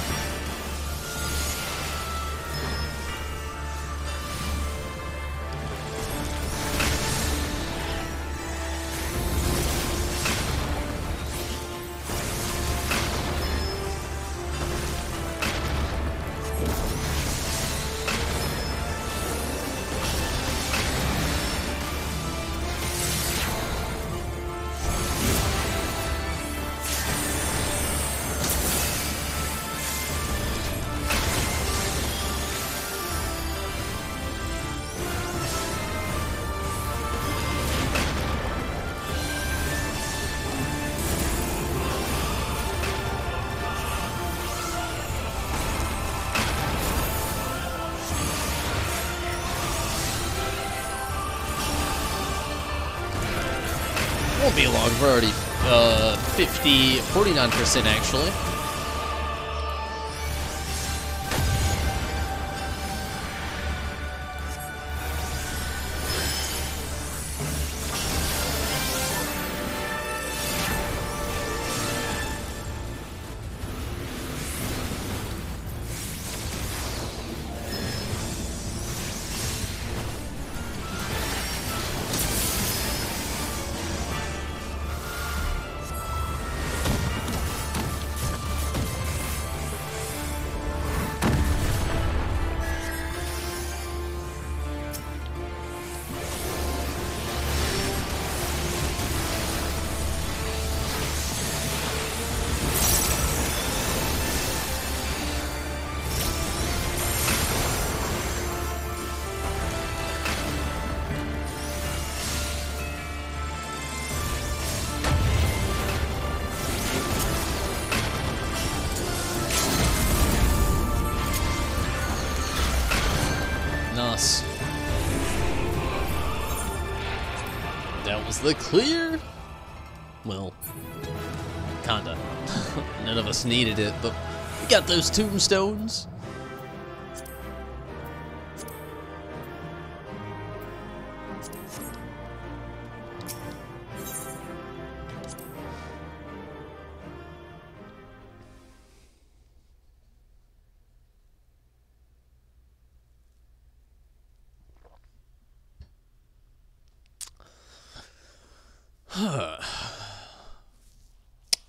Won't be long. We're already 49% actually. Nice. That was the clear? Well, kinda. None of us needed it, but we got those tombstones.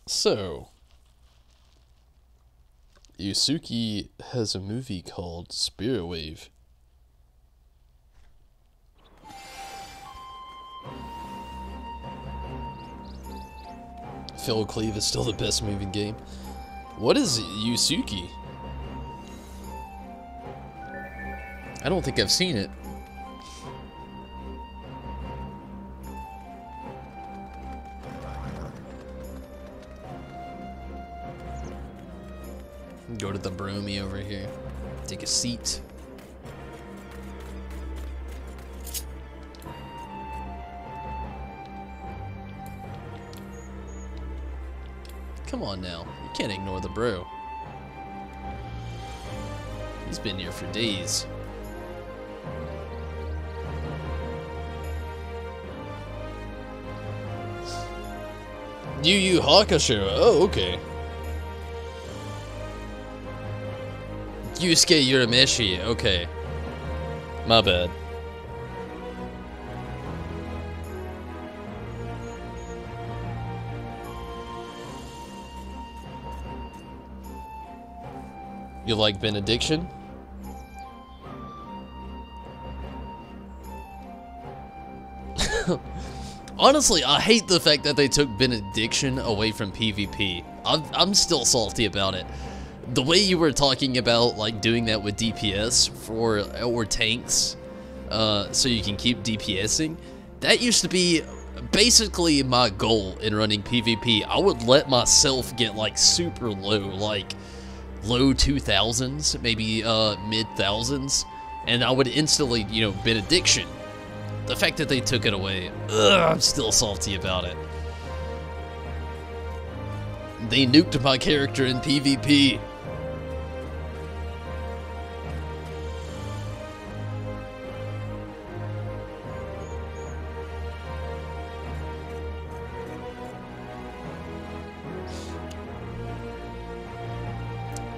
So, Yusuke has a movie called Spirit Wave. Phil Cleve is still the best moving game. What is Yusuke? I don't think I've seen it. Go to the broomy over here. Take a seat. Come on now. You can't ignore the bro. He's been here for days. Yu Yu Hakusho. Oh, okay. Yusuke Urameshi, okay. My bad. You like Benediction? Honestly, I hate the fact that they took Benediction away from PvP. I'm still salty about it. The way you were talking about like doing that with DPS or tanks, so you can keep DPSing, that used to be basically my goal in running PvP. I would let myself get like super low, like low 2000s, maybe mid thousands, and I would instantly, you know, Benediction. The fact that they took it away, I'm still salty about it. They nuked my character in PvP.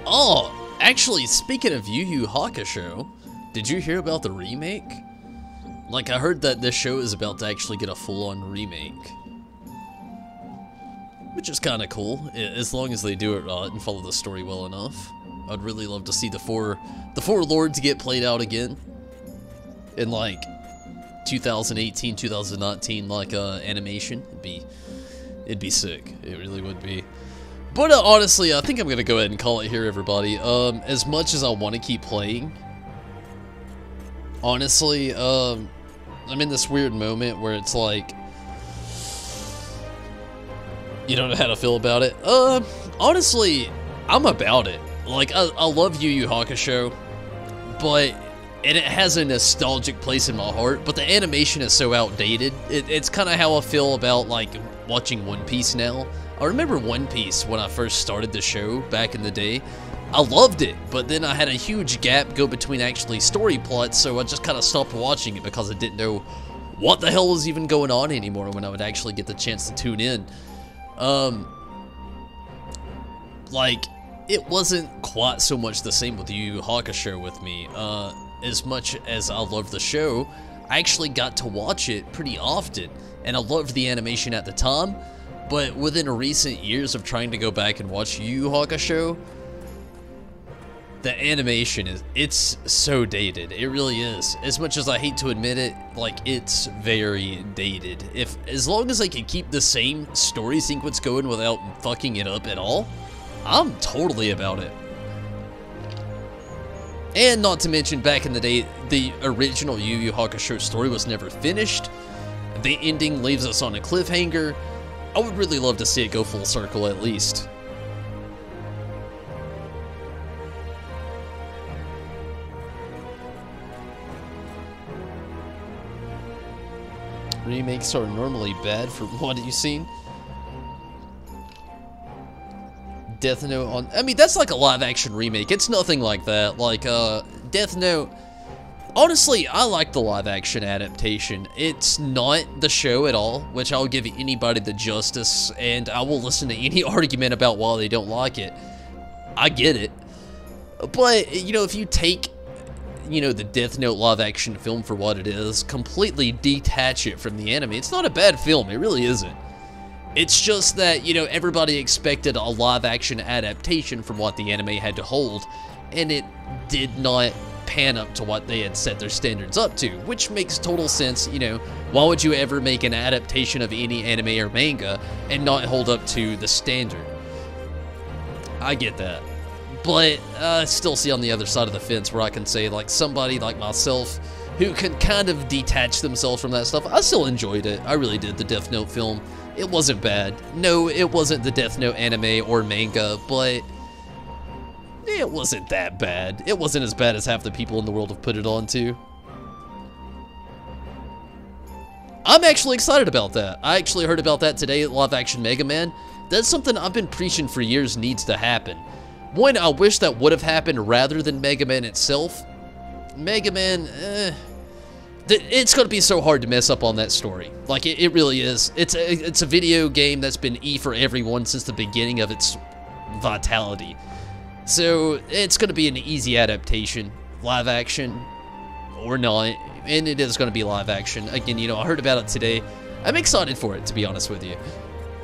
Oh, actually, speaking of Yu Hakusho, did you hear about the remake? Like, I heard that this show is about to actually get a full-on remake. Which is kind of cool, as long as they do it right and follow the story well enough. I'd really love to see the four lords get played out again. In, like, 2018, 2019, like, animation. It'd be sick. It really would be. But honestly, I think I'm gonna go ahead and call it here, everybody. As much as I want to keep playing, honestly, I'm in this weird moment where it's like, you don't know how to feel about it. Honestly, I'm about it. Like, I love Yu Hakusho, but and it has a nostalgic place in my heart, but the animation is so outdated. It's kind of how I feel about, like, watching One Piece now. I remember One Piece when I first started the show back in the day. I loved it, but then I had a huge gap go between actually story plots, so I just kind of stopped watching it because I didn't know what the hell was even going on anymore when I would actually get the chance to tune in. Like, it wasn't quite so much the same with Yu Hakusho with me. As much as I loved the show, I actually got to watch it pretty often, and I loved the animation at the time, but within recent years of trying to go back and watch Yu Hakusho, the animation it's so dated. It really is. As much as I hate to admit it, like, it's very dated. As long as I can keep the same story sequence going without fucking it up at all, I'm totally about it. And not to mention, back in the day, the original Yu Hakusho story was never finished. The ending leaves us on a cliffhanger. I would really love to see it go full circle at least. Remakes are normally bad from what you've seen. Death Note on... I mean, that's like a live-action remake. It's nothing like that. Like, Death Note... Honestly, I like the live-action adaptation. It's not the show at all, which I'll give anybody the justice, and I will listen to any argument about why they don't like it. I get it. But, you know, if you take, you know, the Death Note live-action film for what it is, completely detach it from the anime, it's not a bad film. It really isn't. It's just that, you know, everybody expected a live-action adaptation from what the anime had to hold, and it did not pan up to what they had set their standards up to, which makes total sense. You know, why would you ever make an adaptation of any anime or manga and not hold up to the standard? I get that. But I still see on the other side of the fence where I can say, like, somebody like myself who can kind of detach themselves from that stuff, I still enjoyed it. I really did, the Death Note film. It wasn't bad. No, it wasn't the Death Note anime or manga, but it wasn't that bad. It wasn't as bad as half the people in the world have put it on to. I'm actually excited about that. I actually heard about that today at Live Action Mega Man. That's something I've been preaching for years needs to happen. One, I wish that would have happened rather than Mega Man itself. Mega Man, it's going to be so hard to mess up on that story. Like, it really is. It's a video game that's been E for everyone since the beginning of its vitality. So, it's going to be an easy adaptation, live action or not, and it is going to be live action. Again, you know, I heard about it today. I'm excited for it, to be honest with you.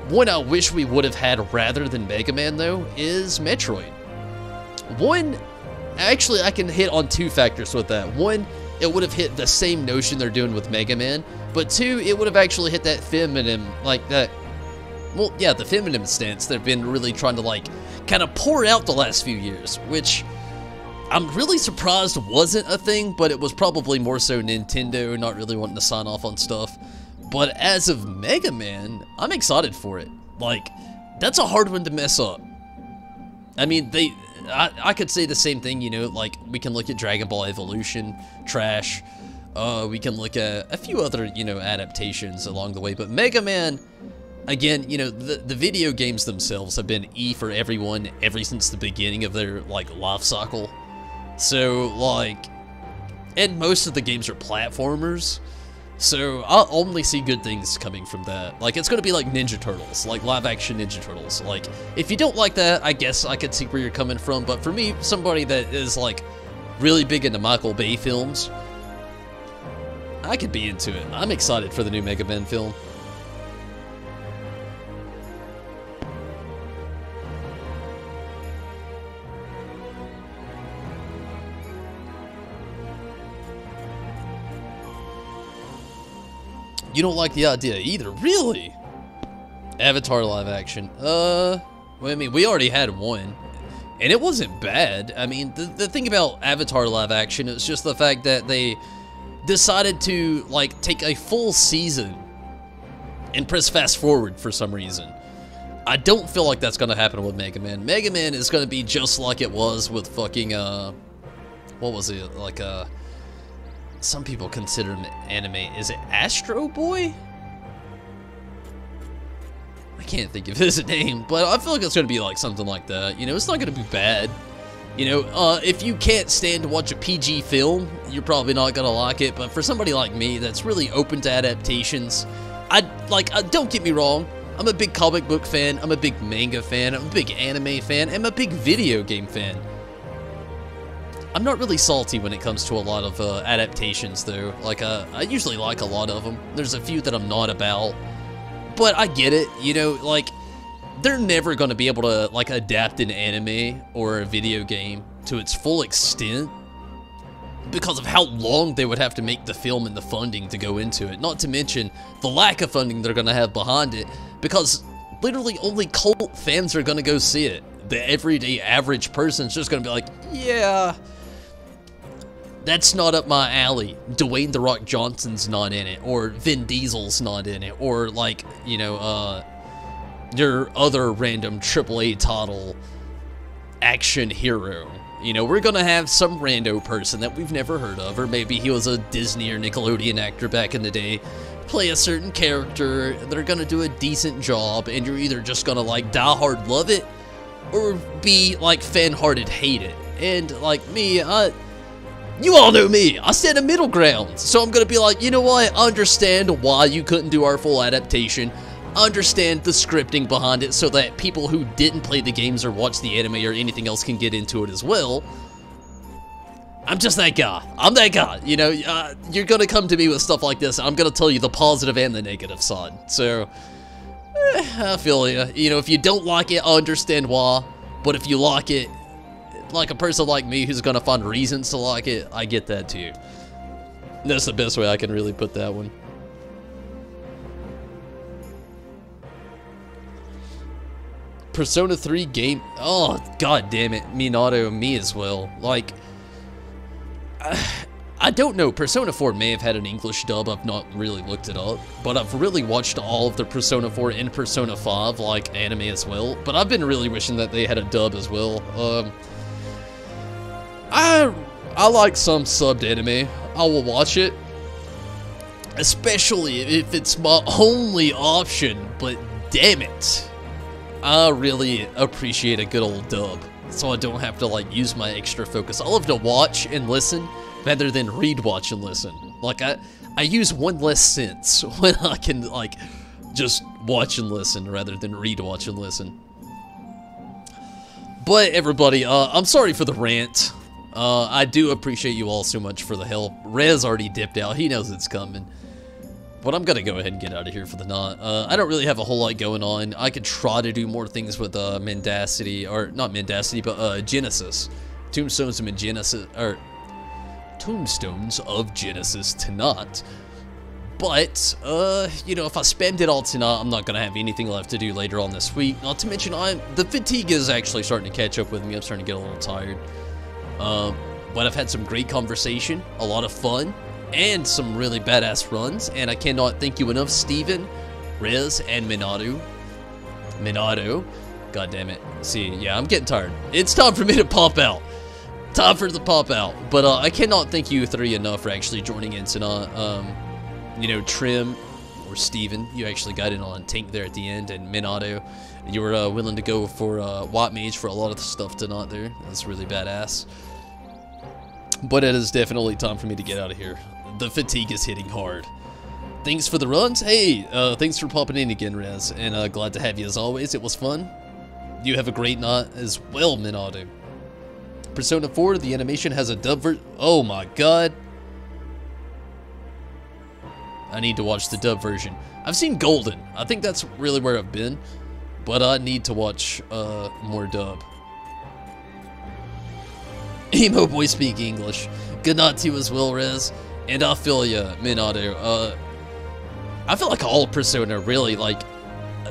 One I wish we would have had rather than Mega Man, though, is Metroid. One, actually, I can hit on two factors with that. One, it would have hit the same notion they're doing with Mega Man, but two, it would have actually hit that feminine, like that, well, yeah, the feminine stance they've been really trying to, like, kind of pour out the last few years, which I'm really surprised wasn't a thing, but it was probably more so Nintendo not really wanting to sign off on stuff. But as of Mega Man, I'm excited for it. Like, that's a hard one to mess up. I mean, I could say the same thing, you know, like, we can look at Dragon Ball Evolution, trash. We can look at a few other, you know, adaptations along the way, but Mega Man, again, you know, the video games themselves have been E for everyone ever since the beginning of their, like, life cycle. So, like, and most of the games are platformers. So I'll only see good things coming from that. Like, it's gonna be like Ninja Turtles, like live-action Ninja Turtles. Like, if you don't like that, I guess I could see where you're coming from. But for me, somebody that is like really big into Michael Bay films, I could be into it. I'm excited for the new Mega Man film. You don't like the idea either, really? Avatar live action. Well, I mean, we already had one, and it wasn't bad. I mean, the thing about Avatar live action is just the fact that they decided to, like, take a full season and press fast forward for some reason. I don't feel like that's gonna happen with Mega Man. Mega Man is gonna be just like it was with fucking, what was it? Like, some people consider him anime. Is it Astro Boy? I can't think of his name, but I feel like it's gonna be like something like that. You know, it's not gonna be bad. You know, if you can't stand to watch a PG film, you're probably not gonna like it. But for somebody like me that's really open to adaptations, don't get me wrong. I'm a big comic book fan. I'm a big manga fan. I'm a big anime fan. I'm a big video game fan. I'm not really salty when it comes to a lot of adaptations, though. Like, I usually like a lot of them. There's a few that I'm not about, but I get it. You know, like, they're never going to be able to, like, adapt an anime or a video game to its full extent because of how long they would have to make the film and the funding to go into it. Not to mention the lack of funding they're going to have behind it, because literally only cult fans are going to go see it. The everyday average person's just going to be like, yeah, that's not up my alley. Dwayne "The Rock" Johnson's not in it, or Vin Diesel's not in it, or, like, you know, your other random AAA title action hero. You know, we're gonna have some rando person that we've never heard of, or maybe he was a Disney or Nickelodeon actor back in the day, play a certain character. They're gonna do a decent job, and you're either just gonna, like, die hard love it, or be, like, fan-hearted hate it. And, like, me, you all know me, I stand a middle ground, so I'm gonna be like, you know what, I understand why you couldn't do our full adaptation, I understand the scripting behind it so that people who didn't play the games or watch the anime or anything else can get into it as well. I'm just that guy. I'm that guy, you know. You're gonna come to me with stuff like this, and I'm gonna tell you the positive and the negative side, so, I feel you. You know, if you don't like it, I understand why, but if you like it, like a person like me who's gonna find reasons to like it, I get that too. That's the best way I can really put that one. Persona 3 game. Oh, god damn it. Minato, me as well. Like, I don't know. Persona 4 may have had an English dub. I've not really looked it up. But I've really watched all of the Persona 4 and Persona 5, like, anime as well. But I've been really wishing that they had a dub as well. I like some subbed anime. I will watch it, especially if it's my only option, but damn it, I really appreciate a good old dub, so I don't have to, like, use my extra focus. I love to watch and listen rather than read, watch, and listen. Like, I use one less sense when I can, like, just watch and listen rather than read, watch, and listen. But everybody, I'm sorry for the rant. I do appreciate you all so much for the help. Rez already dipped out. He knows it's coming. But I'm gonna go ahead and get out of here for the night. I don't really have a whole lot going on. I could try to do more things with Mendacity, or not Mendacity, but Genesis. Tombstones of Genesis, or Tombstones of Genesis tonight. But, you know, if I spammed it all tonight, I'm not gonna have anything left to do later on this week. Not to mention, the fatigue is actually starting to catch up with me. I'm starting to get a little tired. But I've had some great conversation, a lot of fun, and some really badass runs, and I cannot thank you enough, Steven, Rez, and Minato. God damn it. See, yeah, I'm getting tired. It's time for me to pop out. Time for the pop out. But I cannot thank you three enough for actually joining in tonight. You know, Trim, or Steven, you actually got in on Tank there at the end, and Minato, you were willing to go for White Mage for a lot of the stuff tonight there. That's really badass. But it is definitely time for me to get out of here. The fatigue is hitting hard. Thanks for the runs. Hey, thanks for popping in again, Rez, and glad to have you as always. It was fun. You have a great night as well, Minato. Persona 4, the animation has a dub version. Oh my god. I need to watch the dub version. I've seen Golden. I think that's really where I've been, but I need to watch more dub. Emo boy speak English. Good night to you as well, Rez. And I feel ya, Minato. I feel like all Persona really, like...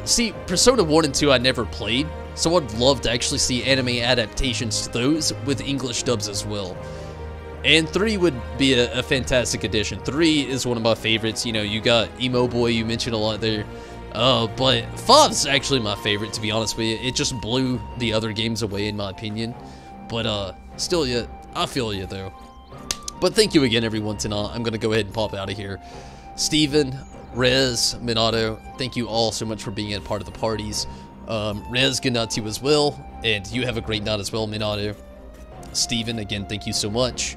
See, Persona 1 and 2 I never played, so I'd love to actually see anime adaptations to those with English dubs as well. And 3 would be a fantastic addition. 3 is one of my favorites. You know, you got Emo Boy, you mentioned a lot there. But 5 is actually my favorite, to be honest with you. It just blew the other games away, in my opinion. But, still, yeah, I feel you, though. But thank you again, everyone, tonight. I'm going to go ahead and pop out of here. Steven, Rez, Minato, thank you all so much for being a part of the parties. Rez, good night to you as well. And you have a great night as well, Minato. Steven, again, thank you so much.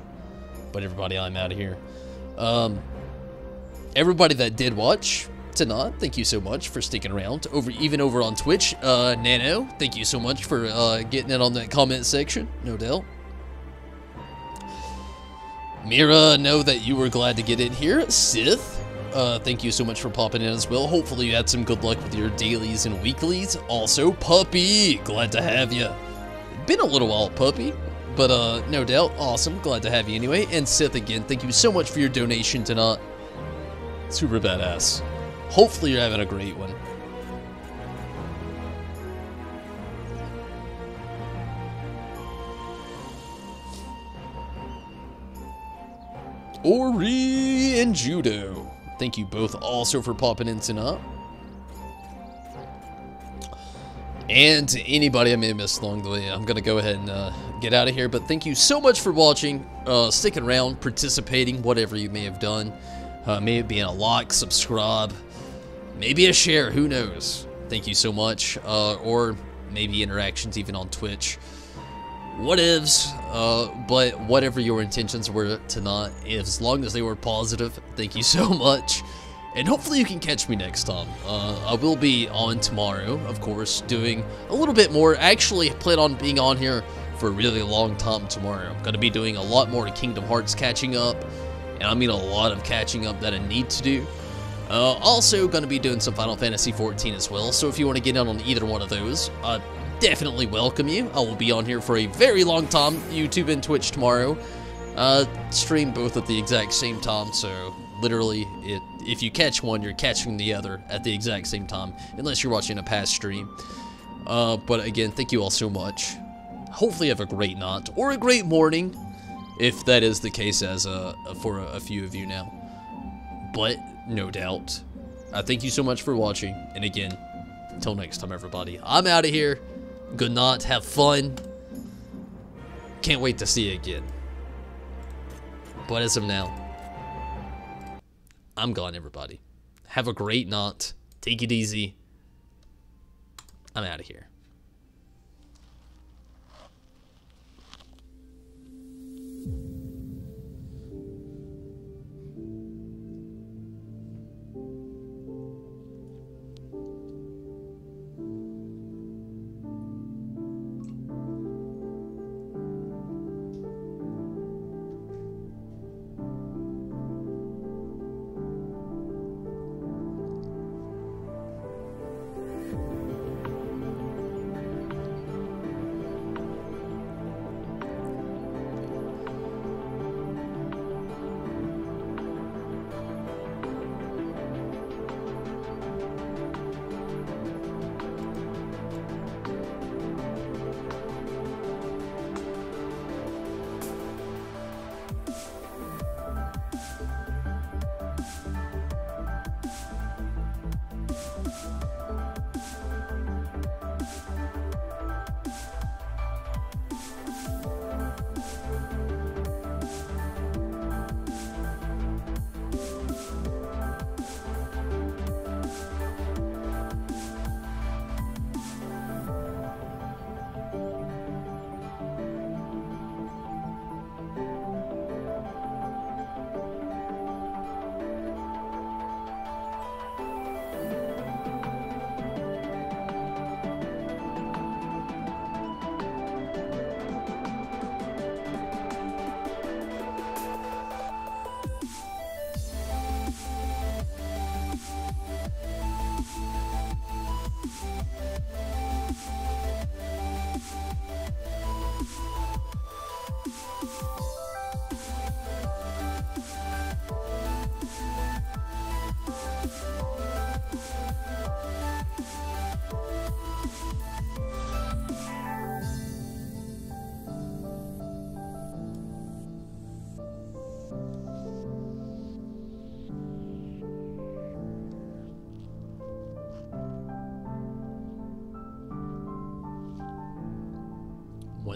But everybody, I'm out of here. Everybody that did watch tonight, thank you so much for sticking around. Even over on Twitch, Nano, thank you so much for getting in on that comment section, no doubt. Mira, know that you were glad to get in here. Sith, thank you so much for popping in as well. Hopefully you had some good luck with your dailies and weeklies. Also, Puppy, glad to have you. Been a little while, Puppy. But, no doubt, awesome, glad to have you anyway. And Sith, again, thank you so much for your donation tonight. Super badass. Hopefully you're having a great one. Ori and Judo, thank you both also for popping in tonight. And anybody I may have missed along the way, I'm going to go ahead and get out of here. But thank you so much for watching, sticking around, participating, whatever you may have done. Maybe being a like, subscribe, maybe a share, who knows. Thank you so much. Or maybe interactions even on Twitch. Whatevs. But whatever your intentions were tonight, as long as they were positive, thank you so much. And hopefully you can catch me next time. I will be on tomorrow, of course, doing a little bit more. Actually, I plan on being on here for a really long time tomorrow. I'm going to be doing a lot more Kingdom Hearts catching up. And I mean a lot of catching up that I need to do. Also, going to be doing some Final Fantasy XIV as well. So if you want to get in on either one of those, I definitely welcome you. I will be on here for a very long time, YouTube and Twitch tomorrow. Stream both at the exact same time, so... Literally, if you catch one, you're catching the other at the exact same time, unless you're watching a past stream. But again, thank you all so much. Hopefully you have a great night, or a great morning, if that is the case as for a few of you now. But, no doubt, I thank you so much for watching, and again, until next time everybody, I'm out of here. Good night, have fun. Can't wait to see you again. But as of now, I'm gone, everybody. Have a great night. Take it easy. I'm out of here.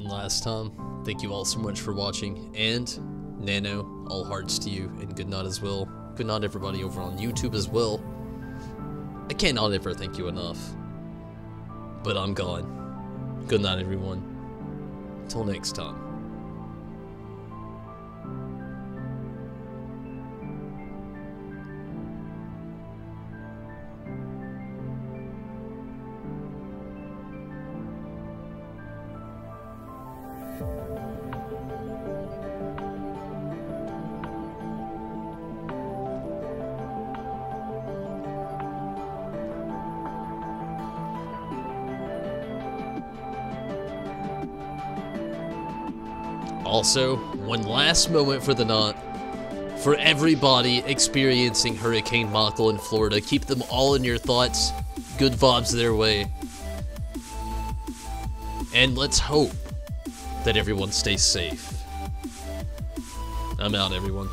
one last time, thank you all so much for watching, and Nano, all hearts to you, and good night as well. Good night everybody over on YouTube as well. I cannot ever thank you enough. But I'm gone. Good night everyone. Till next time. Also, one last moment for the knot. For everybody experiencing Hurricane Michael in Florida, keep them all in your thoughts. Good vibes their way. And let's hope that everyone stays safe. I'm out, everyone.